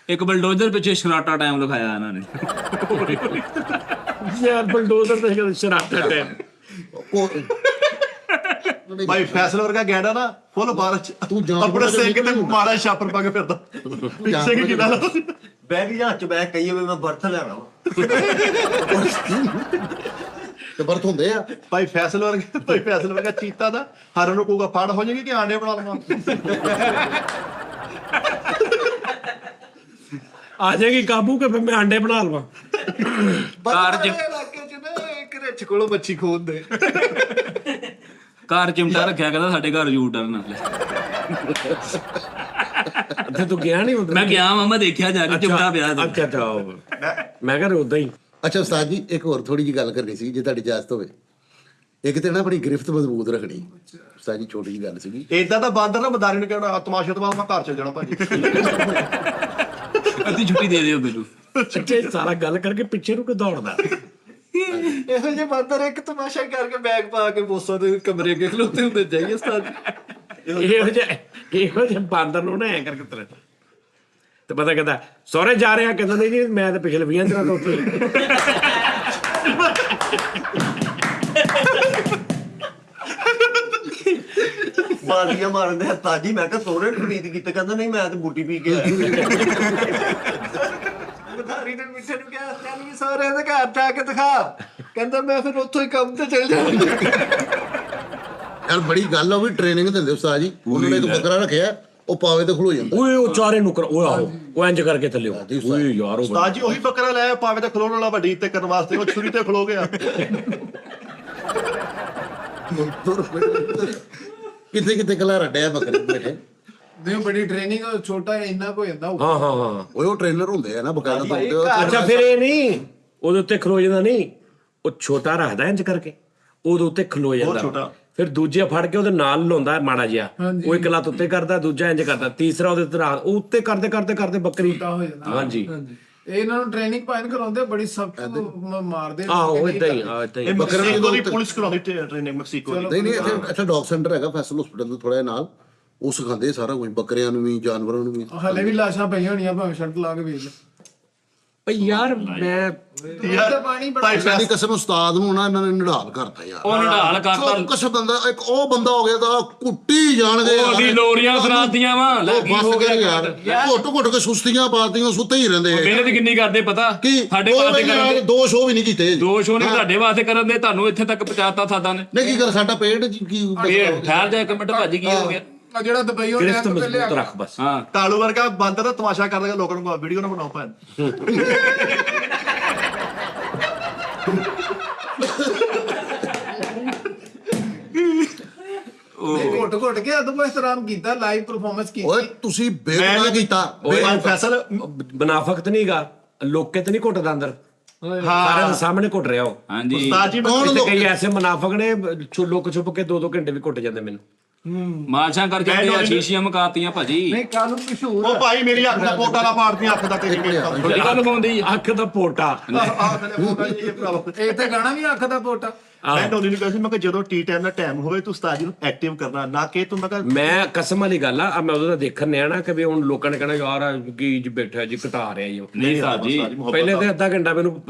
ਇੱਕ ਬਲਡੋਜ਼ਰ ਪਿੱਛੇ ਸ਼ਰਾਟਾ ਟਾਈਮ ਲਿਖਾਇਆ ਇਹਨਾਂ ਨੇ। ਯਾਰ ਬਲਡੋਜ਼ਰ ਤੇ ਕਹਿੰਦੇ ਸ਼ਰਾਟਾ ਟਾਈਮ। ਭਾਈ ਫੈਸਲਾ ਵਰਗਾ ਗੈਂਡਾ ਨਾ ਫੁੱਲ ਬਾਰਿਸ਼ ਤੂੰ ਜਾਣ ਆਪਣੇ ਬੁੱਝ ਕੇ ਸਿੰਘ ਤੇ ਨਿਕਲ ਮਾਰਾ ਛਾਪਰ ਪਾ ਕੇ ਫਿਰਦਾ। ਸਿੰਘ ਕਿਦਾਂ ਬਹਿ ਕੇ ਜਹਾਜ਼ ਚ ਬਹਿ ਕਹੀਏ ਵੀ ਮੈਂ ਬਰਥ ਲੈਣਾ ਵਾ। ਤੇ ਬਰਥ ਹੁੰਦੇ ਆ ਭਾਈ ਫੈਸਲਾ ਵਰਗਾ ਚੀਤਾ ਦਾ ਹਰਨ ਨੂੰ ਕਹੂਗਾ ਫੜ ਹੋ ਜਾਏਗੀ ਕਿ ਆਂਡੇ ਬਣਾ ਲਵਾਂ। ਆ ਜਾਏਗੀ ਕਾਬੂ ਕਿ ਫਿਰ ਮੈਂ ਆਂਡੇ ਬਣਾ ਲਵਾਂ। ਕਾਰ ਚ ਇਲਾਕੇ ਚ ਨਾ ਇੱਕ ਰਿੱਛ ਕੋਲੋਂ ਮੱਛੀ ਖੋਦਦੇ ਘਰ ਚਿਮਟਾ ਰੱਖਿਆ ਕਹਿੰਦਾ ਸਾਡੇ ਘਰ ਯੂ ਟਰਨ। ਅੱਛਾ ਤੂੰ ਗਿਆ ਨਹੀਂ ਉਧਰ? ਮੈਂ ਗਿਆ ਮਾਮਾ ਦੇਖਿਆ ਜਾ ਕੇ ਚਿਮਟਾ ਪਿਆ ਸੀ। ਅੱਛਾ ਮੈਂ ਕਿਹਾ ਉਦਾਂ ਹੀ। ਅੱਛਾ ਉਸਤਾਦ ਜੀ ਇੱਕ ਹੋਰ ਥੋੜੀ ਜਿਹੀ ਗੱਲ ਕਰਨੀ ਸੀ ਜੇ ਤੁਹਾਡੀ ਇਜਾਜ਼ਤ ਹੋਵੇ। ਇੱਕ ਤੇ ਨਾ ਆਪਣੀ ਗ੍ਰਿਫਤ ਮਜ਼ਬੂਤ ਰੱਖਣੀ ਉਸਤਾਦ ਜੀ ਛੋਟੀ ਜਿਹੀ ਗੱਲ ਸੀਗੀ। ਏਦਾਂ ਦਾ ਬਾਂਦਰ ਨਾ ਮਦਾਰੀ ਨੂੰ ਕਹਿਣਾ ਤਮਾਸ਼ੇ ਤੋਂ ਬਾਅਦ ਮੈਂ ਘਰ ਚਲ ਜਾਣਾ ਭਾਜੀ। ਅੱਧੀ ਛੁੱਟੀ ਦੇ ਦਿਓ ਮੈਨੂੰ। ਅੱਛਾ ਇਹ ਸਾਰਾ ਗੱਲ ਕਰਕੇ ਪਿੱਛੇ ਨੂੰ ਕਿ ਦੌੜਦਾ। ਇਹੋ ਜਿਹੇ ਬਾਂਦਰ ਇੱਕ ਤਮਾਸ਼ਾ ਕਰਕੇ ਬੈਗ ਪਾ ਕੇ ਬੋਸਾਂ ਦੇ ਕਮਰੇ ਅੱਗੇ ਖਲੋਤੇ ਹੁੰਦੇ ਜਾਈਏ ਉਸਤਾਦ ਜੀ। ਇਹੋ ਜਿਹੇ ਬਾਂਦਰ ਨੂੰ ਨਾ ਐ ਕਰਕੇ ਤਰੇ ਤੇ ਪਤਾ ਕਹਿੰਦਾ ਸਹੁਰੇ ਜਾ ਰਹੇ ਆ ਕਹਿੰਦਾ ਨਹੀਂ ਜੀ ਮੈਂ ਤਾਂ ਪਿਛਲੇ 20 ਦਿਨਾਂ ਤੋਂ ਉੱਥੇ। ਬਾਜ਼ੀਆਂ ਮਾਰਦੇ ਆ ਤਾਜੀ। ਮੈਂ ਕਿਹਾ ਸੋਹਰੇ ਖਰੀਦ ਕੀਤੇ ਕਹਿੰਦਾ ਨਹੀਂ ਮੈਂ ਤੇ ਬੂਟੀ ਪੀ ਕੇ ਆਇਆ। ਮਧਾਰੀ ਨੇ ਮਿੱਠੇ ਨੂੰ ਕਿਹਾ ਚੱਲ ਵੀ ਸਹੁਰੇ ਦੇ ਘਰ ਜਾ ਕੇ ਦਿਖਾ। ਕਹਿੰਦਾ ਮੈਂ ਫਿਰ ਉੱਥੋਂ ਹੀ ਕੰਮ ਤੇ ਚਲ ਜਾਵਾਂਗਾ। ਯਾਰ ਬੜੀ ਗੱਲ ਆ ਉਹ ਵੀ ਟ੍ਰੇਨਿੰਗ ਦਿੰਦੇ ਉਸਤਾਦ ਜੀ। ਉਹਨਾਂ ਨੇ ਇੱਕ ਬੱਕਰਾ ਰੱਖਿਆ ਉਹ ਪਾਵੇ ਤੇ ਖਲੋ ਜਾਂਦਾ। ਓਏ ਉਹ ਚਾਰੇ ਨੂੰ ਕਰ ਓਏ ਆਹੋ ਉਹ ਇੰਜ ਕਰਕੇ ਥੱਲੇ ਓਏ ਯਾਰ ਉਹ ਉਸਤਾਦ ਜੀ ਉਹੀ ਬੱਕਰਾ ਲੈ ਪਾਵੇ ਤੇ ਖਲੋਣ ਵਾਲਾ ਵੱਡੀ ਤੇ ਕਰਨ ਵਾਸਤੇ ਉਹ ਛੁਰੀ ਤੇ ਖਲੋ ਗਿਆ। ਕਿਤੇ ਕਿਤੇ ਕਲਾ ਰੱਡਿਆ ਬੱਕਰੇ ਬੈਠੇ। ਨਹੀਂ ਬੜੀ ਟ੍ਰੇਨਿੰਗ ਛੋਟਾ ਇੰਨਾ ਕੋ ਜਾਂਦਾ ਹਾਂ ਓਏ ਉਹ ਟ੍ਰੇਨਰ ਹੁੰਦੇ ਆ ਨਾ ਬਕਾਇਦਾ ਤੌਰ ਤੇ ਅੱਛਾ ਫਿਰ ਇਹ ਨਹੀਂ ਉਹਦੇ ਉੱਤੇ ਖਲੋ ਜਾਂਦਾ ਨਹੀਂ ਉਹ ਛੋਟਾ ਰੱਖਦਾ ਇੰਜ ਕਰਕੇ ਉਹਦੇ ਉੱਤੇ ਖਲੋ ਜਾਂਦਾ ਛੋਟਾ। ਫਿਰ ਦੂਜੇ ਫੜ ਕੇ ਉਹਦੇ ਨਾਲ ਲਾਉਂਦਾ ਮਾੜਾ ਜਿਹਾ ਉਹ ਇੱਕ ਲੱਤ ਉੱਤੇ ਕਰਦਾ ਦੂਜਾ ਇੰਜ ਕਰਦਾ ਤੀਸਰਾ ਉਹਦੇ ਉੱਤੇ ਰੱਖ ਉਹ ਉੱਤੇ ਕਰਦੇ ਕਰਦੇ ਕਰਦੇ ਬੱਕਰੀ ਹੋ ਜਾਂਦਾ। ਹਾਂਜੀ ਇਹ ਇਹਨਾਂ ਨੂੰ ਟ੍ਰੇਨਿੰਗ ਪਾਇਨ ਕਰਾਉਂਦੇ ਬੜੀ ਸਖਤ ਮਾਰਦੇ। ਆਹੋ ਏਦਾਂ ਹੀ ਇਹ ਮੈਕਸੀਕੋ ਦੀ ਪੁਲਿਸ ਕਰਾਉਂਦੀ ਟ੍ਰੇਨਿੰਗ ਮੈਕਸੀਕੋ ਦੀ। ਨਹੀਂ ਇੱਥੇ ਡੌਗ ਸੈਂਟਰ ਹੈਗਾ ਫੈਸਲ ਹਸਪੀਟਲ ਦੇ ਥੋੜਾ ਨਾਲ ਉਹ ਸਿਖਾਉਂਦੇ ਸਾਰਾ ਕੁਝ ਬੱਕਰਿਆਂ ਨੂੰ ਵੀ ਜਾਨਵਰਾਂ ਨੂੰ ਵੀ। ਹਲੇ ਵੀ ਲਾਸ਼ਾਂ ਪਈਆਂ ਹੋਣੀਆਂ ਭਾਵੇਂ ਸ਼ਰਟ ਲਾ ਕੇ ਵੇਚ ਲੈ। ਭਈ ਯਾਰ ਮੈਂ ਪਾਣੀ ਭਾਈ ਸਾਡੀ ਕਸਮ ਉਸਤਾਦ ਨੂੰ ਨਾ ਇਹਨਾਂ ਨੇ ਨਿਢਾਲ ਕਰਤਾ ਯਾਰ। ਉਹ ਨਢਾਲ ਕਰਤਾ। ਕੁਛ ਬੰਦਾ ਇੱਕ ਉਹ ਬੰਦਾ ਹੋ ਗਿਆ ਤਾਂ ਕੁੱਟੀ ਜਾਣਗੇ ਉਹ ਅਸੀਂ ਲੋਰੀਆਂ ਸੁਣਾਤੀਆਂ ਵਾ ਉਹ ਬਸ ਕਰ ਯਾਰ ਘੁੱਟ ਘੁੱਟ ਕੇ ਸੁਸਤੀਆਂ ਪਾਤੀਆਂ ਸੁੱਤੇ ਹੀ ਰਹਿੰਦੇ ਮਿਹਨਤ ਕਿੰਨੀ ਕਰਦੇ ਪਤਾ ਕੀ ਸਾਡੇ ਵਾਸਤੇ ਕਰਨ ਦੇ ਦੋ ਸ਼ੋਅ ਵੀ ਨਹੀਂ ਕੀਤੇ ਦੋ ਸ਼ੋਅ ਨਹੀਂ ਤੁਹਾਡੇ ਵਾਸਤੇ ਕਰਨ ਦੇ ਤੁਹਾਨੂੰ ਇੱਥੇ ਤੱਕ ਪਹੁੰਚਾਤਾ ਸਾਡਾ ਨੇ। ਨਹੀਂ ਕੀ ਗੱਲ ਸਾਡਾ ਪੇਟ ਕੀ ਇਹ ਠਹਿਰ ਜਾ ਇੱਕ ਮਿੰਟ ਭਾਜੀ ਕੀ ਹੋ ਗਿਆ। ਆ ਜਿਹੜਾ ਦੁਬਈ ਹੋਇਆ ਗ੍ਰਿਫਤ ਮਜ਼ਬੂਤ ਰੱਖ ਬਸ। ਹਾਂ ਤਾਲੂ ਵਰਗਾ ਬਾਂਦਰ ਦਾ ਤਮਾਸ਼ਾ ਕਰਦਾ ਲੋਕਾਂ ਨੂੰ ਵੀਡੀਓ ਨਾ ਬਣਾਓ ਭੈਣ। ਘੁੱਟ ਘੁੱਟ ਕੇ ਅਦਬ ਇਹਤਰਾਮ ਕੀਤਾ ਲਾਈਵ ਪਰਫਾਰਮੈਂਸ ਕੀਤੀ। ਓਏ ਤੁਸੀਂ ਬੇਗੁਨਾਹ ਕੀਤਾ ਭਾਈ ਫੈਸਲ ਬਨਾਫਕਤ ਨਹੀਂਗਾ ਲੋਕੇ ਤੇ ਨਹੀਂ ਘੁੱਟਦਾ ਅੰਦਰ ਸਾਰਿਆਂ ਦੇ ਸਾਹਮਣੇ ਘੁੱਟ ਰਿਹਾ ਉਹ। ਹਾਂਜੀ ਉਸਤਾਦ ਜੀ ਕੌਣ ਤੇ ਲੋਕ ਕਈ ਐਸੇ ਮੁਨਾਫਕ ਨੇ ਲੁੱਕ ਛੁਪ ਕੇ 2-2 ਘੰਟੇ ਵੀ ਘੁੱਟ ਜਾਂਦੇ ਮੈਨੂੰ। ਮਾਸ਼ਾਂ ਕਰ ਜਾਂਦੇ ਆ ਸ਼ੀਸ਼ੀਆਂ ਮਕਾਤੀਆਂ ਭਾਜੀ। ਨਹੀਂ ਕੱਲ ਮਸ਼ਹੂਰ ਉਹ ਭਾਈ ਮੇਰੀ ਅੱਖ ਦਾ ਪੋਟਾ ਨਾ ਪਾੜਦੀਆਂ ਅੱਖ ਦਾ ਕਿਸੇ ਬੜੀ ਗੱਲ ਪਾਉਂਦੀ ਆ। ਅੱਖ ਦਾ ਪੋਟਾ ਆਹ ਥਲੇ ਪੋਟਾ ਜੀ ਇਹ ਭਰਾਵਾ। ਇਹ ਤੇ ਗਾਣਾ ਵੀ ਅੱਖ ਦਾ ਪੋਟਾ। ਮੈਂ ਨੌਨੀ ਨੂੰ ਕਿਹਾ ਸੀ, ਮੈਂ ਕਿ ਜਦੋਂ ਟੀ ਟਾਈਮ ਦਾ ਟਾਈਮ ਹੋਵੇ ਤੂੰ ਉਸਤਾਦ ਜੀ ਨੂੰ ਐਕਟਿਵ ਕਰਨਾ, ਨਾ ਕਿ ਤੂੰ, ਮੈਂ ਕਿਹਾ ਮੈਂ ਕਸਮ ਵਾਲੀ ਗੱਲ ਆ ਮੈਂ ਉਹਦਾ ਦੇਖਣ ਨਿਆ ਨਾ ਕਿ ਵੀ ਹੁਣ ਲੋਕਾਂ ਨੇ ਕਹਿਣਾ ਯਾਰ ਆ ਕੀ ਜੀ ਬੈਠਾ ਜੀ ਘਟਾ ਰਿਹਾ ਜੀ ਉਹ। ਨਹੀਂ ਸਾਹਿਬ ਜੀ ਪਹਿਲੇ ਤੇ ਅੱਧਾ ਘੰਟਾ ਮੈਨੂੰ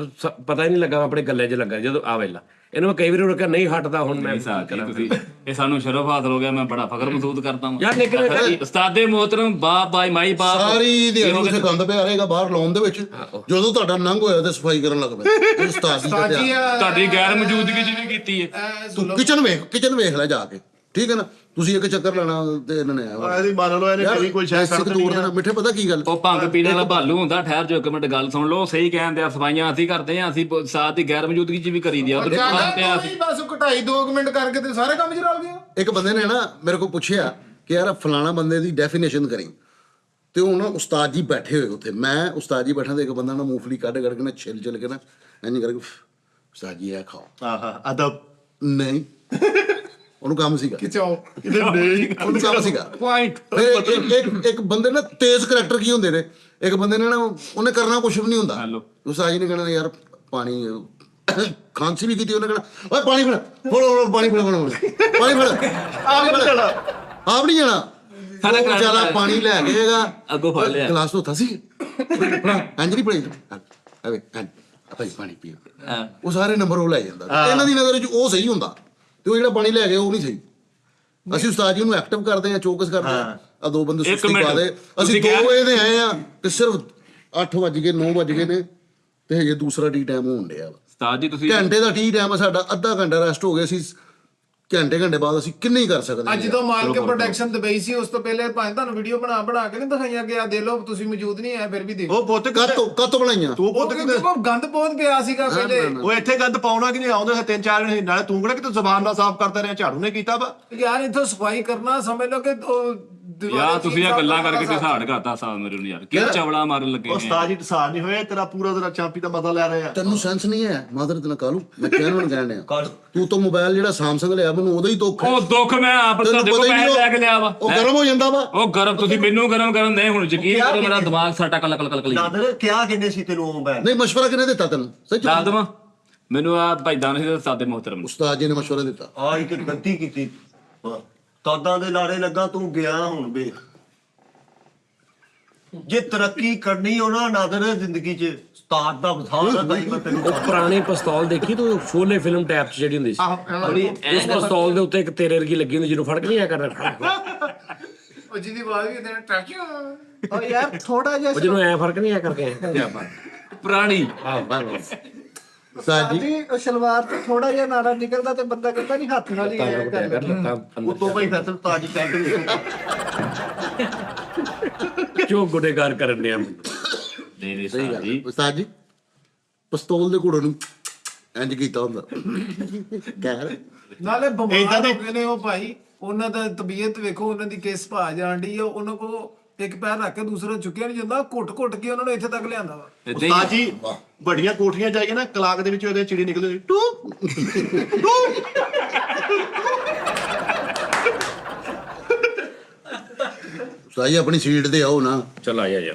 ਪਤਾ ਹੀ ਨਹੀਂ ਲੱਗਾ, ਆਪਣੇ ਗੱਲੇ 'ਚ ਲੱਗਾ ਜਦੋਂ ਆ ਵੇਲਾ ਇਹਨੂੰ ਮੈਂ ਕਈ ਵਾਰੀ ਰੁਕਿਆ ਨਹੀਂ ਹਟਦਾ, ਹੁਣ ਮੈਂ ਸਾਹਿਬ ਜੀ ਤੁਸੀਂ ਇਹ ਸਾਨੂੰ ਸ਼ਰਫ ਹਾਸਲ ਹੋ ਗਿਆ, ਮੈਂ ਬੜਾ ਫਖਰ ਮਹਿਸੂਸ ਕਰਦਾ ਹਾਂ ਯਾਰ ਲੇਕਿਨ ਉਸਤਾਦੇ ਮੋਹਤਰਮ ਬਾਪ ਬਾਈ ਮਾਈ ਬਾਪ ਸਾਰੀ ਦਿਹਾੜੀ ਉੱਥੇ ਗੰਦ ਪਿਆ ਰਹੇਗਾ ਬਾਹਰ ਲਾਉਣ ਦੇ ਵਿੱਚ, ਜਦੋਂ ਤੁਹਾਡਾ ਨੰਗ ਹੋਇਆ ਤੇ ਸਫਾਈ ਕਰਨ ਲੱਗ ਪਏ। ਇਹ ਉਸਤਾਦ ਜੀ ਦਾ ਉਸਤਾਦ ਜੀ ਧਿਆਨ। ਤੁਹਾਡੀ ਗੈਰ ਮੌਜੂਦਗੀ ਚ ਵੀ ਕੀਤੀ ਹੈ। ਤੂੰ ਕਿਚਨ ਵੇਖ ਲੈ ਜਾ ਕੇ, ਠੀਕ ਹੈ ਨਾ। ਤੁਸੀਂ ਇੱਕ ਚੱਕਰ ਲੈਣਾ ਤੇ ਇਹਨਾਂ ਨੇ ਇਹਦੀ ਮੰਨ ਲਓ ਇਹਨੇ ਕਦੀ ਕੋਈ ਸ਼ਾਇਦ ਸਿੱਖ ਤੋੜ ਦੇਣਾ। ਮਿੱਠੇ ਪਤਾ ਕੀ ਗੱਲ, ਉਹ ਭੰਗ ਪੀਣ ਵਾਲਾ ਭਾਲੂ ਹੁੰਦਾ। ਠਹਿਰ ਜੋ ਇੱਕ ਮਿੰਟ ਗੱਲ ਸੁਣ ਲਓ। ਸਹੀ ਕਹਿੰਦੇ ਆ, ਸਫਾਈਆਂ ਅਸੀਂ ਕਰਦੇ ਆ, ਅਸੀਂ ਸਾਥ ਦੀ ਗੈਰ ਮੌਜੂਦਗੀ ਚ ਵੀ ਕਰੀ ਦੀ ਆ। ਉਧਰ ਬਸ ਘਟਾਈ 2 ਮਿੰਟ ਕਰਕੇ ਤੇ ਸਾਰੇ ਕੰਮ ਚ ਰਲ ਗਿਆ। ਇੱਕ ਬੰਦੇ ਨੇ ਨਾ ਮੇਰੇ ਕੋਲ ਪੁੱਛਿਆ ਕਿ ਯਾਰ ਫਲਾਣਾ ਬੰਦੇ ਦੀ ਡੈਫੀਨੇਸ਼ਨ ਕਰੀ, ਤੇ ਉਹ ਨਾ ਉਸਤਾਦ ਜੀ ਬੈਠੇ ਹੋਏ ਉੱਥੇ, ਮੈਂ ਉਸਤਾਦ ਜੀ ਬੈਠਾ ਤੇ ਇੱਕ ਬੰਦਾ ਨਾ ਮੂੰਗਫਲੀ ਕੱਢ ਕੇ ਨਾ ਛਿੱਲ ਕੇ ਨਾ ਇੰਝ ਕਰਕੇ ਉਸਤਾਦ ਜੀ ਇਹ ਖਾਓ। ਆਹਾ ਅਦਬ ਨਹੀਂ, ਉਹਨੂੰ ਕੰਮ ਸੀਗਾ, ਖਿਚਾਓ ਉਹਨੂੰ ਕੰਮ ਸੀਗਾ। ਪੁਆਇੰਟ ਫਿਰ ਇੱਕ ਬੰਦੇ ਨਾ ਤੇਜ਼ ਕਰੈਕਟਰ ਕੀ ਹੁੰਦੇ ਨੇ, ਇੱਕ ਬੰਦੇ ਨੇ ਨਾ ਉਹਨੇ ਕਰਨਾ ਕੁਝ ਵੀ ਨਹੀਂ ਹੁੰਦਾ। ਉਸਤਾਦ ਜੀ ਨੇ ਕਹਿਣਾ ਯਾਰ ਪਾਣੀ, ਖਾਂਸੀ ਵੀ ਕੀਤੀ, ਉਹਨੇ ਕਹਿਣਾ ਓਏ ਪਾਣੀ ਫੜ, ਫੜੋ ਪਾਣੀ ਫੜ, ਪਾਣੀ ਫੜ, ਆਪ ਨਹੀਂ ਜਾਣਾ। ਉਹ ਵਿਚਾਰਾ ਪਾਣੀ ਲੈ ਕੇ ਆਏਗਾ, ਅੱਗੋਂ ਫੜ ਲਿਆ। ਗਲਾਸ ਧੋਤਾ ਸੀ ਇੰਜ ਨਹੀਂ ਪੜੀ ਅਵੇ ਭਾਈ ਪਾਣੀ ਪੀਓ। ਉਹ ਸਾਰੇ ਨੰਬਰ ਉਹ ਲੈ ਜਾਂਦਾ। ਇਹਨਾਂ ਦੀ ਨਜ਼ਰ 'ਚ ਉਹ ਸਹੀ ਹੁੰਦਾ ਤੇ ਉਹ ਜਿਹੜਾ ਪਾਣੀ ਲੈ ਗਿਆ ਉਹ ਨਹੀਂ ਸਹੀ। ਅਸੀਂ ਉਸਤਾਦ ਜੀ ਨੂੰ ਐਕਟਿਵ ਕਰਦੇ ਆ, ਚੌਕਸ ਕਰਦੇ ਆ। ਆ ਦੋ ਬੰਦੇ ਸੁਸਤੀ ਪਾ ਦੇ, ਅਸੀਂ 2 ਵਜੇ ਦੇ ਆਏ ਆ ਤੇ ਸਿਰਫ 8 ਵੱਜ ਗਏ 9 ਵੱਜ ਗਏ ਨੇ ਤੇ ਹਜੇ ਦੂਸਰਾ ਟੀ ਟਾਈਮ ਹੋਣ ਡਿਆ। ਉਸਤਾਦ ਜੀ ਤੁਸੀਂ ਘੰਟੇ ਦਾ ਟੀ ਟਾਈਮ ਆ ਸਾਡਾ, ਅੱਧਾ ਘੰਟਾ ਰੈਸਟ ਹੋ ਗਿਆ ਸੀ। ਘੰਟੇ ਬਾਅਦ ਅਸੀਂ ਕਿੰਨੇ ਹੀ ਕਰ ਸਕਦੇ ਅੱਜ ਜਦੋਂ ਮਾਰ ਕੇ ਪ੍ਰੋਡਕਸ਼ਨ ਦਬਈ ਸੀ, ਉਸ ਤੋਂ ਪਹਿਲੇ ਭਾਵੇਂ ਤੁਹਾਨੂੰ ਵੀਡੀਓ ਬਣਾ ਕੇ ਨਹੀਂ ਦਿਖਾਈਆਂ ਗਿਆ, ਦੇ ਲਓ ਤੁਸੀਂ ਮੌਜੂਦ ਨਹੀਂ ਆਏ ਫਿਰ ਵੀ ਦੇਖੋ। ਉਹ ਪੁੱਤ ਕੱਤ ਬਣਾਈਆਂ। ਤੂੰ ਪੁੱਤ ਕਿਤੇ ਗੰਦ ਬਹੁਤ ਪਿਆ ਸੀਗਾ ਪਹਿਲੇ। ਉਹ ਇੱਥੇ ਗੰਦ ਪਾਉਣਾ ਕਿ ਨਹੀਂ ਆਉਂਦੇ 3-4 ਜਣੇ, ਨਾਲੇ ਤੂੰ ਕਿਹੜਾ ਕਿਤੇ ਜ਼ਬਾਨ ਨਾਲ ਸਾਫ਼ ਕਰਦਾ ਰਿਹਾ, ਝਾੜੂ ਨੇ ਕੀਤਾ ਵਾ। ਯਾਰ ਇੱਥੋਂ ਸਫਾਈ ਕਰਨਾ ਸਮਝ ਲਓ ਕਿ ਯਾਰ ਤੁਸੀਂ ਇਹ ਗੱਲਾਂ ਕਰਕੇ ਤੇ ਹਾੜ ਕਰਤਾ ਸਾਹਿਬ ਮੇਰੇ ਨੂੰ ਯਾਰ। ਕਿਉਂ ਚਵਲਾ ਮਾਰਨ ਲੱਗੇ ਨੇ? ਉਸਤਾਦ ਜੀ ਟਸਾਰ ਨਹੀਂ ਹੋਏ, ਤੇਰਾ ਪੂਰਾ ਚਾਂਪੀ ਦਾ ਮਜ਼ਾ ਲੈ ਰਹੇ ਆ। ਤੈਨੂੰ ਸੈਂਸ ਨਹੀਂ ਹੈ ਮਾਦਰ ਤੈਨੂੰ ਕਾਲੂ, ਮੈਂ ਕਹਿਣ ਡਿਆ ਤੂੰ ਤਾਂ ਮੋਬਾਈਲ ਜਿਹੜਾ Samsung ਲਿਆ ਮੈਨੂੰ ਉਹਦਾ ਹੀ ਦੁੱਖ ਹੈ। ਉਹ ਦੁੱਖ ਮੈਂ ਆਪ ਤੁਹਾਡੇ ਕੋਲ ਪੈਸੇ ਲੈ ਕੇ ਲਿਆ ਵਾ। ਉਹ ਗਰਮ ਹੋ ਜਾਂਦਾ ਵਾ। ਉਹ ਗਰਮ ਤੁਸੀਂ ਮੈਨੂੰ ਗਰਮ ਕਰਨ ਦੇ ਹੁਣ ਯਕੀਨ ਕਰੋ, ਮੇਰਾ ਦਿਮਾਗ ਸਾਟਾ ਕਲ ਨਾਦਰ ਕਿਆ ਕਿੰਨੇ ਸੀ ਤੈਨੂੰ ਉਹ ਮੋਬਾਈਲ? ਨਹੀਂ, ਮਸ਼ਵਰਾ ਕਿਹਨੇ ਦਿੱਤਾ ਤੈਨੂੰ ਸੱਚ? ਦੱਸ ਦਵਾਂ ਮੈਨੂੰ ਆ ਭਾਈ ਦਾਨਿਸ਼ ਦੇ ਉਸਤਾਦ ਮੁਹਤਰਮ ਉਸਤਾਦ ਜੀ ਨੇ ਮਸ਼ਵਰਾ ਦਿੱਤਾ। ਆ ਇੱਕ ਗਲਤੀ ਕੀਤੀ, ਤਾਦਾਂ ਦੇ ਲਾੜੇ ਲੱਗਾ, ਤੂੰ ਗਿਆ ਹੁਣ ਵੇਖ। ਜੇ ਤਰੱਕੀ ਕਰਨੀ ਹੋਣਾ ਨਾਦਰ ਜ਼ਿੰਦਗੀ 'ਚ, ਉਸਤਾਦ ਦਾ ਵਿਸਾਲ ਦਾ ਮੈਂ ਤੈਨੂੰ ਉਹ ਪੁਰਾਣੇ ਪਿਸਤੌਲ ਦੇਖੀ ਤੂੰ, ਸ਼ੋਲੇ ਫਿਲਮ ਟੈਪ 'ਚ ਜਿਹੜੀ ਹੁੰਦੀ ਸੀ, ਉਸ ਪਿਸਤੌਲ ਦੇ ਉੱਤੇ ਇੱਕ ਤੇਰੇ ਵਰਗੀ ਲੱਗੀ ਹੁੰਦੀ ਜਿਹਨੂੰ ਫੜ ਕੇ ਨਹੀਂ ਆ ਕਰਨਾ, ਉਹ ਜਿਹਦੀ ਆਵਾਜ਼ ਵੀ ਦੇਣਾ ਟਰੈਕਿੰਗ। ਉਹ ਯਾਰ ਥੋੜਾ ਜਿਹਾ ਉਹ ਜਿਹਨੂੰ ਐ ਫਰਕ ਨਹੀਂ ਆ ਕਰਕੇ ਪੁਰਾਣੀ ਉਸਤਾਦ ਜੀ ਜੀ ਉਹ ਸਲਵਾਰ ਤੋਂ ਥੋੜਾ ਜਿਹਾ ਨਾੜਾ ਨਿਕਲਦਾ ਤੇ ਬੰਦਾ ਕਹਿੰਦਾ ਨਹੀਂ ਹੱਥ ਨਾਲ ਹੀ ਆਇਆ ਕਰ। ਉਤੋਂ ਭਾਈ ਫੈਸਲ ਤਾਜ ਪੈਂਟ ਵੇਖੋ। ਕਿਉਂ ਗੁਨੇਗਾਰ ਕਰਨ ਡਿਆ ਨਹੀਂ ਸਹੀ ਸਾਹਿਬ ਗੱਲ ਜੀ। ਉਸਤਾਦ ਜੀ ਪਿਸਤੌਲ ਦੇ ਘੋੜੇ ਨੂੰ ਇੰਜ ਕੀਤਾ ਹੁੰਦਾ ਕਹਿ ਨਾਲੇ ਬਿਮਾਰ ਹੋ ਗਏ ਨੇ ਉਹ ਭਾਈ, ਉਹਨਾਂ ਦਾ ਤਬੀਅਤ ਵੇਖੋ, ਉਹਨਾਂ ਦੀ ਕਿਸ ਭਾ ਜਾਣ ਡਈ ਆ। ਉਹਨਾਂ ਕੋ ਇੱਕ ਪੈਰ ਰੱਖ ਕੇ ਦੂਸਰਾ ਚੁੱਕਿਆ ਨਹੀਂ ਜਾਂਦਾ, ਘੁੱਟ ਕੇ ਉਹਨਾਂ ਨੂੰ ਇੱਥੇ ਤੱਕ ਲਿਆਂਦਾ ਵਾ। ਉਸਤਾਦ ਜੀ ਵੱਡੀਆਂ ਕੋਠੀਆਂ ਜਾਈਏ ਨਾ, ਕਲਾਕ ਦੇ ਵਿੱਚ ਉਹਦੇ ਚਿੜੀ ਨਿਕਲਦੀ ਟੂ ਟੂ। ਉਸਤਾਦ ਜੀ ਆਪਣੀ ਸੀਟ ਤੇ ਆਓ ਨਾ। ਚਲ ਆ ਜਾ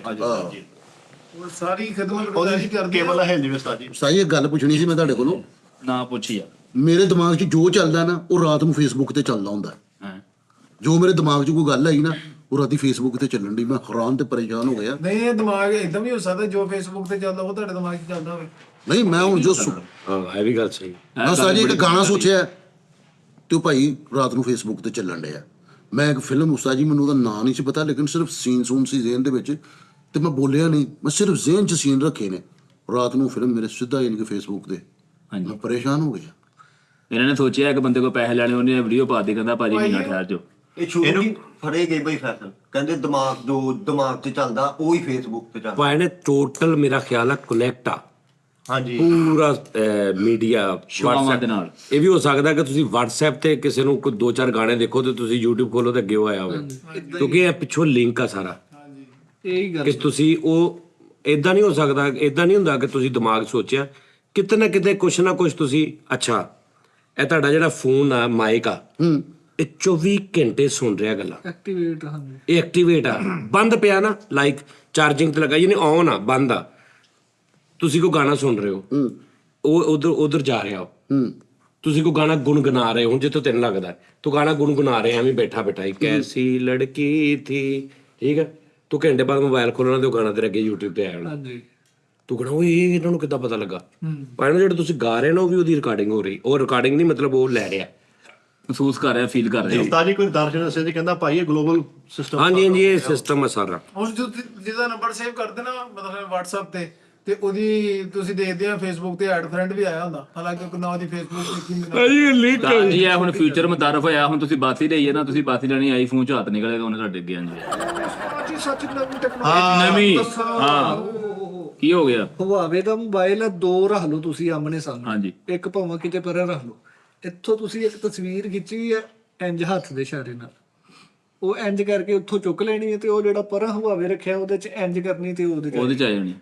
ਉਹ ਸਾਰੀ ਖਿਦਮਤ ਗੁਜ਼ਾਰੀ ਕਰਦੇ ਕੇਬਲ ਹਿਲ ਜਵੇ ਉਸਤਾਦ ਜੀ। ਉਸਤਾਦ ਜੀ ਇੱਕ ਗੱਲ ਪੁੱਛਣੀ ਸੀ ਮੈਂ ਤੁਹਾਡੇ ਕੋਲੋਂ। ਨਾ ਪੁੱਛੀ ਆ। ਮੇਰੇ ਦਿਮਾਗ 'ਚ ਜੋ ਚੱਲਦਾ ਨਾ ਉਹ ਰਾਤ ਨੂੰ ਫੇਸਬੁੱਕ ਤੇ ਚੱਲਦਾ ਹੁੰਦਾ। ਜੋ ਮੇਰੇ ਦਿਮਾਗ 'ਚ ਕੋਈ ਗੱਲ ਆਈ ਨਾ ਉਹ ਰਾਤੀ ਫੇਸਬੁੱਕ ਤੇ ਚੱਲਣ ਦੀ, ਮੈਂ ਹੈਰਾਨ ਤੇ ਪਰੇਸ਼ਾਨ ਹੋ ਗਿਆ। ਨਹੀਂ, ਇਹ ਦਿਮਾਗ ਇਦਾਂ ਵੀ ਹੋ ਸਕਦਾ ਜੋ ਫੇਸਬੁੱਕ ਤੇ ਚੱਲਦਾ ਉਹ ਤੁਹਾਡੇ ਦਿਮਾਗ 'ਚ ਚੱਲਦਾ ਹੋਵੇ। ਨਹੀਂ, ਮੈਂ ਹੁਣ ਜੋ ਹਾਂ ਇਹ ਵੀ ਗੱਲ ਸਹੀ। ਮੈਂ ਉਸਤਾਦ ਜੀ ਇੱਕ ਗਾਣਾ ਸੋਚਿਆ ਤੇ ਉਹ ਭਾਈ ਰਾਤ ਨੂੰ ਫੇਸਬੁੱਕ ਤੇ ਚੱਲਣ ਡਿਆ। ਮੈਂ ਇੱਕ ਫਿਲਮ, ਉਸਤਾਦ ਜੀ ਮੈਨੂੰ ਉਹਦਾ ਨਾਂ ਨਹੀਂ ਸੀ ਪਤਾ, ਲੇਕਿਨ ਸਿਰਫ ਸੀਨ ਸੀ ਜ਼ੇਨ ਦੇ ਵਿੱਚ ਤੇ ਮੈਂ ਬੋਲਿਆ ਨਹੀਂ, ਮੈਂ ਸਿਰਫ ਜ਼ੇਨ 'ਚ ਸੀਨ ਰੱਖੇ ਨੇ। ਰਾਤ ਨੂੰ ਫਿਲਮ ਮੇਰੇ ਸਿੱਧਾ ਯਾਨੀ ਕਿ ਫੇਸਬੁੱਕ ਤੇ, ਮੈਂ ਪਰੇਸ਼ਾਨ ਹੋ ਗਿਆ। ਇਹਨਾਂ ਨੇ ਸੋਚਿਆ ਕਿ ਬੰਦੇ ਕੋ ਪੈਸੇ ਲੈਣੇ, ਉਹਨੇ ਵੀਡੀਓ ਪਾ ਦੇ, ਕਹਿੰਦਾ ਭਾਜੀ ਮਹੀਨਾ ਠਹਿਰ ਜਾਓ। ਇਹ ਸ਼ੁਰੂ ਹੀ ਫੜੇ ਗਏ ਬਈ ਫੈਸਲ, ਕਹਿੰਦੇ ਦਿਮਾਗ ਜੋ ਦਿਮਾਗ 'ਚ ਚੱਲਦਾ ਉਹੀ ਫੇਸਬੁੱਕ ਤੇ ਚੱਲਦਾ। ਭਾਈ ਨੇ ਟੋਟਲ ਮੇਰਾ ਖਿਆਲ ਆ ਕਲੈਕਟ ਆ ਹਾਂਜੀ ਪੂਰਾ ਮੀਡੀਆ ਸ਼ੋਆਂ ਦੇ ਨਾਲ। ਇਹ ਵੀ ਹੋ ਸਕਦਾ ਕਿ ਤੁਸੀਂ WhatsApp ਤੇ ਕਿਸੇ ਨੂੰ ਕੋਈ 2-4 ਗਾਣੇ ਦੇਖੋ ਤੇ ਤੁਸੀਂ YouTube ਖੋਲੋ ਤੇ ਅੱਗੇ ਉਹ ਆਇਆ ਹੋਵੇ, ਕਿਉਂਕਿ ਇਹ ਪਿੱਛੋਂ ਲਿੰਕ ਆ ਸਾਰਾ। ਇਹੀ ਗੱਲ ਕਿ ਤੁਸੀਂ ਉਹ ਇਦਾਂ ਨਹੀਂ ਹੋ ਸਕਦਾ, ਇਦਾਂ ਨਹੀਂ ਹੁੰਦਾ ਕਿ ਤੁਸੀਂ ਦਿਮਾਗ ਸੋਚਿਆ, ਕਿਤੇ ਨਾ ਕਿਤੇ ਕੁਛ ਨਾ ਕੁਛ ਤੁਸੀਂ। ਅੱਛਾ, ਇਹ ਤੁਹਾਡਾ ਜਿਹੜਾ ਫੋਨ ਆ, ਮਾਈਕ ਆ, ਇਹ 24 ਘੰਟੇ ਸੁਣ ਰਿਹਾ ਗੱਲਾਂ, ਐਕਟੀਵੇਟ ਹਾਂਜੀ। ਇਹ ਐਕਟੀਵੇਟ ਆ, ਬੰਦ ਪਿਆ ਨਾ, ਲਾਈਕ ਚਾਰਜਿੰਗ ਤੇ ਲੱਗਾ, ਯਾਨੀ ਔਨ ਆ, ਬੰਦ ਆ, ਤੁਸੀਂ ਕੋਈ ਗਾਣਾ ਸੁਣ ਰਹੇ ਹੋ, ਉਹ ਉਧਰ ਜਾ ਰਿਹਾ ਹੋ, ਤੁਸੀਂ ਕੋਈ ਗਾਣਾ ਗੁੰਗੁਣਾ ਰਹੇ ਹੋ ਜਿੱਥੋਂ ਤੈਨੂੰ ਲੱਗਦਾ ਤੂੰ ਗਾਣਾ ਗੁੰਗੁਣਾ ਰਿਹਾ ਐਵੇਂ ਬੈਠਾ ਬੈਠਾ ਕੈਸੀ ਲੜਕੀ ਥੀ, ਠੀਕ ਹੈ, ਤੂੰ ਘੰਟੇ ਬਾਅਦ ਮੋਬਾਈਲ ਖੋਲਣਾ ਤੇ ਉਹ ਗਾਣਾ ਤੇਰੇ ਅੱਗੇ YouTube ਤੇ ਆਇਆ ਹੋਣਾ। ਹਾਂਜੀ ਤੂੰ ਕਹਣਾ ਓਏ ਇਹ ਇਹਨਾਂ ਨੂੰ ਕਿੱਦਾਂ ਪਤਾ ਲੱਗਾ? ਪਰ ਜਿਹੜਾ ਤੁਸੀਂ ਗਾ ਰਹੇ ਨਾ ਉਹ ਵੀ ਉਹਦੀ ਰਿਕਾਰਡਿੰਗ ਹੋ ਰਹੀ, ਉਹ ਰਿਕਾਰਡਿੰਗ ਨਹੀਂ ਮਤਲਬ ਉਹ ਲੈ ਰਿਹਾ। ਮਹਿਸੂਸ ਕਰ ਰਿਹਾ, ਫੀਲ ਕਰ ਰਿਹਾ। ਉਸਤਾਦ ਜੀ ਕੋਈ ਦਰਸ਼ਨ ਦੱਸਿਆ ਜੀ, ਕਹਿੰਦਾ ਭਾਈ ਇਹ ਗਲੋਬਲ ਸਿਸਟਮ। ਹਾਂਜੀ ਹਾਂਜੀ, ਇਹ ਸਿਸਟਮ ਹੈ ਸਾਰਾ। ਹੁਣ ਜਿਹਦਾ ਨੰਬਰ ਸੇਵ ਕਰਦੇ ਨਾ ਮਤਲਬ WhatsApp ਤੇ ਉਹਦੀ ਤੁਸੀਂ ਦੇਖਦੇ ਆ Facebook ਤੇ ਐਡ ਫਰੈਂਡ ਵੀ ਆਇਆ ਹੁੰਦਾ, ਹਾਲਾਂਕਿ ਉਹ ਨਾ ਉਹਦੀ Facebook ਤੇ ਕੀ ਤਾਂ ਜੀ ਇਹ ਹੁਣ ਫਿਊਚਰ ਮੁਤਾਰਫ ਹੋਇਆ, ਹੁਣ ਤੁਸੀਂ ਬਾਤੀ ਲਈ ਹੈ ਨਾ, ਤੁਸੀਂ ਬਾਤੀ ਲੈਣੀ ਆਈਫੋਨ ਚ ਹੱਥ ਨਿਕਲੇਗਾ ਉਹਨੇ ਤੁਹਾਡੇ ਅੱਗੇ। ਹਾਂਜੀ ਸੱਚ ਨਵੀਂ ਟੈਕਨੋਲੋਜੀ ਨਵੀਂ, ਹਾਂ ਕੀ ਹੋ ਗਿਆ? ਹੁਆਵੇ ਦਾ ਮੋਬਾਈਲ ਆ, 2 ਰੱਖ ਲਓ ਤੁਸੀਂ ਆਮਣੇ ਸਾਹਮਣੇ, ਹਾਂਜੀ ਇੱਕ ਭਾਵੇਂ ਕਿਤੇ ਪਰੇ ਰੱਖ ਲਓ, ਇੱਥੋਂ ਤੁਸੀਂ ਇੱਕ ਤਸਵੀਰ ਖਿੱਚੀ ਹੈ ਇੰਜ ਹੱਥ ਦੇ ਇਸ਼ਾਰੇ ਨਾਲ, ਉਹ ਇੰਜ ਕਰਕੇ ਉੱਥੋਂ ਚੁੱਕ ਲੈਣੀ ਹੈ ਤੇ ਉਹ ਜਿਹੜਾ ਪਰਾਂ ਹੁਆਵੇ ਰੱਖਿਆ ਉਹਦੇ ਚ ਇੰਜ ਕਰਨੀ ਤੇ ਉਹਦੇ ਚ ਆ ਜਾਣੀ।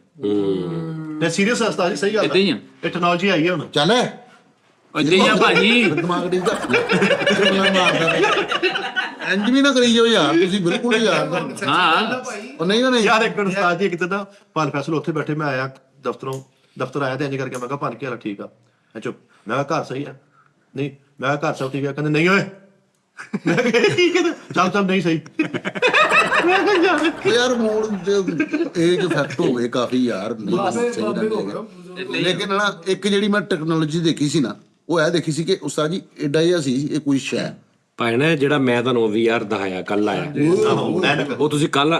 ਤੇ ਸੀਰੀਅਸ ਉਸਤਾਦ ਜੀ, ਸਹੀ ਗੱਲ ਏਦਾਂ ਹੀ ਆ। ਇਹ ਟੈਕਨੋਲੋਜੀ ਆਈ ਹੈ ਹੁਣ। ਚੱਲ ਏਦਾਂ ਹੀ ਆ ਭਾਜੀ। ਦਿਮਾਗ ਦੀ ਇੰਜ ਵੀ ਨਾ ਕਰੀ ਜਾਓ ਯਾਰ, ਤੁਸੀਂ ਬਿਲਕੁਲ ਯਾਰ। ਹਾਂ ਉਹ ਨਹੀਂ ਨਹੀਂ ਯਾਰ ਇੱਕ ਉਸਤਾਦ ਜੀ, ਇੱਕ ਦਿਨ ਨਾ ਭਾਨ ਫੈਸਲ ਉੱਥੇ ਬੈਠੇ, ਮੈਂ ਆਇਆ ਦਫ਼ਤਰ ਆਇਆ ਤੇ ਇੰਜ ਕਰਕੇ ਮੈਂ ਕਿਹਾ ਭਾਨ ਕੀ ਹਾਲ ਆ? ਠੀਕ ਆ। ਮੈਂ ਚੁੱਪ, ਮੈਂ ਕਿਹਾ ਘਰ ਸਹੀ ਆ? ਨਹੀਂ। ਮੈਂ ਕਿਹਾ ਘਰ ਸਭ ਠੀਕ ਆ। ਕਹਿੰਦੇ ਨਹੀਂ ਓਏ। ਮੈਂ ਕਿਹਾ ਕੀ ਕਹਿੰਦੇ? ਚੱਲ ਨਹੀਂ ਸਹੀ। ਯਾਰ ਮੋੜ ਏਜ ਫੈਕਟ ਹੋ ਗਏ ਕਾਫੀ ਯਾਰ, ਨਹੀਂ ਸਹੀ ਰਹਿੰਦੇ। ਲੇਕਿਨ ਨਾ ਇੱਕ ਜਿਹੜੀ ਮੈਂ ਟੈਕਨੋਲੋਜੀ ਦੇਖੀ ਸੀ ਨਾ, ਉਹ ਇਹ ਦੇਖੀ ਸੀ ਕਿ ਉਸਤਾਦ ਜੀ ਐਡਾ ਜਿਹਾ ਸੀ ਇਹ ਕੋਈ ਸ਼ੈ ਭਾਣਾ ਜਿਹੜਾ ਮੈਂ ਤੁਹਾਨੂੰ VR ਦਿਖਾਇਆ ਕੱਲ ਆਇਆ, ਉਹ ਤੁਸੀਂ ਕੱਲ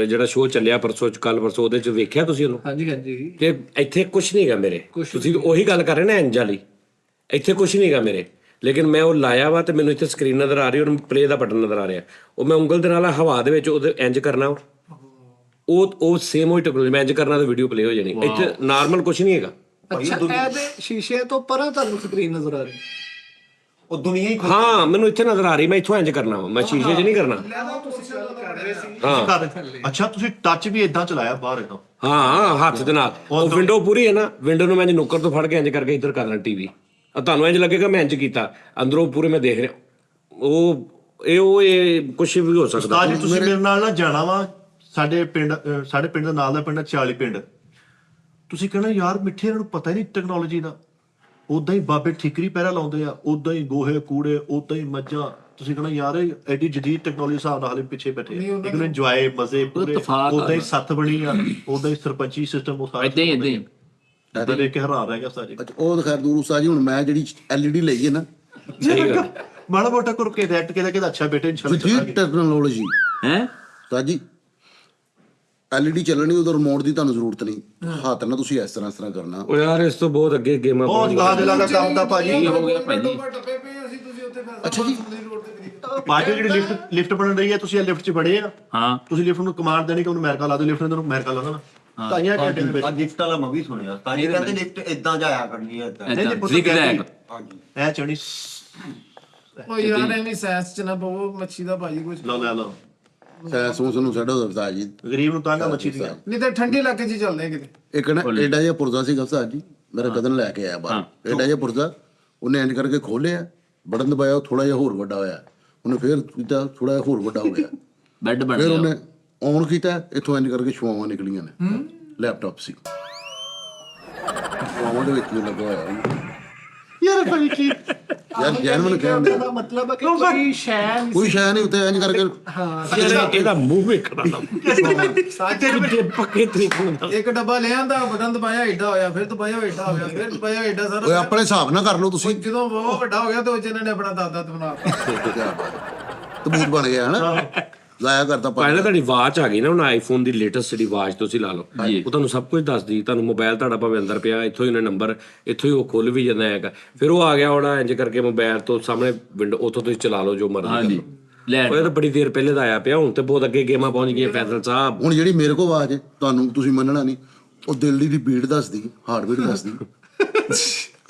ਜਿਹੜਾ ਸ਼ੋਅ ਚੱਲਿਆ ਪਰਸੋਂ ਉਹਦੇ ਚ ਵੇਖਿਆ ਤੁਸੀਂ ਉਹਨੂੰ? ਹਾਂਜੀ ਹਾਂਜੀ। ਤੇ ਇੱਥੇ ਕੁਝ ਨਹੀਂਗਾ ਮੇਰੇ, ਤੁਸੀਂ ਉਹੀ ਗੱਲ ਕਰ ਰਹੇ ਨਾ ਇੰਜ ਵਾਲੀ, ਇੱਥੇ ਕੁਝ ਨਹੀਂਗਾ ਮੇਰੇ, ਲੇਕਿਨ ਮੈਂ ਉਹ ਲਾਇਆ ਵਾ ਤੇ ਮੈਨੂੰ ਇੱਥੇ ਸਕਰੀਨ ਨਜ਼ਰ ਆ ਰਹੀ, ਉਹਨੂੰ ਪਲੇ ਦਾ ਬਟਨ ਨਜ਼ਰ ਆ ਰਿਹਾ, ਉਹ ਮੈਂ ਉਂਗਲ ਦੇ ਨਾਲ ਹਵਾ ਦੇ ਵਿੱਚ ਉਹਦੇ ਇੰਜ ਕਰਨਾ, ਉਹ ਸੇਮ ਉਹੀ ਟੈਕਨੋਲੋਜੀ, ਮੈਂ ਇੰਜ ਕਰਨਾ ਤੇ ਵੀਡੀਓ ਪਲੇ ਹੋ ਜਾਣੀ। ਇੱਥੇ ਨਾਰਮਲ ਕੁਝ ਨਹੀਂ ਹੈਗਾ। ਅੱਛਾ ਇਹਦੇ ਸ਼ੀਸ਼ੇ ਤੋਂ ਪਰਾਂ ਤੁਹਾਨੂੰ ਸਕਰੀਨ ਨਜ਼ਰ ਆ ਰਹੀ? ਉਹ ਦੁਨੀਆ ਹੀ ਹਾਂ ਮੈਨੂੰ ਇੱਥੇ ਨਜ਼ਰ ਆ ਰਹੀ, ਮੈਂ ਇੱਥੋਂ ਇੰਜ ਕਰਨਾ ਵਾ, ਮੈਂ ਸ਼ੀਸ਼ੇ 'ਚ ਨਹੀਂ ਕਰਨਾ। ਹਾਂ ਅੱਛਾ ਤੁਸੀਂ ਟੱਚ ਵੀ ਇਦਾਂ ਚਲਾਇਆ ਬਾਹਰ ਇਦਾਂ? ਹਾਂ ਹੱਥ ਦੇ ਨਾਲ, ਉਹ ਵਿੰਡੋ ਪੂਰੀ ਹੈ ਨਾ, ਵਿੰਡੋ ਨੂੰ ਮੈਂ ਇੰਜ ਨੁੱਕਰ ਤੋਂ ਫੜ ਕੇ ਇੰਜ ਕਰਕੇ ਇੱਧਰ ਕਰਨਾ ਟੀਵੀ, ਤੁਹਾਨੂੰ ਇੰਜ ਲੱਗੇਗਾ ਮੈਂ ਇੰਜ ਕੀਤਾ, ਅੰਦਰੋਂ ਪੂਰੇ ਮੈਂ ਦੇਖ ਰਿਹਾ। ਇਹ ਕੁਝ ਵੀ ਹੋ ਸਕਦਾ। ਉਸਤਾਦ ਜੀ ਤੁਸੀਂ ਮੇਰੇ ਨਾਲ ਨਾ ਜਾਣਾ ਵਾ ਸਾਡੇ ਪਿੰਡ ਦਾ ਨਾਲ ਦਾ ਪਿੰਡ 40 ਪਿੰਡ, ਤੁਸੀਂ ਕਹਿਣਾ ਯਾਰ ਮਿੱਠੇ ਇਹਨਾਂ ਨੂੰ ਪਤਾ ਹੀ ਨਹੀਂ ਟੈਕਨੋਲੋਜੀ ਦਾ, ਉਦਾਂ ਹੀ ਬਾਬੇ ਠਿਕਰੀ ਪਹਿਰਾ ਲਾਉਂਦੇ ਆ, ਉਦਾਂ ਹੀ ਗੋਹੇ ਕੂੜੇ, ਉਦਾਂ ਹੀ ਮੱਝਾਂ, ਤੁਸੀਂ ਕਹਿਣਾ ਯਾਰ ਐਡੀ ਜਦੀਦ ਟੈਕਨੋਲੋਜੀ ਹਿਸਾਬ ਨਾਲ ਪਿੱਛੇ ਬੈਠੇ ਇੱਕ ਨੂੰ ਇੰਜੋਏ ਮਜ਼ੇ ਪੂਰੇ, ਉਦਾਂ ਹੀ ਸੱਤ ਬਣੀ ਆ, ਉਦਾਂ ਹੀ ਸਰਪੰਚੀ ਸਿਸਟਮ ਉਹ ਸਾਰਾ ਏਦਾਂ ਹੀ ਉਦਾਂ ਦੇਖ ਕੇ ਹੈਰਾਨ ਰਹਿ ਗਿਆ ਉਸਤਾਦ ਜੀ। ਅੱਛਾ ਉਹ ਖੈਰ ਦੂਰ ਉਸਤਾਦ ਜੀ, ਹੁਣ ਮੈਂ ਜਿਹੜੀ LED ਲਈ ਹੈ ਨਾ, ਸਹੀ ਗੱਲ। ਮਾੜਾ ਮੋਟਾ ਕਰਕੇ ਰੈਟ ਕਿਹਦਾ ਅੱਛਾ ਬੇਟੇ ਜੀ ਟੈਕਨੋਲੋਜੀ ਹੈ ਉਸਤਾਦ ਜੀ, LED ਚੱਲਣੀ, ਉਧਰ ਰਿਮੋਟ ਦੀ ਤੁਹਾਨੂੰ ਜ਼ਰੂਰਤ ਨਹੀਂ, ਹੱਥ ਨਾਲ ਤੁਸੀਂ ਇਸ ਤਰ੍ਹਾਂ ਕਰਨਾ। ਉਹ ਯਾਰ ਇਸ ਤੋਂ ਬਹੁਤ ਅੱਗੇ ਗੇਮਾਂ ਬਹੁਤ ਗਾਹ ਦੇ ਲਾਗਾ ਕੰਮ ਦਾ ਭਾਜੀ। ਹੋ ਗਿਆ ਭਾਜੀ? ਟੱਪੇ ਪਏ ਅਸੀਂ, ਤੁਸੀਂ ਉੱਥੇ ਅੱਛਾ ਜੀ। ਬਾਅਦ ਜਿਹੜੀ ਲਿਫਟ ਬਣ ਰਹੀ ਹੈ, ਤੁਸੀਂ ਇਹ ਲਿਫਟ 'ਚ ਬੜੇ ਆ, ਹਾਂ ਤੁਸੀਂ ਲਿਫਟ ਨੂੰ ਕਮਾਂਡ ਦੇਣੀ ਕਿ ਉਹਨੂੰ ਅਮਰੀਕਾ ਲਾ ਦਿਓ, ਲਿਫਟ ਨੂੰ ਅਮਰੀਕਾ ਲਾ ਦੇਣਾ ਤਾਈਆਂ ਘੰਟੇ ਦੇ ਵਿੱਚ। ਲਿਫਟ ਵਾਲਾ ਮੈਂ ਵੀ ਸੁਣਿਆ, ਤਾਂ ਇਹ ਕਹਿੰਦੇ ਲਿਫਟ ਇਦਾਂ ਜਾਇਆ ਕਰਨੀ ਹੈ ਏਦਾਂ। ਨਹੀਂ, ਪੁੱਤ ਜ਼ਿਗ ਜ਼ੈਗ। ਹਾਂਜੀ ਐ ਚੜੀ ਉਹ ਯਾਰ ਐਵੇਂ ਸਾਇੰਸ ਚ ਨਾ ਪਵੋ, ਮੱਛੀ ਦਾ ਭਾਜੀ ਕੁਝ ਲਓ ਸੂਸ ਨੂੰ ਛੱਡੋ ਉਸਤਾਦ ਜੀ। ਗਰੀਬ ਨੂੰ ਤਾਂਗਾ ਮੱਛੀ ਦੀ ਨਹੀਂ ਤਾਂ ਠੰਡੇ ਇਲਾਕੇ 'ਚ ਹੀ ਚੱਲਦੇ ਆ ਕਿਤੇ। ਇੱਕ ਨਾ ਐਡਾ ਜਿਹਾ ਪੁਰਜ਼ਾ ਸੀਗਾ ਉਸਤਾਦ ਜੀ, ਮੇਰਾ ਕਦਨ ਲੈ ਕੇ ਆਇਆ ਬਾਹਰ, ਐਡਾ ਜਿਹਾ ਪੁਰਜ਼ਾ, ਉਹਨੇ ਇੰਜ ਕਰਕੇ ਖੋਲਿਆ, ਬਟਨ ਦਬਾਇਆ, ਥੋੜਾ ਜਿਹਾ ਹੋਰ ਵੱਡਾ ਹੋਇਆ, ਉਹਨੇ ਫੇਰ ਕੀਤਾ, ਥੋੜਾ ਜਿਹਾ ਹੋਰ ਵੱਡਾ ਹੋ ਗਿਆ, ਬੈੱਡ ਬਣ ਫਿਰ ਗਿਆ। ਉਹਨੇ ਔਨ ਕੀਤਾ, ਇੱਥੋਂ ਇੰਜ ਕਰਕੇ ਛੁਆਵਾਂ ਨਿਕਲੀਆਂ ਨੇ, ਲੈਪਟਾਪ ਸੀ ਛੁਆਵਾਂ ਦੇ ਵਿੱਚ ਹੀ ਲੱਗਾ ਹੋਇਆ। ਯਾਰ ਭਾਈ ਕੀ ਯਾਰ ਜੈਨਮਨ ਕਹਿੰਦੇ ਇਹਦਾ ਮਤਲਬ ਹੈ ਕਿ ਕੋਈ ਸ਼ੈ ਨਹੀਂ ਕੋਈ ਸ਼ੈ ਨਹੀਂ ਉੱਤੇ ਇੰਜ ਕਰਕੇ। ਇਹਦਾ ਮੂੰਹ ਵੇਖਣਾ ਨਾ ਪੱਕੇ ਤਰੀਕੇ ਨਾਲ। ਇੱਕ ਡੱਬਾ ਲੈ ਆਂਦਾ, ਬਟਨ ਦਬਾਇਆ ਏਡਾ ਹੋਇਆ, ਫਿਰ ਦਬਾਇਆ ਏਡਾ ਹੋਇਆ, ਫਿਰ ਦਬਾਇਆ ਏਡਾ ਓਏ ਸਾਰਾ। ਆਪਣੇ ਹਿਸਾਬ ਨਾਲ ਕਰ ਲਓ ਤੁਸੀਂ। ਜਦੋਂ ਬਹੁਤ ਵੱਡਾ ਹੋ ਗਿਆ ਤੇ ਉਹ ਜਿਹਨਾਂ ਨੇ ਆਪਣਾ ਦਾਦਾ ਬਣਾਤਾ। ਤਬੂਤ ਬਣ ਗਿਆ ਹਨਾ, ਲਾਇਆ ਕਰਤਾ ਪਹਿਲਾਂ ਤੁਹਾਡੀ ਵਾਚ ਆ ਗਈ ਨਾ, ਹੁਣ ਆਈਫੋਨ ਦੀ ਲੇਟੈਸਟ ਜਿਹੜੀ ਵਾਚ ਤੁਸੀਂ ਲਾ ਲਓ, ਉਹ ਤੁਹਾਨੂੰ ਸਭ ਕੁਝ ਦੱਸਦੀ, ਤੁਹਾਨੂੰ ਮੋਬਾਈਲ ਤੁਹਾਡਾ ਭਾਵੇਂ ਅੰਦਰ ਪਿਆ, ਇੱਥੋਂ ਹੀ ਉਹਨੇ ਨੰਬਰ, ਇੱਥੋਂ ਹੀ ਉਹ ਖੁੱਲ ਵੀ ਜਾਂਦਾ ਹੈਗਾ, ਫਿਰ ਉਹ ਆ ਗਿਆ ਉਹਦਾ ਇੰਜ ਕਰਕੇ ਮੋਬਾਈਲ ਤੋਂ ਸਾਹਮਣੇ ਵਿੰਡੋ, ਉੱਥੋਂ ਤੁਸੀਂ ਚਲਾ ਲਓ ਜੋ ਮਰਜ਼ੀ। ਹਾਂਜੀ ਲੈ ਉਹ ਤਾਂ ਬੜੀ ਦੇਰ ਪਹਿਲੇ ਦਾ ਆਇਆ ਪਿਆ, ਹੁਣ ਤੇ ਬਹੁਤ ਅੱਗੇ ਗੇਮਾਂ ਪਹੁੰਚ ਗਈਆਂ ਫੈਸਲ ਸਾਹਿਬ। ਹੁਣ ਜਿਹੜੀ ਮੇਰੇ ਕੋਲ ਆਵਾਜ਼ ਹੈ, ਤੁਹਾਨੂੰ ਤੁਸੀਂ ਮੰਨਣਾ ਨਹੀਂ, ਉਹ ਦਿਲ ਦੀ ਬੀਟ ਦੱਸਦੀ, ਹਾਰਟ ਬੀਟ ਦੱਸਦੀ।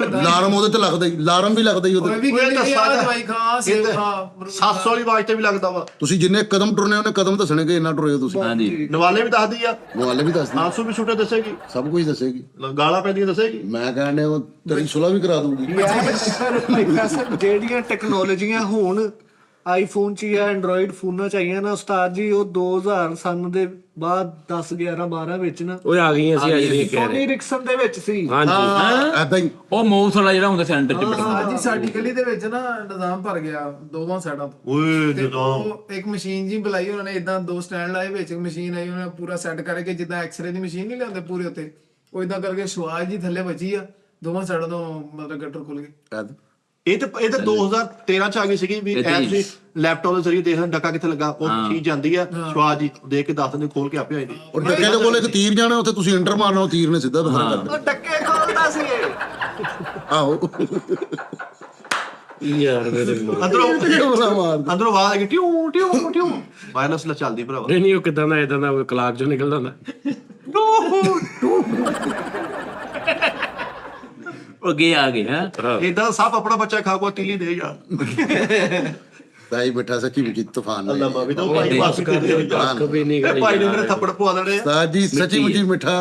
ਅਲਾਰਮ ਉਹਦੇ ਤੇ ਲੱਗਦਾ ਹੀ, ਅਲਾਰਮ ਵੀ ਲੱਗਦਾ ਹੀ ਉਹਦੇ। ਵੀ ਕਹਿੰਦੇ ਆ ਦਵਾਈ ਖਾ, ਸੇਬ ਖਾ। 700 ਵਾਲੀ ਆਵਾਜ਼ ਤੇ ਵੀ ਲੱਗਦਾ ਵਾ। ਤੁਸੀਂ ਜਿੰਨੇ ਕਦਮ ਟੁਰਨੇ ਉਹਨੇ ਕਦਮ ਦੱਸਣੇ ਕਿ ਇੰਨਾ ਟੁਰੇ ਹੋ ਤੁਸੀਂ। ਹਾਂਜੀ ਨਵਾਲੇ ਵੀ ਦੱਸਦੀ ਆ, ਮੁਹਾਲੇ ਵੀ ਦੱਸਦੀ, ਆਂਸੂ ਵੀ ਛੁੱਟੇ ਦੱਸੇਗੀ, ਸਭ ਕੁਝ ਦੱਸੇਗੀ। ਗਾਲਾਂ ਪੈਂਦੀਆਂ ਦੱਸੇਗੀ। ਮੈਂ ਕਹਿੰਦਾ ਉਹ ਤੇਰੀ ਸੁਲਾ ਵੀ ਕਰਾ ਦੂੰਗੀ। ਯਾਰ ਜਿਹੜੀਆਂ ਟੈਕਨੋਲੋਜੀਆਂ ਹੋਣ ਆਈਫੋਨ ਚ ਜਾਂ ਐਂਡਰੋਇਡ ਫੋਨਾਂ ਚਾਹੀਏ ਨਾ ਉਸਤਾਦ ਜੀ, ਉਹ 2000 ਸਨ ਦੇ ਬਾਅਦ 10 11 12 ਵਿੱਚ ਨਾ ਉਹ ਆ ਗਈਆਂ ਸੀ ਅੱਜ ਦੀ ਕਹਿ ਰਹੇ। ਸੋਨੀ ਰਿਕਸਨ ਦੇ ਵਿੱਚ ਸੀ। ਹਾਂਜੀ ਐਦਾਂ ਹੀ ਉਹ ਮਾਊਸ ਵਾਲਾ ਜਿਹੜਾ ਹੁੰਦਾ ਸੈਂਟਰ 'ਚ ਬਟਨ ਸਾਜੀ ਸਾਡੀ ਗਲੀ ਦੇ ਵਿੱਚ ਨਾ ਨਿਜ਼ਾਮ ਭਰ ਗਿਆ ਦੋਵਾਂ ਸਾਈਡਾਂ ਤੋਂ। ਓਏ ਤੇ ਜਦੋਂ ਉਹ ਇੱਕ ਮਸ਼ੀਨ ਜੀ ਬੁਲਾਈ ਉਹਨਾਂ ਨੇ, ਇਦਾਂ 2 ਸਟੈਂਡ ਲਾਏ, ਵਿੱਚ ਇੱਕ ਮਸ਼ੀਨ ਆਈ, ਉਹਨਾਂ ਨੇ ਪੂਰਾ ਸੈੱਟ ਕਰਕੇ ਜਿੱਦਾਂ ਐਕਸ-ਰੇ ਦੀ ਮਸ਼ੀਨ ਨਹੀਂ ਲਿਆਉਂਦੇ ਪੂਰੇ ਉੱਤੇ, ਉਹ ਇਦਾਂ ਕਰਕੇ ਸ਼ਵਾਜ ਜੀ ਥੱਲੇ ਵੱਜੀ ਆ, ਦੋਵਾਂ ਸਾਈਡਾਂ ਤੋਂ ਮਤਲਬ ਗੱਟਰ ਖੁੱਲ ਗਏ। ਇਹ ਤਾਂ 2013 ਚ ਆ ਗਈ ਸੀਗੀ ਵੀ ਐਪ ਸੀ, ਲੈਪਟਾਪ ਦੇ ਜ਼ਰੀਏ ਦੇਖਣ ਡੱਕਾ ਕਿੱਥੇ ਲੱਗਾ, ਉਹ ਚੀਜ਼ ਜਾਂਦੀ ਆ ਸਵਾਦ ਜੀ ਦੇਖ ਕੇ ਦੱਸ ਦਿੰਦੇ, ਖੋਲ ਕੇ ਆਪੇ ਆ ਜਾਂਦੀ। ਉਹ ਡੱਕੇ ਦੇ ਕੋਲ ਇੱਕ ਤੀਰ ਜਾਣਾ, ਉੱਥੇ ਤੁਸੀਂ ਇੰਟਰ ਮਾਰਨਾ, ਉਹ ਤੀਰ ਨੇ ਸਿੱਧਾ ਬਸਰ ਕਰ ਉਹ ਡੱਕੇ ਖੋਲਦਾ ਸੀ ਇਹ। ਆਹੋ ਯਾਰ ਮੇਰੇ ਮੂੰਹ। ਅੰਦਰੋਂ ਆਵਾਜ਼ ਆ ਗਈ ਟਿਊ ਟਿਊ ਟਿਊ, ਵਾਇਰਲੈਸ ਨਾਲ ਚੱਲਦੀ ਭਰਾਵਾ। ਨਹੀਂ ਨਹੀਂ, ਉਹ ਕਿਦਾਂ ਦਾ ਇਦਾਂ ਦਾ ਕਲਾਕ ਚੋਂ ਨਿਕਲਦਾ ਹੁੰਦਾ। ਅੱਗੇ ਆ ਗਏ ਹੈ। ਇਦਾਂ ਸਭ ਆਪਣਾ ਬੱਚਾ ਖਾਊਗਾ, ਤੀਲੀ ਦੇ ਜਾ। ਤਾਈ ਬੈਠਾ ਸੱਚੀ ਵਿੱਚ ਤੂਫਾਨ ਨੇ। ਅੱਲਾ ਵੀ ਤਾਂ ਭਾਈ ਬਸ ਕਰ ਦੇ, ਵੀ ਨਹੀਂ ਇਹ ਭਾਈ ਨੇ ਮੇਰੇ ਥੱਪੜ ਪਵਾ ਦੇਣੇ। ਉਸਤਾਦ ਜੀ ਸੱਚੀ ਮੁੱਚੀ ਮਿੱਠਾ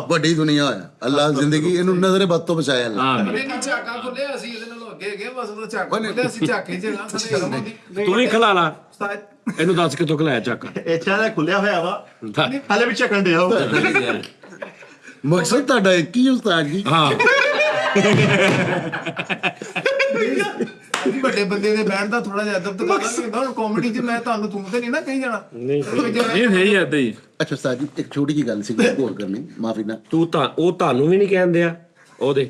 ਵੱਡੀ ਦੁਨੀਆ ਹੋਇਆ, ਅੱਲਾਹ ਜ਼ਿੰਦਗੀ ਇਹਨੂੰ ਨਜ਼ਰੇ ਬਦ ਤੋਂ ਬਚਾਇਆ ਅੱਲਾਹ। ਹਾਂ ਨਹੀਂ ਝਾਕਾ ਖੁੱਲਿਆ, ਅਸੀਂ ਇਹਦੇ ਨਾਲੋਂ ਅੱਗੇ ਗਏ, ਬਸ ਉਹਦਾ ਝਾਕਾ ਖੁੱਲਿਆ, ਅਸੀਂ ਝਾਕੇ 'ਚ ਨਾ ਥੱਲੇ ਗਰਮ ਹੁੰਦੀ। ਤੂੰ ਵੀ ਖਲਾ ਲਾ ਉਸਤਾਦ ਇਹਨੂੰ, ਦੱਸ ਕਿੱਥੋਂ ਖਲਾਇਆ ਚੱਕ। ਇੱਛਾ ਦਾ ਖੁੱਲਿਆ ਹੋਇਆ ਵਾ, ਹਲੇ ਵੀ ਚੱਕਣ ਦੇ ਆਓ। ਮਕਸਦ ਤੁਹਾਡਾ ਇੱਕ ਹੀ ਉਸਤਾਦ ਜੀ। ਹਾਂ ਅਸੀਂ ਵੱਡੇ ਬੰਦੇ ਦੇ ਬੈਠ ਦਾ ਥੋੜਾ ਜਿਹਾ ਅਦਬ ਤਕਾਦਾ ਵੀ ਹੁੰਦਾ। ਹੁਣ ਕਾਮੇਡੀ 'ਚ ਮੈਂ ਤੁਹਾਨੂੰ ਤੂੰ ਤੇ ਨਹੀਂ ਨਾ ਕਹੀ ਜਾਣਾ। ਨਹੀਂ ਇਹ ਸਹੀ ਹੈ ਏਦਾਂ ਹੀ। ਅੱਛਾ ਉਸਤਾਦ ਜੀ ਇੱਕ ਛੋਟੀ ਜੀ ਗੱਲ ਸੀ, ਹੋਰ ਕਰਨੀ ਮਾਫੀ ਨਾ। ਤੂੰ ਤਾਂ ਉਹ ਤੁਹਾਨੂੰ ਵੀ ਨਹੀਂ ਕਹਿੰਦੇ ਆ ਉਹਦੇ,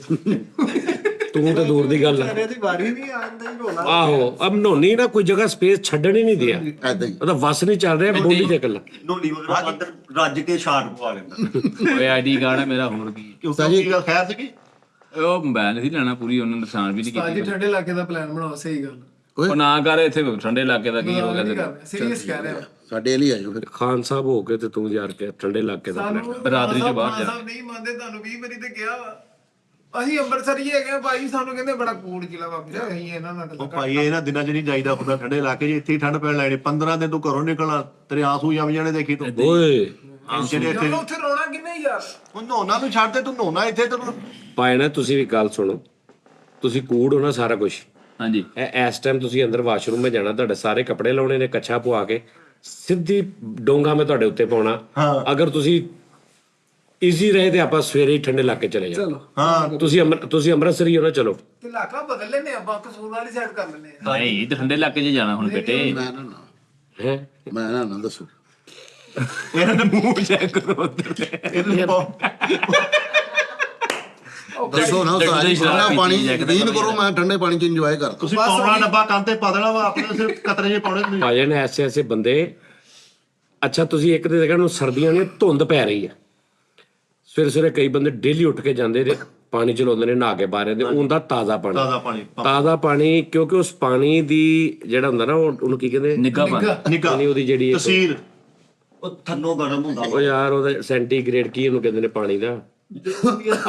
ਤੂੰ ਤਾਂ ਦੂਰ ਦੀ ਗੱਲ ਆ। ਇਹਦੀ ਵਾਰੀ ਨਹੀਂ ਆਉਂਦਾ ਹੀ ਰੋਲਾ। ਆਹੋ ਅਬ ਨੋਨੀ ਨਾ ਕੋਈ ਜਗ੍ਹਾ ਸਪੇਸ ਛੱਡਣ ਹੀ ਨਹੀਂ ਦਿਆ, ਐਦਾਂ ਹੀ ਉਹਦਾ ਵਸ ਨਹੀਂ ਚੱਲ ਰਿਹਾ, ਬੋਲੀ ਤੇ ਇਕੱਲਾ। ਨੋਨੀ ਵਗੈਰਾ ਅੰਦਰ ਰੱਜ ਕੇ ਸ਼ਾਟ ਪਵਾ ਲੈਂਦਾ। ਓਏ ਆਈਡੀ ਕਾਰਡ ਹੈ ਮੇਰਾ, ਹੋਰ ਕੀ। ਕਿਉਂ ਕੀ ਗੱਲ ਖੈਰ ਸੀਗੀ? ਉਹ ਮੋਬਾਈਲ ਨਹੀਂ ਸੀ ਲੈਣਾ ਪੂਰੀ, ਉਹਨੇ ਨੁਕਸਾਨ ਵੀ ਨਹੀਂ ਉਸਤਾਦ ਜੀ ਕੀਤਾ। ਠੰਡੇ ਇਲਾਕੇ ਦਾ ਪਲਾਨ ਬਣਾਓ, ਸਹੀ ਗੱਲ। ਉਹ ਨਾ ਕਰ, ਇੱਥੇ ਠੰਡੇ ਇਲਾਕੇ ਦਾ ਕੀ ਹੋ ਗਿਆ ਨਹੀਂ ਤੇਰਾ? ਕਰ ਸੀਰੀਅਸ ਕਹਿ ਰਿਹਾ। ਸਾਡੇ ਲਈ ਆਇਓ ਫਿਰ। ਖਾਨ ਸਾਹਿਬ ਹੋ ਕੇ ਤੇ ਤੂੰ ਯਾਰ ਕੇ ਠੰਡੇ ਇਲਾਕੇ ਦਾ ਸਾਨੂੰ ਬਰਾਦਰੀ 'ਚ ਬਾਹਰ ਜਾ। ਸਾਹਿਬ ਨਹੀਂ ਮੰਨਦੇ, ਤੁਹਾਨੂੰ 20 ਵਾਰੀ ਤੇ ਕਿਹਾ ਵਾ। ਅਸੀਂ ਅੰਮ੍ਰਿਤਸਰੀ ਹੈਗੇ ਆ ਭਾਈ, ਸਾਨੂੰ ਕਹਿੰਦੇ ਬੜਾ ਕੂੜ ਜ਼ਿਲ੍ਹਾ ਵਾ। ਅਸੀਂ ਇਹਨਾਂ ਨਾਲ ਉਹ ਭਾਈ ਇਹਨਾਂ ਦਿਨਾਂ 'ਚ ਨਹੀਂ ਜਾਈਦਾ ਹੁੰਦਾ ਠੰਡੇ ਇਲਾਕੇ 'ਚ, ਇੱਥੇ ਹੀ ਠੰਡ ਪੈਣ ਲੈਣੀ। 15 ਦਿਨ ਤੂੰ ਘਰੋਂ ਨਿਕਲਣਾ, ਤੇਰੇ ਆਂਸੂ ਜੰਮ ਜਾਣੇ ਦੇਖੀ ਤੂੰ। ਓਏ ਜਿਹੜੇ ਇੱਥੇ ਉੱਥੇ ਰੋਣਾ ਕਿੰਨੇ ਯਾਰ। ਉਹ ਨਹਾਉਣਾ ਤੂੰ ਛੱਡ ਦੇ, ਤੂੰ ਨਹਾਉਣਾ ਇੱਥੇ ਤੈਨੂੰ। ਪਾਏ ਨਾ, ਤੁਸੀਂ ਵੀ ਗੱਲ ਸੁਣੋ, ਤੁਸੀਂ ਕੂੜ ਹੋ ਨਾ ਸਾਰਾ ਕੁਝ। ਹਾਂਜੀ ਇਸ ਟਾਈਮ ਤੁਸੀਂ ਅੰਦਰ ਵਾਸ਼ਰੂਮ ਵਿੱਚ ਜਾਣਾ, ਤੁਹਾਡੇ ਸਾਰੇ ਕੱਪੜੇ ਲਾਉਣੇ ਨੇ, ਕੱਛਾ ਪਵਾ ਕੇ ਸਿੱਧੀ ਡੋਂਗਾ ਮੈਂ ਤੁਹਾਡੇ ਉੱਤੇ ਪਾਉਣਾ। ਅਗਰ ਤੁਸੀਂ ਈਜ਼ੀ ਰਹੇ ਤੇ ਆਪਾਂ ਸਵੇਰੇ ਹੀ ਠੰਡੇ ਇਲਾਕੇ ਚਲੇ ਜਾਓ। ਹਾਂ ਤੁਸੀਂ ਅੰਮ੍ਰਿਤਸਰ ਹੀ ਹੋ ਨਾ, ਚਲੋ। ਤੇ ਇਲਾਕਾ ਬਦਲ ਲੈਨੇ ਆਪਾਂ, ਕਸੂਰ ਵਾਲੀ ਸਾਈਡ ਕਰ ਲੈਨੇ ਆ। ਨਹੀਂ, ਤੇ ਠੰਡੇ ਇਲਾਕੇ 'ਚ ਜਾਣਾ ਹੁਣ ਬੇਟੇ। ਮੈਂ ਨਾ ਹੈ ਮੈਂ ਨਾ ਦੱਸੋ। ਇਹਨਾਂ ਦੇ ਮੂੰਹ ਚੈੱਕ ਕਰੋ ਉੱਧਰ ਇਹਦੇ ਦੱਸੋ ਨਾ ਉਸਤਾਦ ਜੀ, ਠੰਡਾ ਪਾਣੀ ਯਕੀਨ ਕਰੋ, ਮੈਂ ਠੰਡੇ ਪਾਣੀ 'ਚ ਇੰਜੋਏ ਕਰਦਾ। ਤੁਸੀਂ ਪਾਉਣਾ ਡੱਬਾ ਕੰਨ ਤੇ ਪਾ ਦੇਣਾ ਵਾ, ਆਪਣੇ ਸਿਰਫ ਕਤਰੇ ਜਿਹੇ ਪਾਉਣੇ ਤੁਸੀਂ। ਭਾਜਨ ਐਸੇ ਐਸੇ ਬੰਦੇ। ਅੱਛਾ ਤੁਸੀਂ ਇੱਕ ਤੇ ਜਗ੍ਹਾ ਨੂੰ ਸਰਦੀਆਂ ਨੇ, ਧੁੰਦ ਪੈ ਰਹੀ ਆ, ਸਵੇਰੇ ਸਵੇਰੇ ਕਈ ਬੰਦੇ ਡੇਲੀ ਉੱਠ ਕੇ ਜਾਂਦੇ ਨੇ, ਪਾਣੀ ਚਲਾਉਂਦੇ ਨੇ, ਨਹਾ ਕੇ ਬਾਹਰ ਦੇ, ਉਹਦਾ ਤਾਜ਼ਾ ਪਾਣੀ। ਤਾਜ਼ਾ ਪਾਣੀ, ਕਿਉਂਕਿ ਉਸ ਪਾਣੀ ਦੀ ਜਿਹੜਾ ਹੁੰਦਾ ਨਾ, ਉਹਨੂੰ ਕੀ ਕਹਿੰਦੇ, ਨਿੱਘਾ ਪਾਣੀ। ਨਿੱਘਾ ਨਹੀਂ ਉਹਦੀ ਜਿਹੜੀ ਤਸੀਰ, ਉਹ ਥੱਲੋਂ ਗਰਮ ਹੁੰਦਾ। ਉਹ ਯਾਰ ਉਹਦਾ ਸੈਂਟੀਗ੍ਰੇਡ ਕੀ ਉਹਨੂੰ ਕਹਿੰਦੇ ਨੇ ਪਾਣੀ ਦਾ,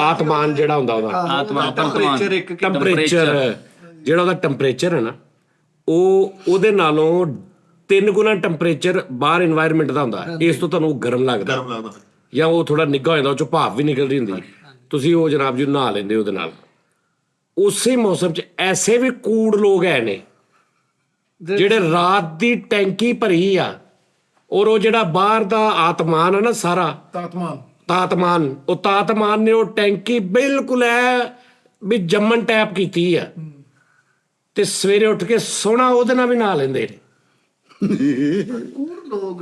ਆਤਮਾਨ ਜਿਹੜਾ ਹੁੰਦਾ ਉਹਦਾ, ਆਤਮਾ ਟੈਂਪਰੇਚਰ ਇੱਕ ਟੈਂਪਰੇਚਰ ਜਿਹੜਾ ਉਹਦਾ ਟੈਂਪਰੇਚਰ ਹੈ ਨਾ, ਉਹਦੇ ਨਾਲੋਂ 3 ਗੁਣਾ ਟੈਂਪਰੇਚਰ ਬਾਹਰ এনवायरमेंट ਦਾ ਹੁੰਦਾ। ਇਸ ਤੋਂ ਤੁਹਾਨੂੰ ਗਰਮ ਲੱਗਦਾ, ਗਰਮ ਲੱਗਦਾ। ਜਾਂ ਉਹ ਥੋੜਾ ਨਿੱਘਾ ਹੋ ਜਾਂਦਾ, ਉਹ ਚੋਂ ਭਾਪ ਵੀ ਨਿਕਲਦੀ ਹੁੰਦੀ, ਤੁਸੀਂ ਉਹ ਜਨਾਬ ਜੀ ਨਹਾ ਲੈਂਦੇ ਉਹਦੇ ਨਾਲ। ਉਸੇ ਮੌਸਮ 'ਚ ਐਸੇ ਵੀ ਕੂੜ ਲੋਕ ਹੈ ਨੇ ਜਿਹੜੇ ਰਾਤ ਦੀ ਟੈਂਕੀ ਭਰੀ ਆ, ਔਰ ਉਹ ਜਿਹੜਾ ਬਾਹਰ ਦਾ ਆਤਮਾਨ ਹੈ ਨਾ ਸਾਰਾ, ਤਾਤਮਾਨ, ਉਹ ਤਾਤਮਾਨ ਨੇ ਉਹ ਟੈਂਕੀ ਬਿਲਕੁਲ ਐ ਵੀ ਜੰਮਣ ਟੈਪ ਕੀਤੀ ਆ, ਤੇ ਸਵੇਰੇ ਉੱਠ ਕੇ ਸੋਹਣਾ ਉਹਦੇ ਨਾਲ ਵੀ ਨਹਾ ਲੈਂਦੇ ਨੇ।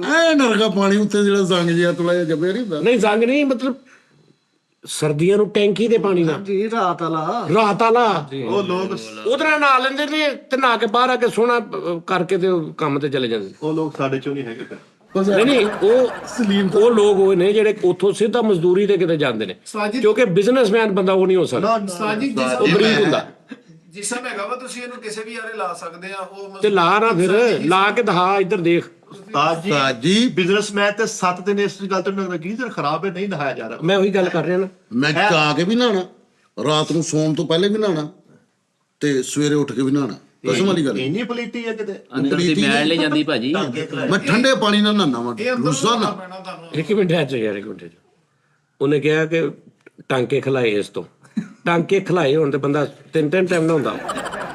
ਐ ਨਰਗਾ ਪਾਣੀ ਉੱਤੇ ਜਿਹੜਾ ਜ਼ੰਗ ਜਿਹਾ ਥੋੜਾ ਜਿਹਾ ਜੰਮਿਆ ਨਹੀਂ ਹੁੰਦਾ। ਨਹੀਂ ਜ਼ੰਗ ਨਹੀਂ, ਮਤਲਬ ਸਰਦੀਆਂ ਨੂੰ ਟੈਂਕੀ ਦੇ ਪਾਣੀ ਨਾਲ, ਜੀ ਰਾਤ ਵਾਲਾ ਉਹ ਲੋਕ ਉਹਦੇ ਨਾਲ ਨਹਾ ਲੈਂਦੇ ਨੇ, ਤੇ ਨਹਾ ਕੇ ਬਾਹਰ ਆ ਕੇ ਸੋਹਣਾ ਕਰਕੇ ਤੇ ਉਹ ਕੰਮ ਤੇ ਚਲੇ ਜਾਂਦੇ। ਉਹ ਲੋਕ ਸਾਡੇ ਚੋਂ ਨਹੀਂ ਹੈਗੇ ਫਿਰ। ਨਹੀਂ ਉਹ ਲੋਕ ਹੋਏ ਨੇ ਜਿਹੜੇ ਉੱਥੋਂ ਸਿੱਧਾ ਮਜ਼ਦੂਰੀ ਤੇ ਕਿਤੇ ਜਾਂਦੇ ਨੇ, ਕਿਉਂਕਿ ਬਿਜ਼ਨਸਮੈਨ ਬੰਦਾ ਉਹ ਨਹੀਂ ਹੋ ਸਕਦਾ, ਉਹ ਗਰੀਬ ਹੁੰਦਾ। ਜਿਸਮ ਹੈਗਾ ਵਾ, ਤੁਸੀਂ ਇਹਨੂੰ ਕਿਸੇ ਵੀ ਯਾਰੇ ਲਾ ਸਕਦੇ ਆ। ਉਹ ਤੇ ਲਾ ਨਾ, ਫਿਰ ਲਾ ਕੇ ਦਿਖਾ, ਇੱਧਰ ਦੇਖ। ਉਸਤਾਦ ਜੀ ਬਿਜ਼ਨਸਮੈਨ ਤੇ 7 ਦਿਨ ਇਸ ਗੱਲ ਤੋਂ ਗੀਜ਼ਰ ਖਰਾਬ ਹੈ, ਨਹੀਂ ਨਹਾਇਆ ਜਾ ਰਿਹਾ। ਮੈਂ ਉਹੀ ਗੱਲ ਕਰ ਰਿਹਾ ਨਾ, ਮੈਂ ਜਾ ਕੇ ਵੀ ਨਹਾਣਾ, ਰਾਤ ਨੂੰ ਸੌਣ ਤੋਂ ਪਹਿਲੇ ਵੀ ਨਹਾਣਾ, ਤੇ ਸਵੇਰੇ ਉੱਠ ਕੇ ਵੀ ਨਹਾਣਾ। ਕਸਮ ਵਾਲੀ ਗੱਲ ਇੰਨੀ ਪਲੀਤੀ ਹੈ ਕਿਤੇ। ਅੰਦਰ ਦੀ ਮੈਲ ਲੈ ਜਾਂਦੀ ਭਾਜੀ। ਮੈਂ ਠੰਡੇ ਪਾਣੀ ਨਾਲ ਨਹਾਣਾ ਵਾ, ਰੁੱਸਾ ਨਾ। ਇੱਕ ਮਿੰਟ ਹੈ ਯਾਰ, ਇੱਕ ਮਿੰਟ। ਉਹਨੇ ਕਿਹਾ ਕਿ ਟਾਂਕੇ ਖਿਲਾਏ, ਇਸ ਤੋਂ ਟਾਂਕੇ ਖਿਲਾਏ ਹੋਣ ਤੇ ਬੰਦਾ 3 ਟਾਈਮ ਨਹਾਉਂਦਾ।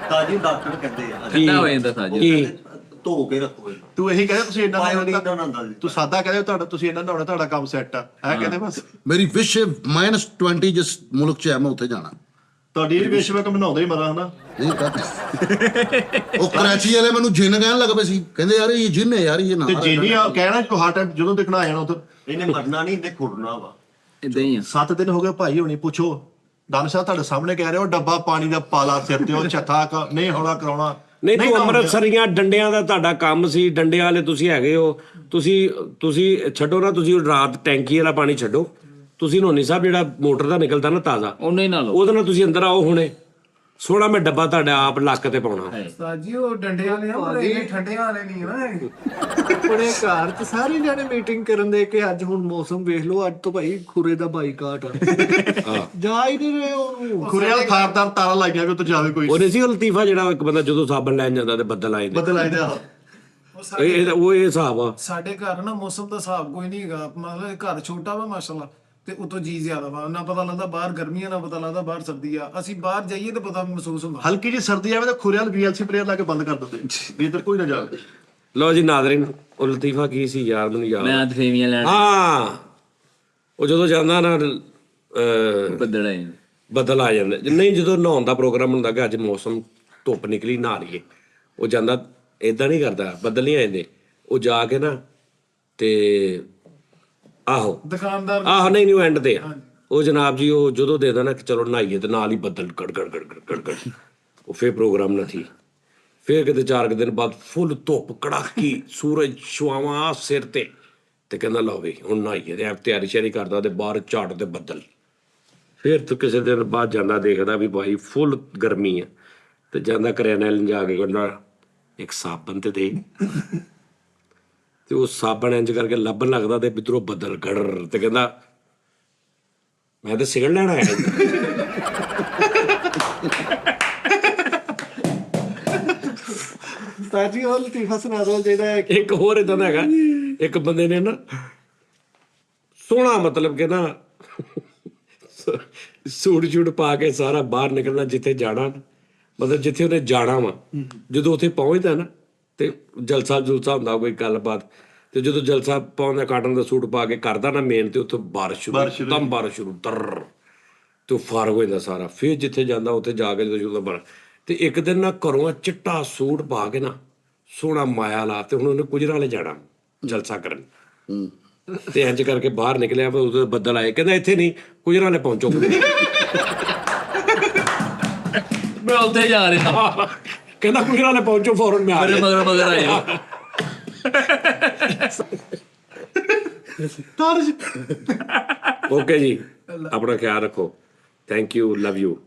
ਤਾਜੀ ਡਾਕਟਰ ਕਹਿੰਦੇ ਆ ਠੰਡਾ ਹੋ ਜਾਂਦਾ ਸਾਜੀ। ਕੀ ਧੋ ਕੇ ਰੱਖੋ ਇਹਨੂੰ। ਤੂੰ ਇਹੀ ਕਹਿੰਦਾ ਤੁਸੀਂ ਇੰਨਾ ਪਾਇਓ ਨਹੀਂ ਨਹਾਉਣਾ, ਤਾਂ ਨਹਾਉਂਦਾ ਜੀ। ਤੂੰ ਸਾਦਾ ਕਹਿੰਦੇ ਤੁਹਾਡਾ ਤੁਸੀਂ ਇੰਨਾ ਨਹਾਉਣਾ, ਤੁਹਾਡਾ ਕੰਮ ਸੈੱਟ ਆ ਇਹ ਕਹਿੰਦੇ ਬਸ। ਮੇਰੀ ਵਿਸ਼ ਹੈ -20 ਜਿਸ ਮੁਲਕ 'ਚ ਹੈ ਮੈਂ ਉੱਥੇ ਜਾਣਾ। ਤੁਹਾਡੀ ਇਹ ਵਿਸ਼ ਮੈਂ ਬਣਾਉਂਦਾ ਹੀ ਮਰਾਂ ਹਨਾ। ਇਹ ਤਾਂ ਉਹ ਕਰਾਚੀ ਵਾਲੇ ਮੈਨੂੰ ਜਿੰਨ ਕਹਿਣ ਲੱਗ ਪਏ ਸੀ, ਕਹਿੰਦੇ ਯਾਰ ਇਹ ਜਿੰਨ ਹੈ ਯਾਰ, ਇਹ ਨਾ ਤੇ ਜੀਨੀ ਆ ਕਹਿਣਾ ਕਿ ਹਰ ਟਾਈਮ ਜਦੋਂ ਦੇਖਣਾ ਆ ਜਾਣਾ ਉੱਥੇ। ਇਹਨੇ ਮਰਨਾ ਨਹੀਂ, ਇਹਨੇ ਖੁਰਨਾ ਵਾ। ਇਦਾਂ ਹੀ ਆ। 7 ਦਿਨ ਹੋ ਗਏ ਭਾਈ ਹੋਣੀ, ਪੁੱਛੋ ਦਾਨਸ਼ਾਹ ਤੁਹਾਡੇ ਸਾਹਮਣੇ ਕਹਿ ਰਹੇ ਹੋ ਡੱਬਾ ਪਾਣੀ ਦਾ ਪਾਲਾ ਸਿਰ ਤੇ, ਉਹ ਛੱਥਾ ਨਹੀਂ ਹੌਲਾ ਕਰਾਉਣਾ। ਨਹੀਂ ਤੂੰ ਅੰਮ੍ਰਿਤਸਰੀਆਂ ਡੰਡਿਆਂ ਦਾ ਤੁਹਾਡਾ ਕੰਮ ਸੀ, ਡੰਡਿਆਂ ਵਾਲੇ ਤੁਸੀਂ ਹੈਗੇ ਹੋ। ਤੁਸੀਂ ਛੱਡੋ ਨਾ, ਤੁਸੀਂ ਰਾਤ ਟੈਂਕੀ ਵਾਲਾ ਪਾਣੀ ਛੱਡੋ। ਤੁਸੀਂ ਨੋਨੀ ਸਾਹਿਬ ਜਿਹੜਾ ਮੋਟਰ ਦਾ ਨਿਕਲਦਾ ਨਾ ਤਾਜ਼ਾ, ਉਹਨੇ ਨਾਲ ਉਹਦੇ ਨਾਲ ਤੁਸੀਂ ਅੰਦਰ ਆਓ ਹੁਣੇ। ਸੋਹਣਾ ਮੈਂ ਡੱਬਾ ਤੁਹਾਡਾ ਆਪ ਲੱਕ ਤੇ ਪਾਉਣਾ। ਉਸਤਾਦ ਜੀ ਉਹ ਡੰਡੇ ਵਾਲੇ ਆ, ਪਰ ਇਹ ਠੰਡਿਆਂ ਵਾਲੇ ਨਹੀਂ ਨਾ ਇਹ। ਆਪਣੇ ਘਰ 'ਚ ਸਾਰੇ ਜਾਣੇ ਮੀਟਿੰਗ ਕਰਨ ਦੇ ਕਿ ਅੱਜ ਹੁਣ ਮੌਸਮ ਵੇਖ ਲਓ, ਅੱਜ ਤੋਂ ਭਾਈ ਖੁਰੇ ਦਾ ਬਾਈਕਾਟ ਆ। ਜਾ ਹੀ ਨਹੀਂ ਰਹੇ ਉਹਨੂੰ। ਖੁਰੇ ਵਾਲਾ ਥਾਰਦਾਰ ਤਾਰਾ ਲਾਈਆਂ ਵੀ ਉੱਥੇ ਜਾਵੇ ਕੋਈ। ਉਹਨੇ ਸੀ ਉਹ ਲਤੀਫਾ ਜਿਹੜਾ ਇੱਕ ਬੰਦਾ ਜਦੋਂ ਸਾਬਣ ਲੈਣ ਜਾਂਦਾ ਤੇ ਬੱਦਲ ਆਏ ਨੇ। ਬਦਲ ਆਏ ਜਾ। ਇਹ ਹਿਸਾਬ ਆ। ਸਾਡੇ ਘਰ ਨਾ ਮੌਸਮ ਦਾ ਹਿਸਾਬ ਕੋਈ ਨਹੀਂ ਹੈਗਾ, ਮਤਲਬ ਘਰ ਛੋਟਾ ਵਾ ਮਾਸ਼ਾਅੱਲਾ, ਤੇ ਉਤੋਂ ਜੀ ਜ਼ਿਆਦਾ ਵਾ, ਨਾ ਪਤਾ ਲੱਗਦਾ ਬਾਹਰ ਗਰਮੀ ਆ, ਨਾ ਪਤਾ ਲੱਗਦਾ ਬਾਹਰ ਸਰਦੀ ਆ। ਅਸੀਂ ਬਾਹਰ ਜਾਈਏ ਤਾਂ ਪਤਾ ਮਹਿਸੂਸ ਹੁੰਦਾ। ਹਲਕੀ ਜਿਹੀ ਸਰਦੀ ਆਵੇ ਤਾਂ ਖੁਰੇ ਵਾਲ VLC ਪਲੇਅਰ ਲਾ ਕੇ ਬੰਦ ਕਰ ਦਿੰਦੇ ਵੀ ਇੱਧਰ ਕੋਈ ਨਾ ਜਾਵੇ। ਲਓ ਜੀ ਨਾਜ਼ਰੀਨ, ਉਹ ਲਤੀਫਾ ਕੀ ਸੀ ਯਾਰ, ਮੈਨੂੰ ਯਾਦ ਮੈਂ ਅੱਜ ਫੇਵੀਆਂ ਲੈਣ ਹਾਂ। ਉਹ ਜਦੋਂ ਜਾਂਦਾ ਨਾ ਬੱਦਲ ਆਏ ਨੇ। ਬੱਦਲ ਆ ਜਾਂਦੇ। ਨਹੀਂ ਜਦੋਂ ਨਹਾਉਣ ਦਾ ਪ੍ਰੋਗਰਾਮ ਹੁੰਦਾ ਕਿ ਅੱਜ ਮੌਸਮ ਧੁੱਪ ਨਿਕਲੀ ਨਹਾ ਲਈਏ, ਉਹ ਜਾਂਦਾ ਇਦਾਂ ਨਹੀਂ ਕਰਦਾ, ਬੱਦਲ ਨਹੀਂ ਆ ਜਾਂਦੇ। ਉਹ ਜਾ ਕੇ ਨਾ ਤੇ ਆਹੋ ਨਹੀਂ ਉਹ ਐਂਡ ਤੇ ਆ। ਉਹ ਜਨਾਬ ਜੀ ਉਹ ਜਦੋਂ ਦੇ ਦੇਣਾ ਕਿ ਚਲੋ ਨਹਾਈਏ ਤੇ ਨਾਲ ਹੀ ਬੱਦਲ ਗੜ ਗੜ ਗੜ ਗੜ ਗੜ। ਉਹ ਫੇਰ ਪ੍ਰੋਗਰਾਮ ਨਾ ਥੀ। ਫੇਰ ਕਿਤੇ 4 ਦਿਨ ਬਾਅਦ ਫੁੱਲ ਧੁੱਪ ਕੜਾਕੀ, ਸੂਰਜ ਛੁਆਵਾਂ ਸਿਰ ਤੇ ਕਹਿੰਦਾ ਲਓ ਵੀ ਹੁਣ ਨਹਾਈਏ ਤੇ ਤਿਆਰੀ ਸ਼ਿਆਰੀ ਕਰਦਾ ਤੇ ਬਾਹਰ ਝਾੜ ਤੇ ਬੱਦਲ। ਫੇਰ ਤੋਂ ਕਿਸੇ ਦਿਨ ਬਾਅਦ ਜਾਂਦਾ, ਦੇਖਦਾ ਵੀ ਭਾਈ ਫੁੱਲ ਗਰਮੀ ਆ, ਤੇ ਜਾਂਦਾ ਕਰਿਆਨੇ ਲੈਣ ਜਾ ਕੇ ਕਹਿੰਦਾ ਇੱਕ ਸਾਬਣ ਤੇ ਦੇ। ਤੇ ਉਹ ਸਾਬਣ ਇੰਜ ਕਰਕੇ ਲੱਭਣ ਲੱਗਦਾ ਤੇ ਪਿੱਛੋਂ ਬੱਦਲ ਗੜਰ ਤੇ ਕਹਿੰਦਾ ਮੈਂ ਤਾਂ ਸਿਗਰਟ ਲੈਣ ਆਇਆ। ਤਾਜੀ ਉਹ ਲਤੀਫਾ ਸੁਣਾ ਦਿਓ ਜਿਹੜਾ ਇੱਕ ਹੋਰ ਇਦਾਂ ਦਾ ਹੈਗਾ, ਇੱਕ ਬੰਦੇ ਨੇ ਨਾ ਸੋਹਣਾ ਮਤਲਬ ਕਿ ਨਾ ਸੂਟ ਪਾ ਕੇ ਸਾਰਾ ਬਾਹਰ ਨਿਕਲਣਾ, ਜਿੱਥੇ ਜਾਣਾ ਮਤਲਬ ਜਿੱਥੇ ਉਹਨੇ ਜਾਣਾ ਵਾ। ਜਦੋਂ ਉੱਥੇ ਪਹੁੰਚਦਾ ਨਾ ਤੇ ਜਲਸਾ ਜੁਲਸਾ ਹੁੰਦਾ ਕੋਈ ਗੱਲਬਾਤ, ਤੇ ਜਦੋਂ ਜਲਸਾ ਪਾਉਂਦਾ ਕਾਟਨ ਦਾ ਸੂਟ ਪਾ ਕੇ ਕਰਦਾ ਨਾ ਮੇਨ, ਤੇ ਉੱਥੇ ਬਾਰਿਸ਼ ਸ਼ੁਰੂ ਤਰ ਤੇ ਫਾਰਗ ਹੋ ਜਾਂਦਾ ਸਾਰਾ। ਫਿਰ ਜਿੱਥੇ ਜਾਂਦਾ ਉੱਥੇ ਜਾ ਕੇ ਜਦੋਂ ਸ਼ੁਰੂ ਬਾਰਿਸ਼, ਤੇ ਇੱਕ ਦਿਨ ਨਾ ਘਰੋਂ ਚਿੱਟਾ ਸੂਟ ਪਾ ਕੇ ਨਾ ਸੋਹਣਾ ਮਾਇਆ ਲਾ, ਤੇ ਹੁਣ ਉਹਨੇ ਕੁਜਰਾ ਵਾਲੇ ਜਾਣਾ ਜਲਸਾ ਕਰਨ। ਤੇ ਇੰਜ ਕਰਕੇ ਬਾਹਰ ਨਿਕਲਿਆ, ਉਦੋਂ ਬੱਦਲ ਆਏ, ਕਹਿੰਦਾ ਇੱਥੇ ਨਹੀਂ ਕੁਜਰਾ ਵਾਲੇ ਪਹੁੰਚੋ। ਮੈਂ ਉੱਥੇ ਜਾ ਰਿਹਾ, ਕਹਿੰਦਾ ਕੁਜਰਾ ਵਾਲੇ ਪਹੁੰਚੋ ਫੌਰਨ ਮੈਂ ਆ ਗਿਆ। ਮਗਰ ਆਇਆ। ਓਕੇ ਜੀ, ਆਪਣਾ ਖਿਆਲ ਰੱਖੋ। Thank you, love you.